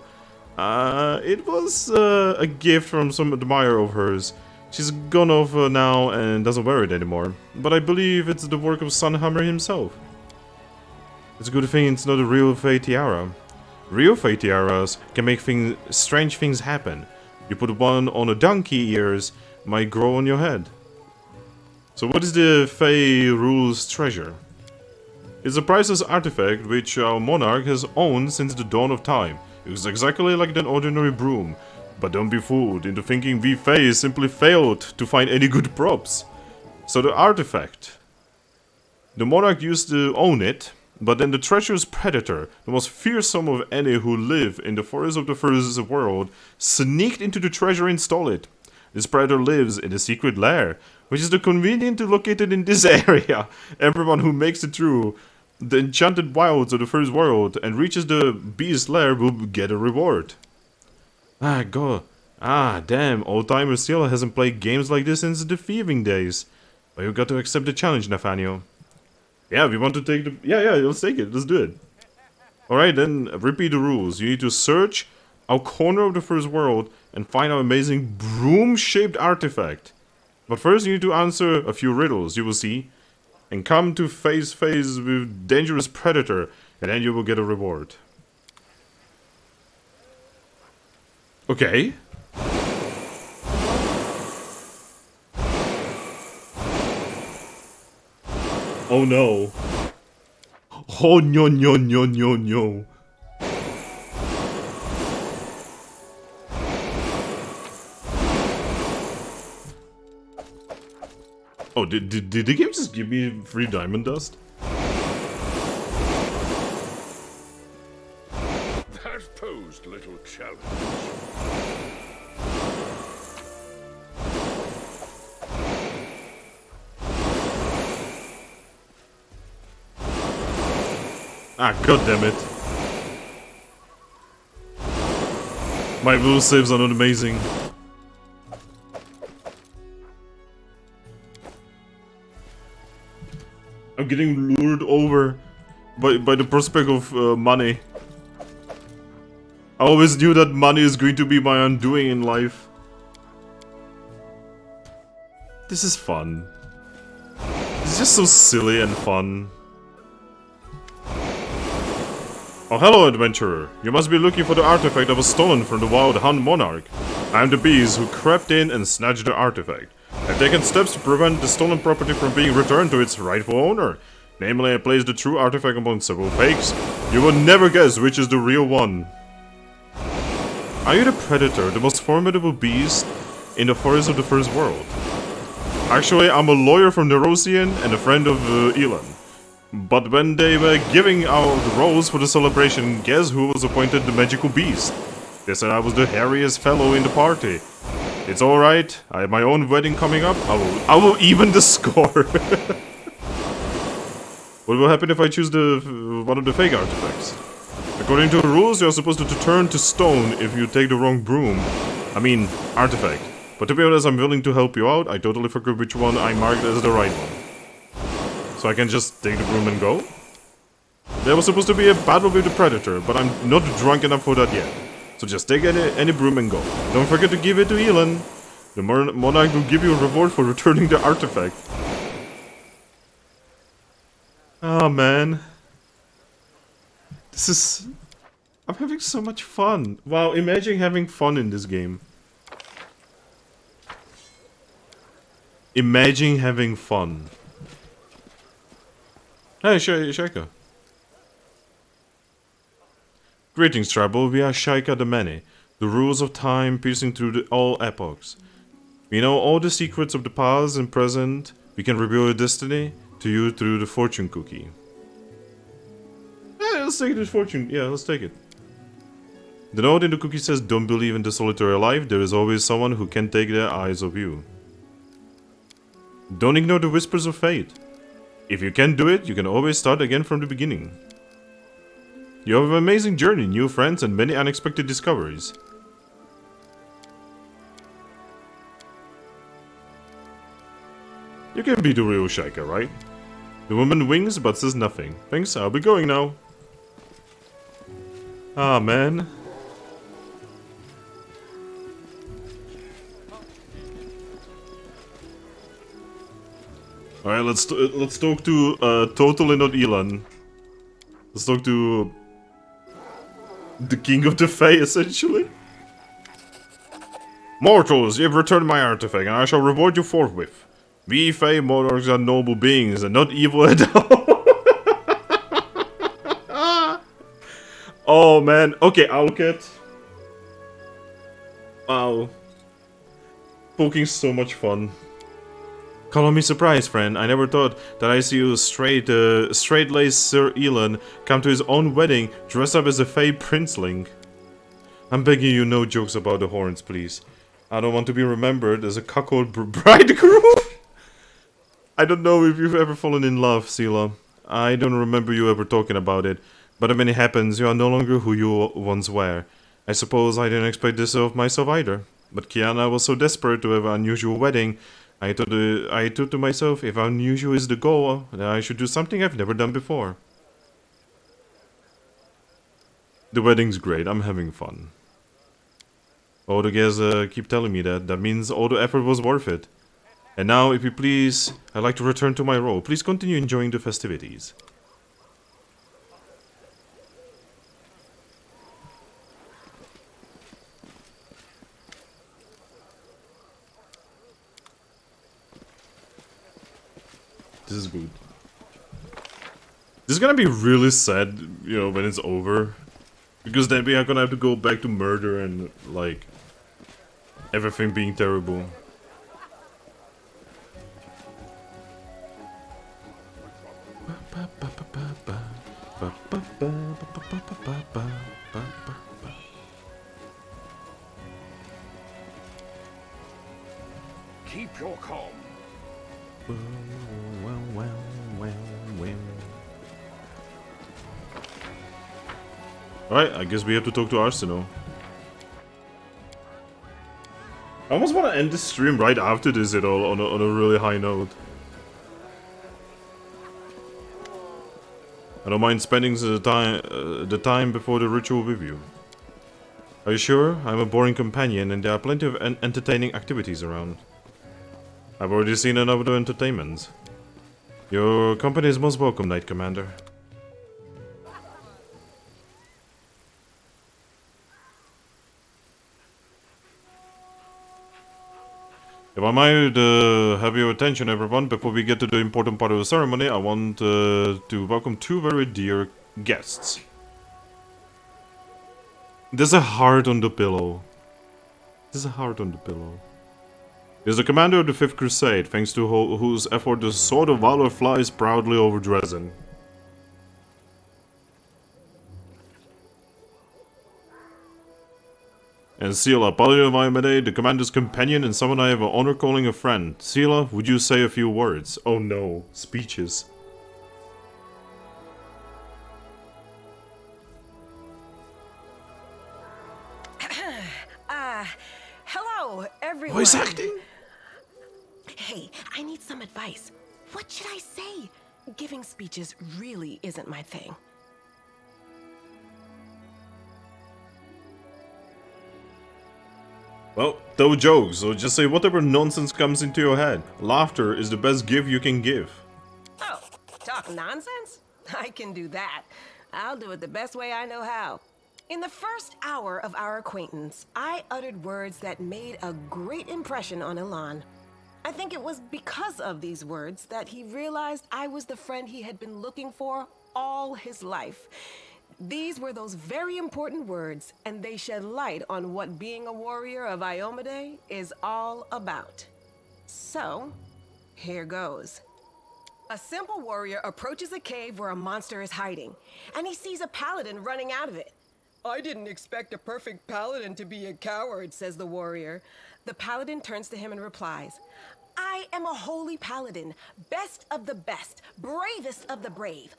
It was a gift from some admirer of hers. She's gone off now and doesn't wear it anymore. But I believe it's the work of Sunhammer himself. It's a good thing it's not a real Fae tiara. Real Fae tiaras can make strange things happen. You put one on a donkey ears, might grow on your head. So what is the Fae rule's treasure? It's a priceless artifact which our monarch has owned since the dawn of time. It looks exactly like an ordinary broom. But don't be fooled into thinking we Fae simply failed to find any good props. So the artifact. The monarch used to own it, but then the treacherous predator, the most fearsome of any who live in the forests of the first world, sneaked into the treasure and stole it. This predator lives in a secret lair, which is conveniently located in this area. Everyone who makes it through the enchanted wilds of the first world and reaches the beast's lair will get a reward. Damn, old-timer still hasn't played games like this since the thieving days. But you got to accept the challenge, Nathaniel. Yeah, we want to take the... Yeah, let's take it. Let's do it. Alright, then repeat the rules. You need to search our corner of the first world and find our amazing broom-shaped artifact. But first you need to answer a few riddles, you will see. And come to face with dangerous predator, and then you will get a reward. Okay. Oh no. Oh no. Oh, did the game just give me free diamond dust? That posed little challenge. Ah, goddammit. My will saves are not amazing. I'm getting lured over by the prospect of money. I always knew that money is going to be my undoing in life. This is fun. It's just so silly and fun. Oh, hello, adventurer. You must be looking for the artifact that was stolen from the wild Hun monarch. I am the bees who crept in and snatched the artifact. I've taken steps to prevent the stolen property from being returned to its rightful owner. Namely, I placed the true artifact among several fakes. You will never guess which is the real one. Are you the predator, the most formidable beast in the forest of the first world? Actually, I'm a lawyer from Nerosian and a friend of Elon. But when they were giving out the roles for the celebration, guess who was appointed the magical beast? They said I was the hairiest fellow in the party. It's alright, I have my own wedding coming up, I will even the score. What will happen if I choose one of the fake artifacts? According to the rules, you're supposed to turn to stone if you take the wrong broom. I mean, artifact. But to be honest, I'm willing to help you out, I totally forgot which one I marked as the right one. So I can just take the broom and go? There was supposed to be a battle with the predator, but I'm not drunk enough for that yet. So just take any broom and go. Don't forget to give it to Elon. The monarch will give you a reward for returning the artifact. Oh man. This is... I'm having so much fun. Wow, imagine having fun in this game. Imagine having fun. Hey, Shaika. Greetings, tribal. We are Shaika the Many, the rules of time piercing through all epochs. We know all the secrets of the past and present. We can reveal your destiny to you through the fortune cookie. Yeah, let's take this fortune. Yeah, let's take it. The note in the cookie says, don't believe in the solitary life. There is always someone who can take their eyes off you. Don't ignore the whispers of fate. If you can't do it, you can always start again from the beginning. You have an amazing journey, new friends, and many unexpected discoveries. You can be the real Shaika, right? The woman winks but says nothing. Thanks, I'll be going now. Ah, man. Alright, let's talk to totally not Elon. Let's talk to the king of the Fae, essentially. Mortals, you have returned my artifact, and I shall reward you forthwith. We Fae monarchs are noble beings, and not evil at all. Oh man, okay, Owlcat. Wow. Poking's so much fun. Call me surprised, friend. I never thought that I'd see you straight-laced Sir Elon come to his own wedding dressed up as a Fae princeling. I'm begging you, no jokes about the horns, please. I don't want to be remembered as a cuckold bridegroom. I don't know if you've ever fallen in love, Sela. I don't remember you ever talking about it. But when it happens, you are no longer who you once were. I suppose I didn't expect this of myself either. But Kiana was so desperate to have an unusual wedding I thought to myself, if unusual is the goal, then I should do something I've never done before. The wedding's great, I'm having fun. All the guests keep telling me that. That means all the effort was worth it. And now, if you please, I'd like to return to my role. Please continue enjoying the festivities. This is good. This is gonna be really sad, you know, when it's over. Because then we are gonna have to go back to murder and, like, everything being terrible. Keep your calm. Alright, I guess we have to talk to Arsenal. I almost want to end the stream right after this at all, on a really high note. I don't mind spending the time before the ritual with you. Are you sure? I'm a boring companion and there are plenty of entertaining activities around. I've already seen enough of the entertainments. Your company is most welcome, Knight Commander. If I might have your attention, everyone, before we get to the important part of the ceremony, I want to welcome two very dear guests. There's a heart on the pillow. There's a heart on the pillow. There's the commander of the 5th Crusade, thanks to whose effort the Sword of Valor flies proudly over Dresden. And Sela, Paladin of Iomedae, the commander's companion and someone I have an honor calling a friend. Sela, would you say a few words? Oh no, speeches. Hello, everyone. Voice acting? Hey, I need some advice. What should I say? Giving speeches really isn't my thing. Well, no jokes, so just say whatever nonsense comes into your head. Laughter is the best gift you can give. Oh, talk nonsense? I can do that. I'll do it the best way I know how. In the first hour of our acquaintance, I uttered words that made a great impression on Elan. I think it was because of these words that he realized I was the friend he had been looking for all his life. These were those very important words, and they shed light on what being a warrior of Iomedae is all about. So, here goes. A simple warrior approaches a cave where a monster is hiding, and he sees a paladin running out of it. I didn't expect a perfect paladin to be a coward, says the warrior. The paladin turns to him and replies, I am a holy paladin, best of the best, bravest of the brave.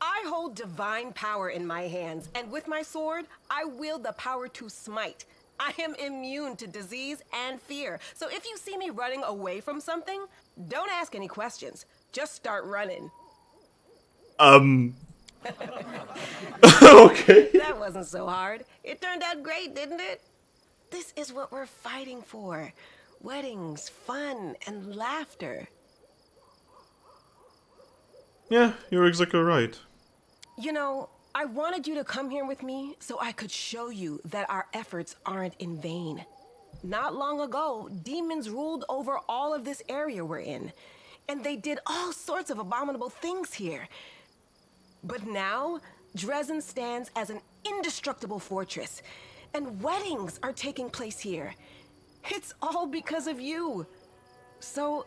I hold divine power in my hands, and with my sword, I wield the power to smite. I am immune to disease and fear, so if you see me running away from something, don't ask any questions. Just start running. Okay. That wasn't so hard. It turned out great, didn't it? This is what we're fighting for. Weddings, fun, and laughter. Yeah, you're exactly right. You know, I wanted you to come here with me so I could show you that our efforts aren't in vain. Not long ago, demons ruled over all of this area we're in, and they did all sorts of abominable things here. But now, Dresden stands as an indestructible fortress, and weddings are taking place here. It's all because of you. So,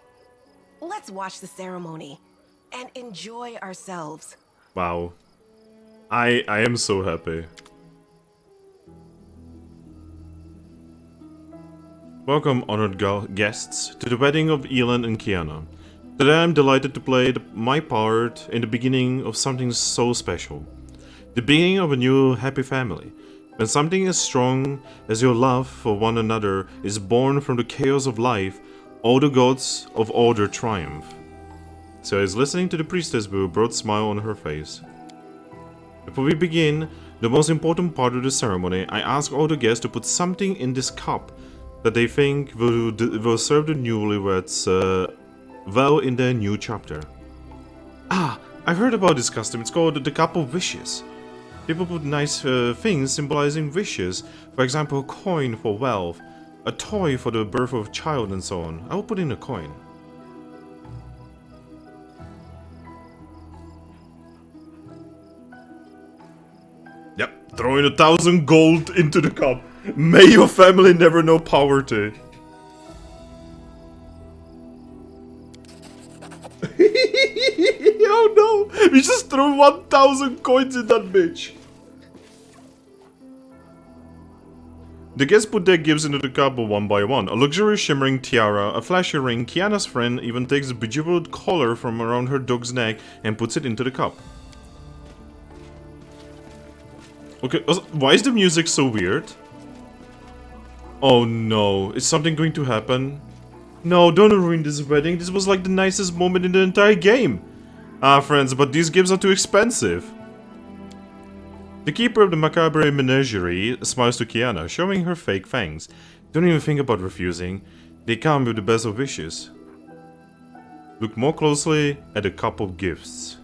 let's watch the ceremony and enjoy ourselves. Wow. I am so happy. Welcome, honored guests, to the wedding of Elan and Kiana. Today I'm delighted to play my part in the beginning of something so special. The beginning of a new happy family. When something as strong as your love for one another is born from the chaos of life, All the gods of order triumph. So as listening to the priestess with a broad smile on her face. Before we begin, the most important part of the ceremony, I ask all the guests to put something in this cup that they think will serve the newlyweds well in their new chapter. Ah, I've heard about this custom. It's called the Cup of Wishes. People put nice things symbolizing wishes. For example, a coin for wealth, a toy for the birth of a child, and so on. I will put in a coin. Yep, throwing 1,000 gold into the cup. May your family never know poverty. Oh no! We just threw 1,000 coins in that bitch. The guests put their gifts into the cup one by one. A luxurious shimmering tiara, a flashy ring. Kiana's friend even takes a bejeweled collar from around her dog's neck and puts it into the cup. Okay, why is the music so weird? Oh no, is something going to happen? No, don't ruin this wedding. This was like the nicest moment in the entire game. Ah, friends, but these gifts are too expensive. The keeper of the macabre menagerie smiles to Kiana, showing her fake fangs. Don't even think about refusing. They come with the best of wishes. Look more closely at the cup of gifts.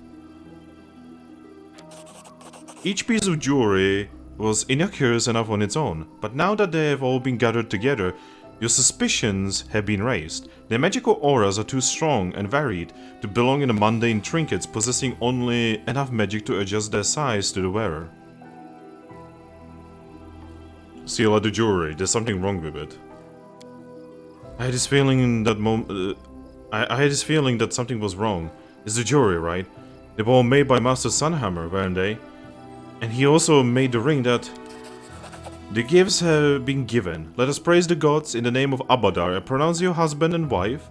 Each piece of jewelry was innocuous enough on its own, but now that they have all been gathered together, your suspicions have been raised. Their magical auras are too strong and varied to belong in the mundane trinkets possessing only enough magic to adjust their size to the wearer. Seal at the jewelry, there's something wrong with it. I had this feeling in that moment. I had this feeling that something was wrong. It's the jewelry, right? They were all made by Master Sunhammer, weren't they? And he also made the ring that... The gifts have been given. Let us praise the gods in the name of Abadar and pronounce your husband and wife.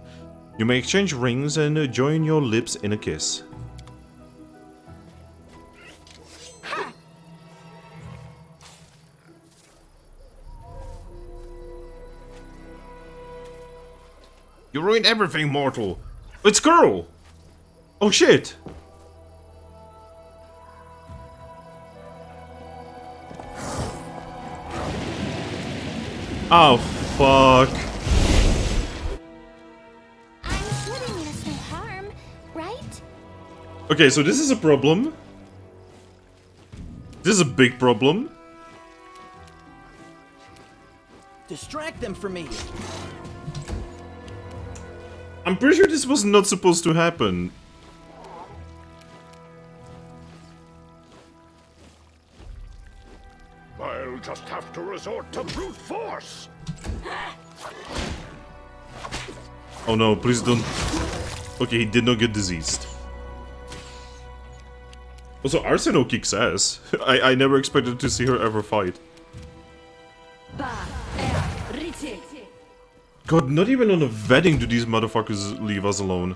You may exchange rings and join your lips in a kiss. You ruined everything, mortal. It's girl! Oh shit! Oh, fuck. I'm shooting mean us no harm, right? Okay, so this is a problem. This is a big problem. Distract them from me. I'm pretty sure this was not supposed to happen. I'll just have to resort to brute force. Oh no, please don't. Okay, he did not get diseased. Also, Arsenal kicks ass. I never expected to see her ever fight. God, not even on a wedding do these motherfuckers leave us alone.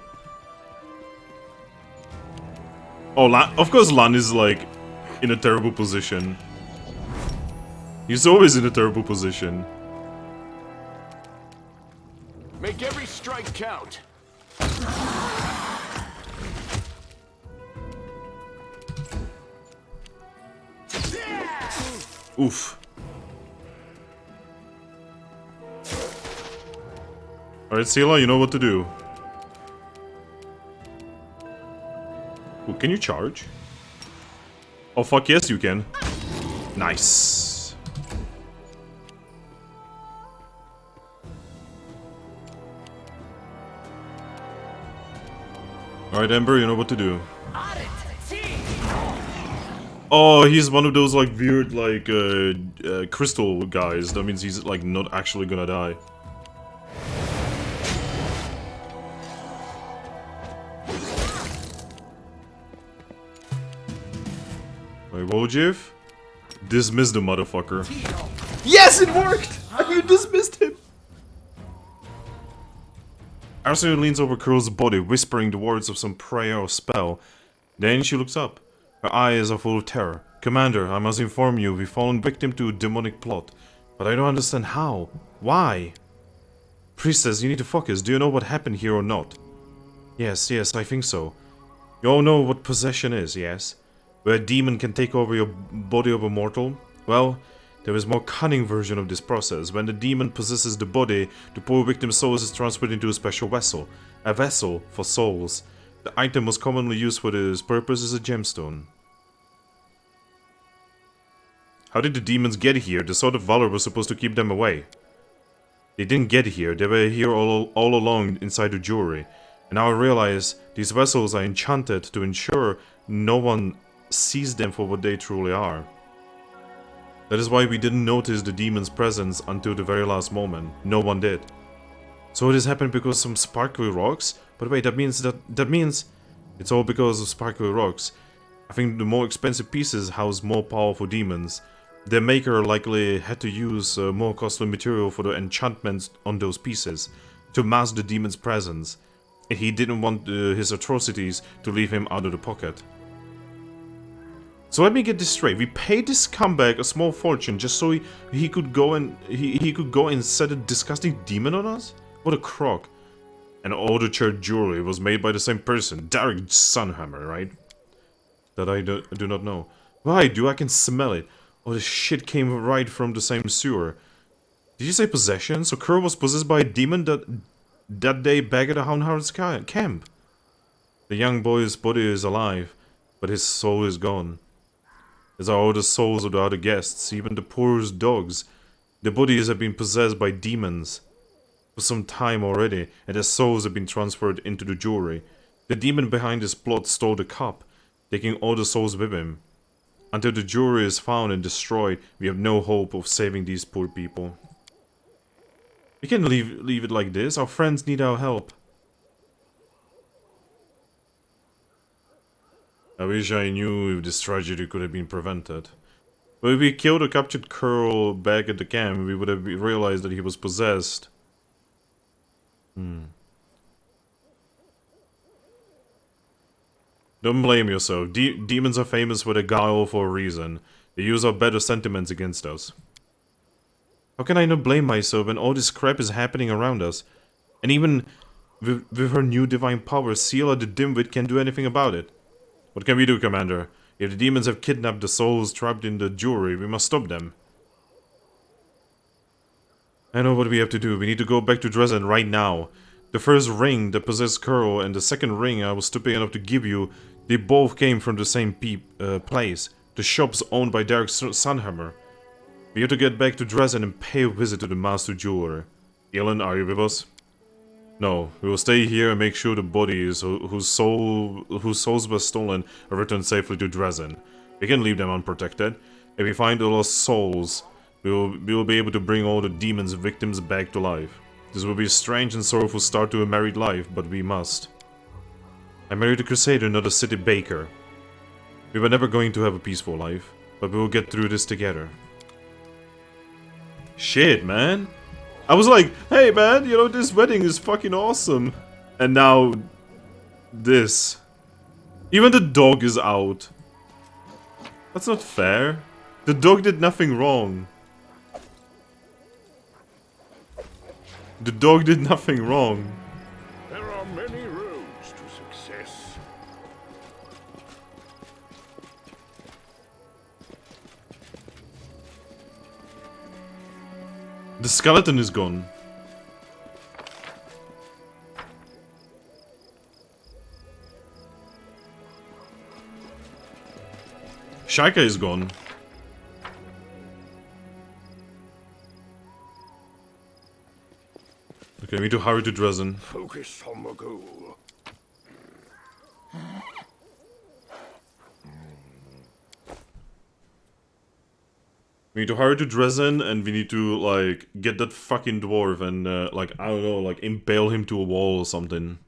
Oh, of course Lan is like in a terrible position. He's always in a terrible position. Make every strike count. Oof. Alright, Sela, you know what to do. Ooh, can you charge? Oh fuck yes you can. Nice. Alright, Ember, you know what to do. Oh, he's one of those like weird like crystal guys. That means he's like not actually gonna die. Wait, Wojif? Dismiss the motherfucker. Yes, it worked! You dismissed him! Arsenal leans over Curl's body, whispering the words of some prayer or spell. Then she looks up. Her eyes are full of terror. Commander, I must inform you, we've fallen victim to a demonic plot. But I don't understand how. Why? Priestess, you need to focus. Do you know what happened here or not? Yes, I think so. You all know what possession is, yes? Where a demon can take over your body of a mortal? Well, there is a more cunning version of this process. When the demon possesses the body, the poor victim's soul is transferred into a special vessel. A vessel for souls. The item most commonly used for this purpose is a gemstone. How did the demons get here? The Sword of Valor was supposed to keep them away. They didn't get here. They were here all along inside the jewelry. And now I realize these vessels are enchanted to ensure no one sees them for what they truly are. That is why we didn't notice the demon's presence until the very last moment. No one did. So this happened because of some sparkly rocks? But wait, that means it's all because of sparkly rocks. I think the more expensive pieces house more powerful demons. Their maker likely had to use more costly material for the enchantments on those pieces to mask the demon's presence. He didn't want his atrocities to leave him out of the pocket. So let me get this straight. We paid this scumbag a small fortune just so he could go and he could go and set a disgusting demon on us? What a crock. And all the church jewelry was made by the same person, Derek Sunhammer, right? That I do not know. Why? I can smell it. Oh, this shit came right from the same sewer. Did you say possession? So Kerr was possessed by a demon that day back at the Houndheart's camp. The young boy's body is alive, but his soul is gone. As are all the souls of the other guests, even the poorest dogs. Their bodies have been possessed by demons for some time already, and their souls have been transferred into the jewelry. The demon behind this plot stole the cup, taking all the souls with him. Until the jewelry is found and destroyed, we have no hope of saving these poor people. We can't leave it like this. Our friends need our help. I wish I knew if this tragedy could have been prevented. But if we killed or captured Curl back at the camp, we would have realized that he was possessed. Don't blame yourself. Demons are famous for their guile for a reason. They use our better sentiments against us. How can I not blame myself when all this crap is happening around us? And even with her new divine power, Seala the Dimwit can't do anything about it. What can we do, Commander? If the demons have kidnapped the souls trapped in the jewelry, we must stop them. I know what we have to do. We need to go back to Dresden right now. The first ring that possessed Curl and the second ring I was stupid enough to give you, they both came from the same place. The shops owned by Derek Sunhammer. We have to get back to Dresden and pay a visit to the Master Jeweler. Elin, are you with us? No, we will stay here and make sure the bodies whose souls were stolen are returned safely to Dresden. We can leave them unprotected. If we find the lost souls, we will be able to bring all the demons' victims back to life. This will be a strange and sorrowful start to a married life, but we must. I married a crusader, not a city baker. We were never going to have a peaceful life, but we will get through this together. Shit, man. I was like, hey man, you know, this wedding is fucking awesome. And now, this. Even the dog is out. That's not fair. The dog did nothing wrong. The dog did nothing wrong. There are many roads to success. The skeleton is gone. Shaika is gone. Okay, we need to hurry to Dresden. Focus on the goal. We need to hurry to Dresden, and we need to, like, get that fucking dwarf and, like, I don't know, like, impale him to a wall or something.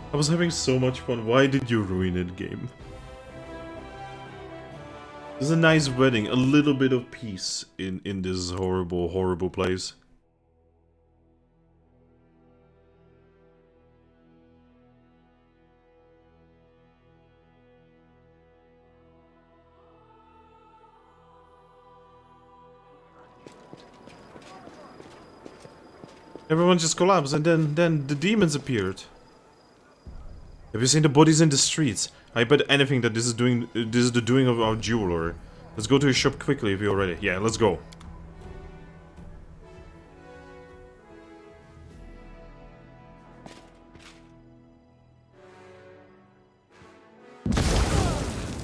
I was having so much fun. Why did you ruin it, game? There's a nice wedding, a little bit of peace in this horrible, horrible place. Everyone just collapsed, and then the demons appeared. Have you seen the bodies in the streets? I bet anything that this is the doing of our jeweler. Let's go to his shop quickly if you're ready. Yeah, let's go.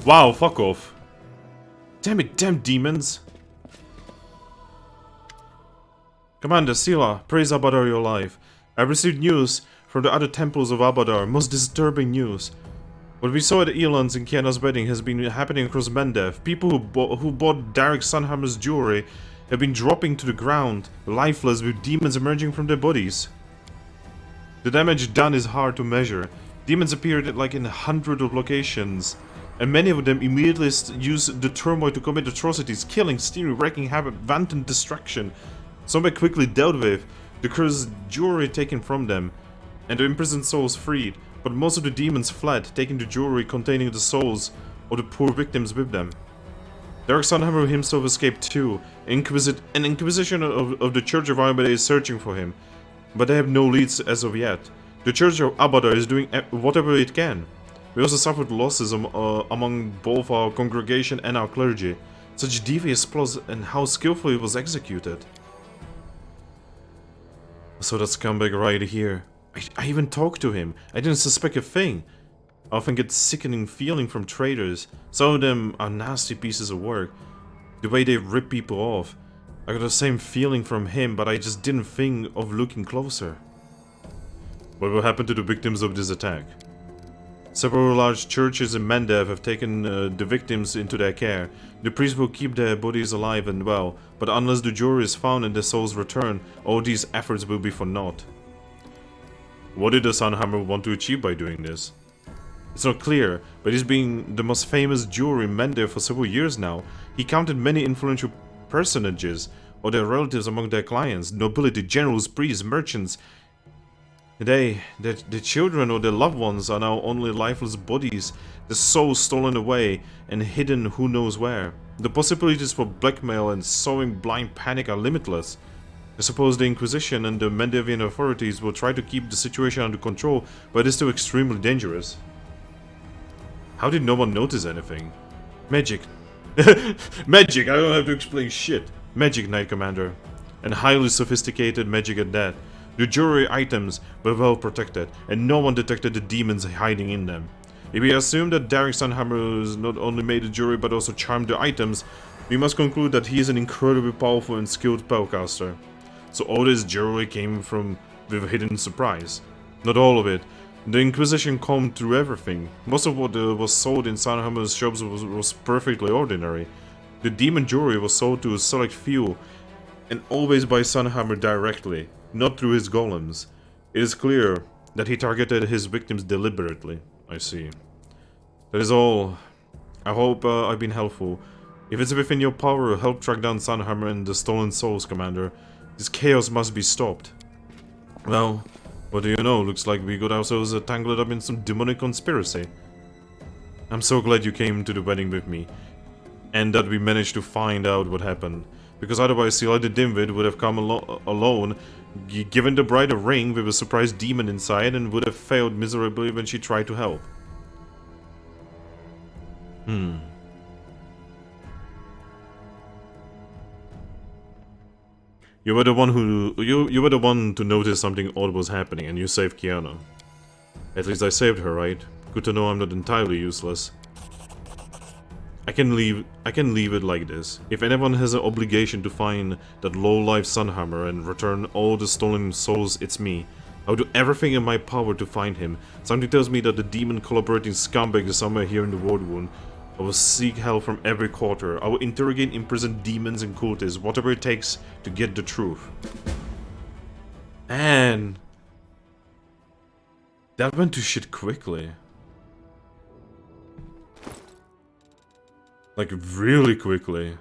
Wow, fuck off. Damn it, damn demons. Commander Sila, praise Abadar your life. I've received news from the other temples of Abadar, most disturbing news. What we saw at Elon's and Kiana's wedding has been happening across Mendev. People who bought Derek Sunhammer's jewelry have been dropping to the ground, lifeless, with demons emerging from their bodies. The damage done is hard to measure. Demons appeared in like in 100 of locations, and many of them immediately used the turmoil to commit atrocities, killing, stealing, wreaking havoc, wanton destruction. Some were quickly dealt with, the cursed jewelry taken from them, and the imprisoned souls freed, but most of the demons fled, taking the jewelry containing the souls of the poor victims with them. Derek Sunhammer himself escaped too. An Inquisition of the Church of Armada is searching for him, but they have no leads as of yet. The Church of Abadar is doing whatever it can. We also suffered losses among both our congregation and our clergy. Such devious plots, and how skillfully it was executed. So that scumbag right here. I even talked to him. I didn't suspect a thing. I often get sickening feeling from traitors. Some of them are nasty pieces of work. The way they rip people off. I got the same feeling from him, but I just didn't think of looking closer. What will happen to the victims of this attack? Several large churches in Mendev have taken the victims into their care. The priests will keep their bodies alive and well, but unless the jewelry is found and their souls return, all these efforts will be for naught. What did the Sunhammer want to achieve by doing this? It's not clear, but he's been the most famous jeweler in Mendev for several years now. He counted many influential personages, or their relatives among their clients, nobility, generals, priests, merchants. Their children or their loved ones are now only lifeless bodies, their souls stolen away and hidden who knows where. The possibilities for blackmail and sowing blind panic are limitless. I suppose the Inquisition and the Mendevian authorities will try to keep the situation under control, but it's still extremely dangerous. How did no one notice anything? Magic. Magic, I don't have to explain shit. Magic, Knight Commander. And highly sophisticated magic at that. The jewelry items were well protected, and no one detected the demons hiding in them. If we assume that Derek Sunhammer not only made the jewelry but also charmed the items, we must conclude that he is an incredibly powerful and skilled spellcaster. So all this jewelry came from with a hidden surprise. Not all of it. The Inquisition combed through everything. Most of what was sold in Sunhammer's shops was perfectly ordinary. The demon jewelry was sold to a select few, and always by Sunhammer directly, not through his golems. It is clear that he targeted his victims deliberately. I see. That is all. I hope I've been helpful. If it's within your power, help track down Sunhammer and the stolen souls, Commander. This chaos must be stopped. Well, what do you know? Looks like we got ourselves tangled up in some demonic conspiracy. I'm so glad you came to the wedding with me, and that we managed to find out what happened. Because otherwise Sila the Dimwit would have come alone, given the bride a ring with a surprise demon inside, and would have failed miserably when she tried to help. You were the one to notice something odd was happening, and you saved Kiana. At least I saved her, right? Good to know I'm not entirely useless. I can leave it like this. If anyone has an obligation to find that low-life Sunhammer and return all the stolen souls, it's me. I'll do everything in my power to find him. Something tells me that the demon collaborating scumbag is somewhere here in the World Wound. I will seek help from every quarter. I will interrogate imprisoned demons and cultists, whatever it takes to get the truth. And that went to shit quickly. Like, really quickly.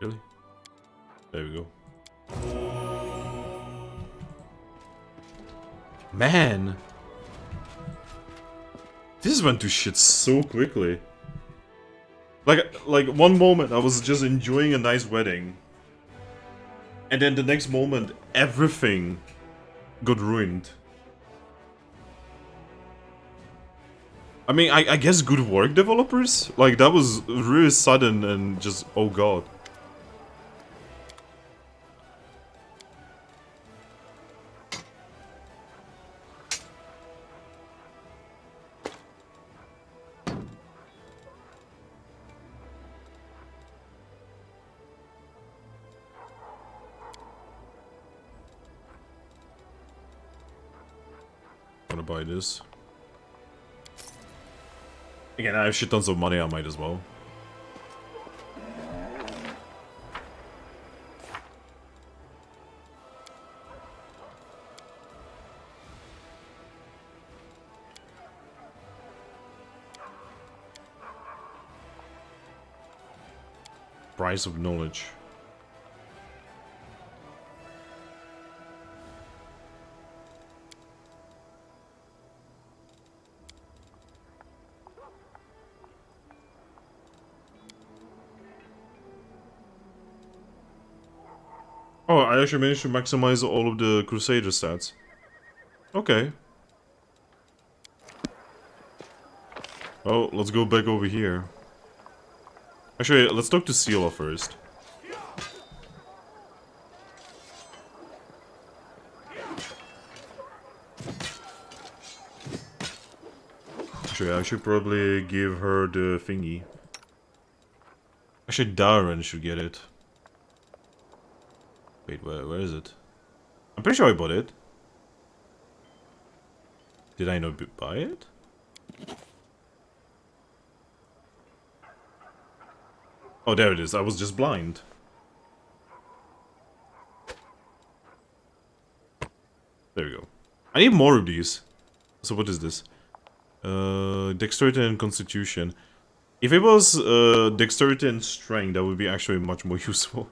Really? There we go. Man! This went to shit so quickly. Like one moment I was just enjoying a nice wedding. And then the next moment, everything got ruined. I mean, I guess good work, developers? Like, that was really sudden and just, oh god. Gonna buy this. Again, I have shit tons of money, I might as well. Price of knowledge. Oh, I actually managed to maximize all of the Crusader stats. Okay. Oh, let's go back over here. Actually, let's talk to Sela first. Actually, I should probably give her the thingy. Actually, Darren should get it. Wait, where is it? I'm pretty sure I bought it. Did I not buy it? Oh, there it is. I was just blind. There we go. I need more of these. So what is this? Dexterity and Constitution. If it was Dexterity and Strength, that would be actually much more useful.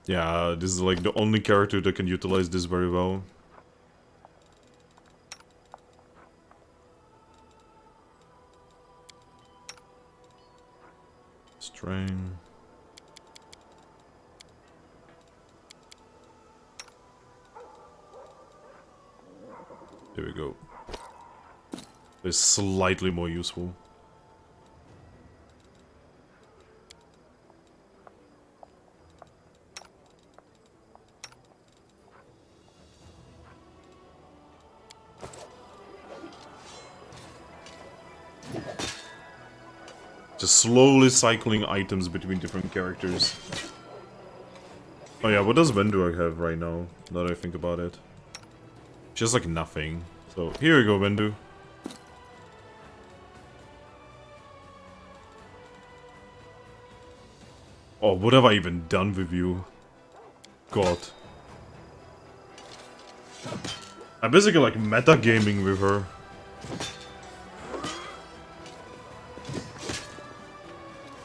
Yeah, this is like the only character that can utilize this very well. Strength. There we go. It's slightly more useful. Just slowly cycling items between different characters. Oh yeah, what does Vendur have right now, now that I think about it? Just like nothing. So, here we go, Vendu. Oh, what have I even done with you? God. I'm basically like metagaming with her.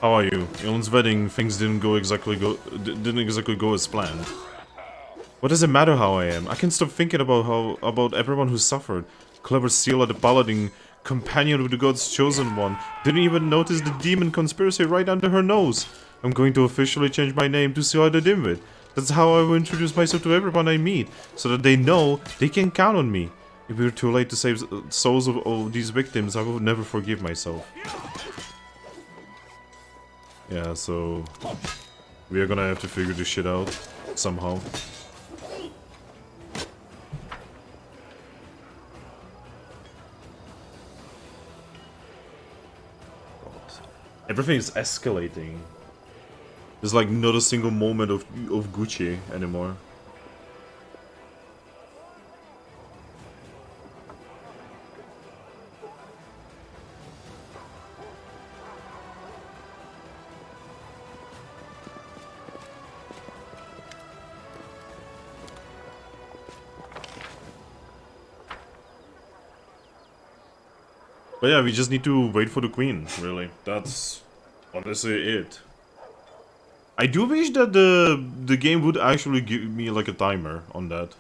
How are you? Elon's wedding, things didn't exactly go as planned. What does it matter how I am? I can't stop thinking about everyone who suffered. Clever Sela, the paladin, companion of the god's chosen one, didn't even notice the demon conspiracy right under her nose. I'm going to officially change my name to Sela the Dimwit. That's how I will introduce myself to everyone I meet, so that they know they can count on me. If we're too late to save souls of these victims, I will never forgive myself. Yeah, so we are gonna have to figure this shit out somehow. Everything is escalating. There's like not a single moment of Gucci anymore. But yeah, we just need to wait for the queen, really. That's honestly it. I do wish that the game would actually give me like a timer on that.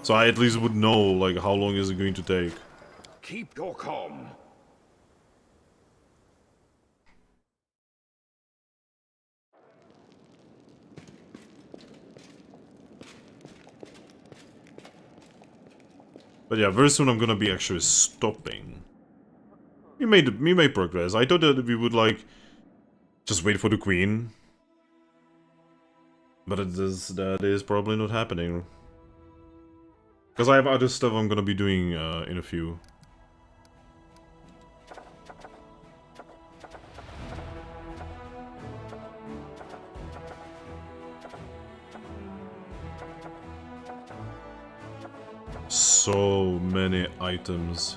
So I at least would know like how long is it going to take. Keep your calm. But yeah, very soon I'm gonna be actually stopping. We made progress. I thought that we would like just wait for the queen. But that is probably not happening. Because I have other stuff I'm gonna be doing in a few. So many items.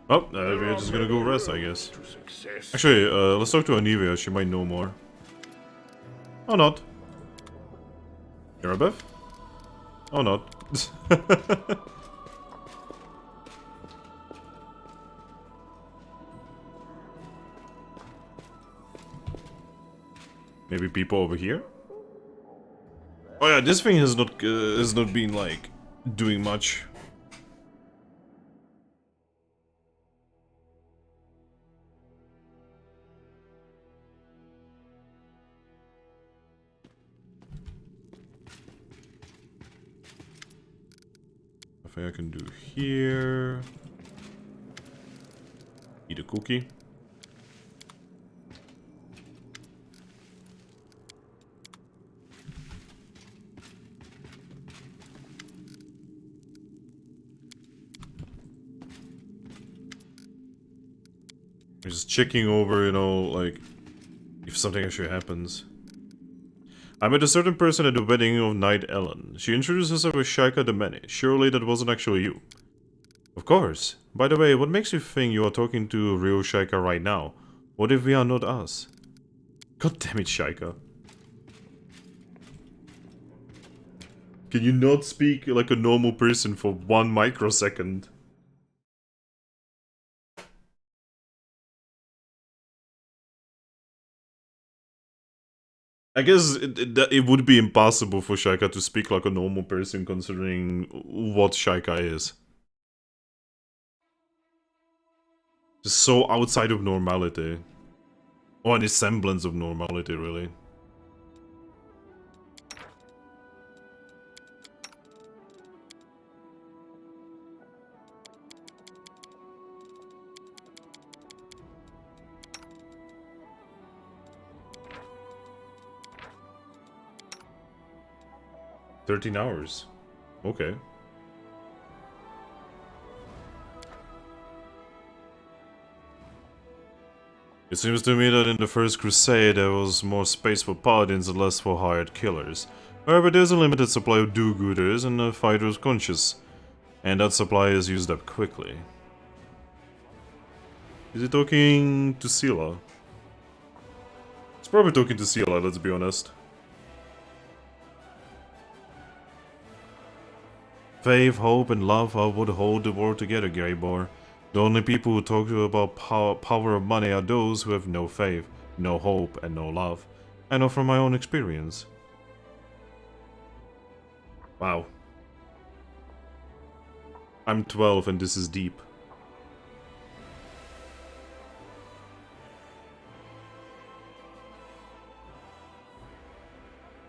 Oh, we're just gonna go rest, I guess. To success. Actually, let's talk to Anivia, she might know more. Or not. Erebeth? Or not. Maybe people over here? Oh yeah, this thing has not been like doing much. Nothing I can do here. Eat a cookie. I'm just checking over, you know, like, if something actually happens. I met a certain person at the wedding of Knight Ellen. She introduced herself as Shaika the Many. Surely that wasn't actually you. Of course. By the way, what makes you think you are talking to real Shaika right now? What if we are not us? God damn it, Shaika. Can you not speak like a normal person for 1 microsecond? I guess it would be impossible for Shaika to speak like a normal person considering what Shaika is. Just so outside of normality. Or any semblance of normality, really. "13 hours. Okay. It seems to me that in the First Crusade there was more space for paladins and less for hired killers. However, there's a limited supply of do-gooders and the fighter is conscious. And that supply is used up quickly." Is he talking to Sela? He's probably talking to Sela, let's be honest. Faith, hope, and love are what hold the world together, Greybor. The only people who talk about power of money are those who have no faith, no hope, and no love. I know from my own experience. Wow. I'm 12 and this is deep.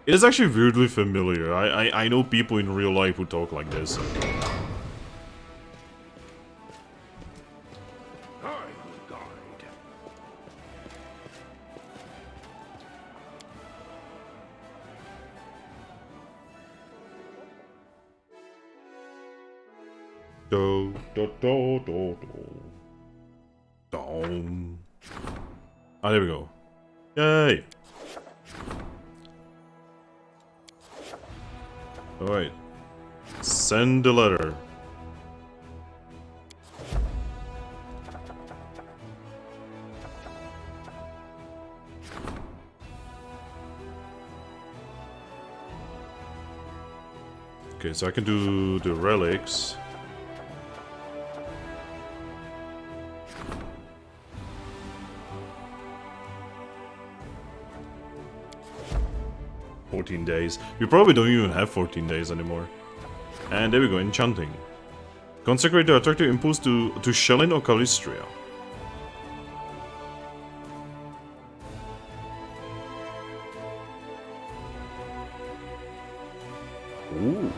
It is actually weirdly familiar. I know people in real life who talk like this. I will guide. Do do do do do. Dong. Ah, there we go. Yay! Alright. Send the letter. Okay, so I can do the relics. Days. We probably don't even have 14 days anymore. And there we go, enchanting. Consecrate the attractive impulse to Shellin or Calistria. Ooh.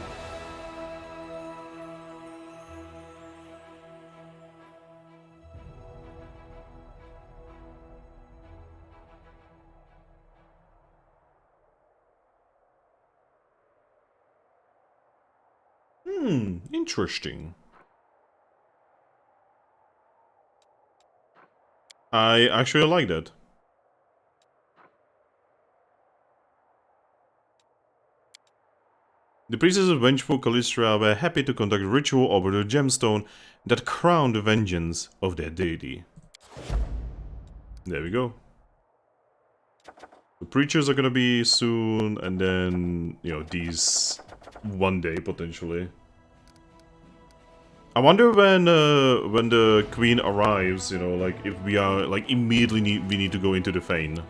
Interesting. I actually like that. The priestess of vengeful Calistria were happy to conduct ritual over the gemstone that crowned the vengeance of their deity. There we go. The preachers are gonna be soon, and then, you know, these one day potentially. I wonder when the queen arrives, you know, like if we are like immediately we need to go into the fane.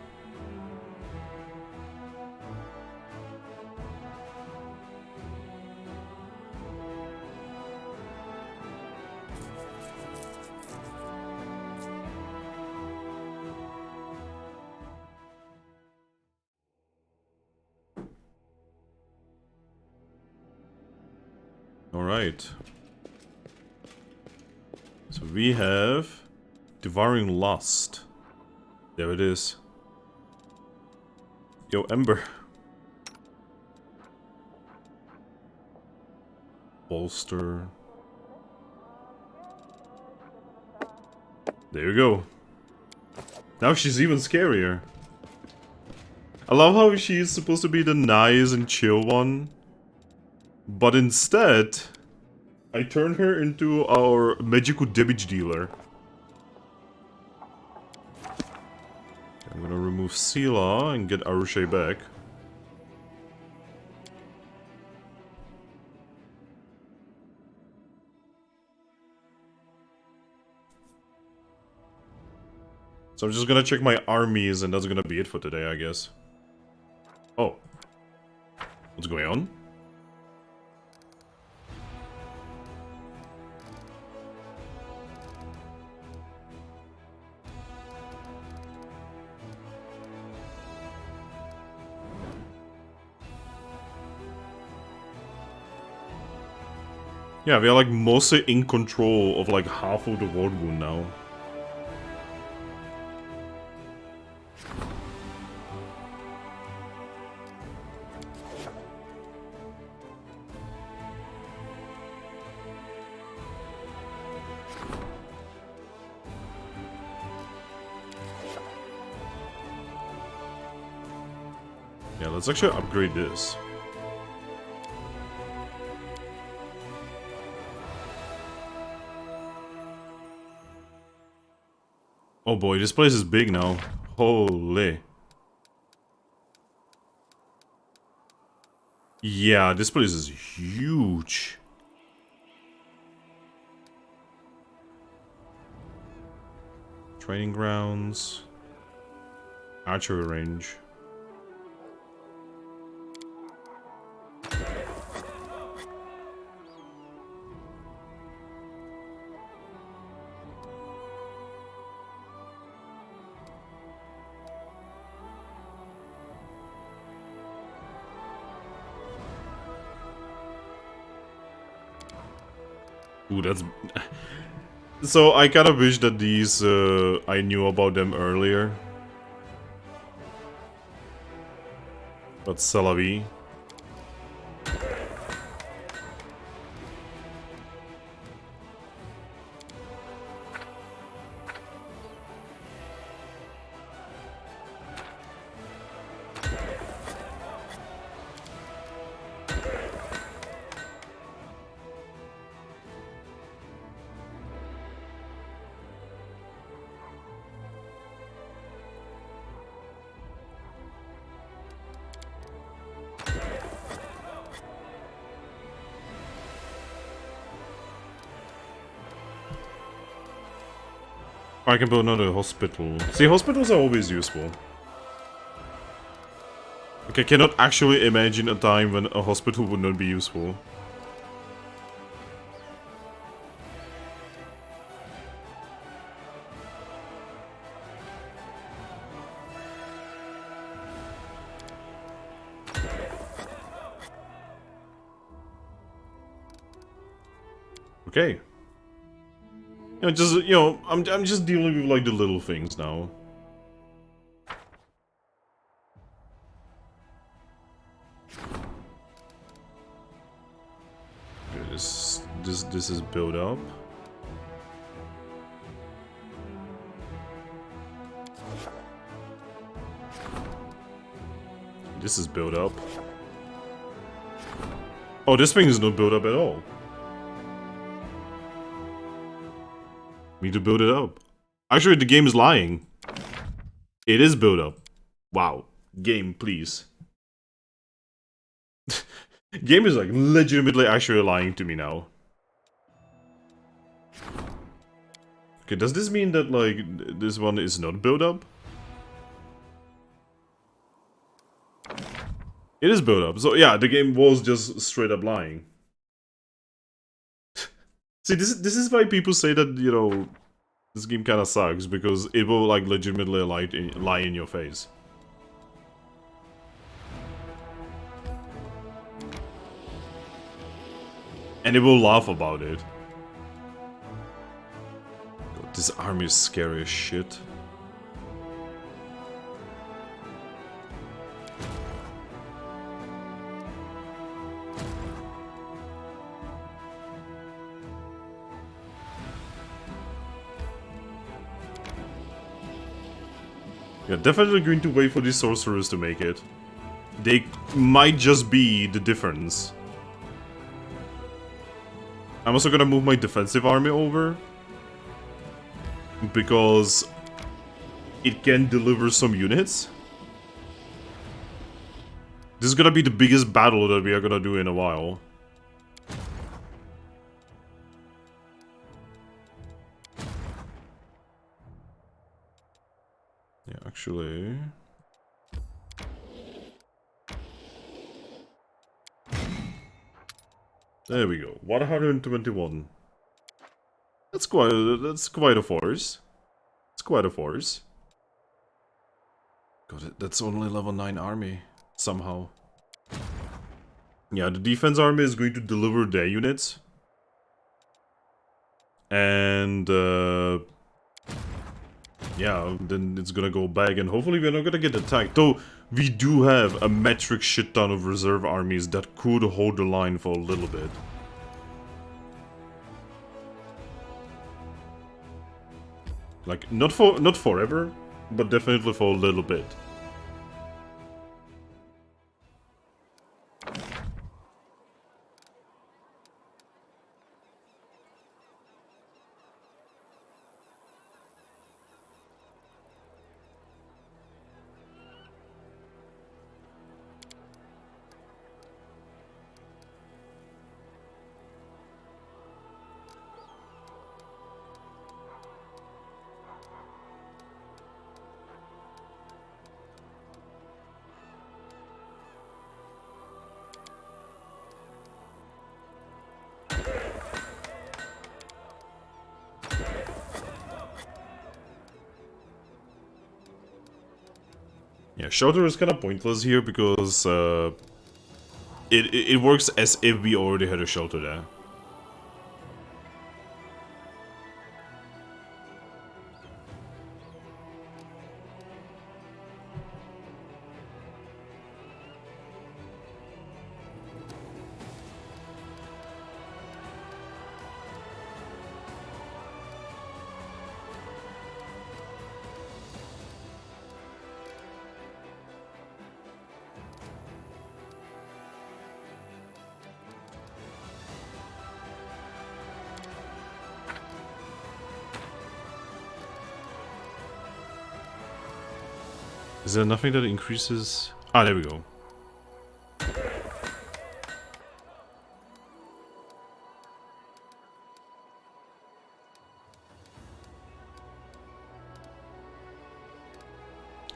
All right. So we have Devouring Lust. There it is. Yo, Ember. Bolster. There you go. Now she's even scarier. I love how she's supposed to be the nice and chill one. But instead, I turn her into our magical damage dealer. I'm gonna remove Sela and get Arushe back. So I'm just gonna check my armies and that's gonna be it for today, I guess. Oh. What's going on? Yeah, we are like mostly in control of like half of the world wound now. Yeah, let's actually upgrade this. Oh boy, this place is big now. Holy. Yeah, this place is huge. Training grounds. Archery range. Ooh, that's... So, I kind of wish that these, I knew about them earlier. But c'est la vie. I can build another hospital. See, hospitals are always useful. Like, I cannot actually imagine a time when a hospital would not be useful. Okay. I'm just dealing with like the little things now. Okay, this is built up. This is built up. Oh, this thing is not built up at all. Need to build it up. Actually, the game is lying. It is built up. Wow. Game, please. Game is like legitimately actually lying to me now. Okay, does this mean that like this one is not built up? It is built up. So yeah, the game was just straight up lying. See, this is why people say that, you know, this game kind of sucks, because it will like legitimately lie in your face. And it will laugh about it. God, this army is scary as shit. Yeah, definitely going to wait for these sorcerers to make it. They might just be the difference. I'm also gonna move my defensive army over, because it can deliver some units. This is gonna be the biggest battle that we are gonna do in a while. Yeah, actually... There we go. 121. That's quite a force. It's quite a force. God, that's only level 9 army somehow. Yeah, the defense army is going to deliver their units. And yeah, then it's gonna go back, and hopefully we're not gonna get attacked. Though we do have a metric shit ton of reserve armies that could hold the line for a little bit. Like, not forever, but definitely for a little bit. Yeah, shelter is kind of pointless here because it works as if we already had a shelter there. Is there nothing that increases? Ah, there we go.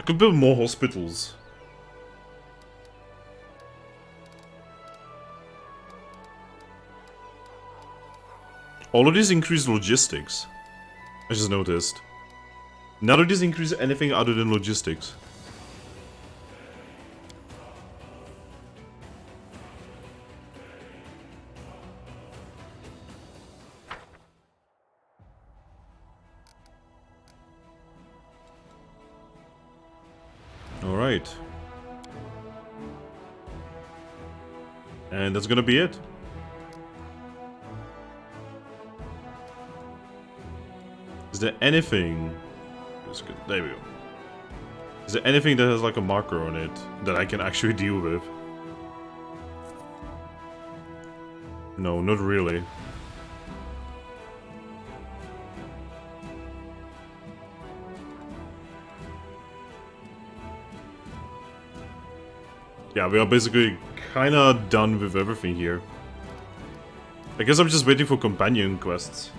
I could build more hospitals. All of these increase logistics. I just noticed. None of these increase anything other than logistics. Alright. And that's gonna be it. Is there anything... There we go. Is there anything that has like a marker on it that I can actually deal with? No, not really. Yeah, we are basically kinda done with everything here. I guess I'm just waiting for companion quests.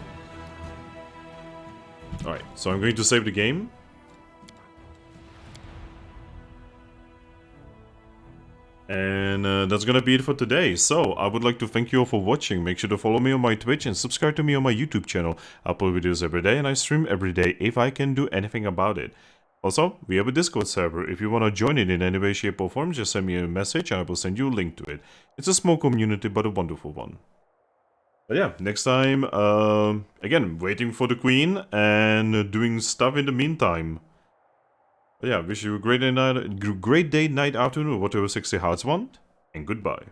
Alright, so I'm going to save the game. And that's gonna be it for today. So, I would like to thank you all for watching. Make sure to follow me on my Twitch and subscribe to me on my YouTube channel. I upload videos every day and I stream every day if I can do anything about it. Also, we have a Discord server. If you want to join it in any way, shape or form, just send me a message and I will send you a link to it. It's a small community but a wonderful one. But yeah, next time, again, waiting for the queen and doing stuff in the meantime. But yeah, wish you a great day, night, afternoon, whatever 60 hearts want, and goodbye.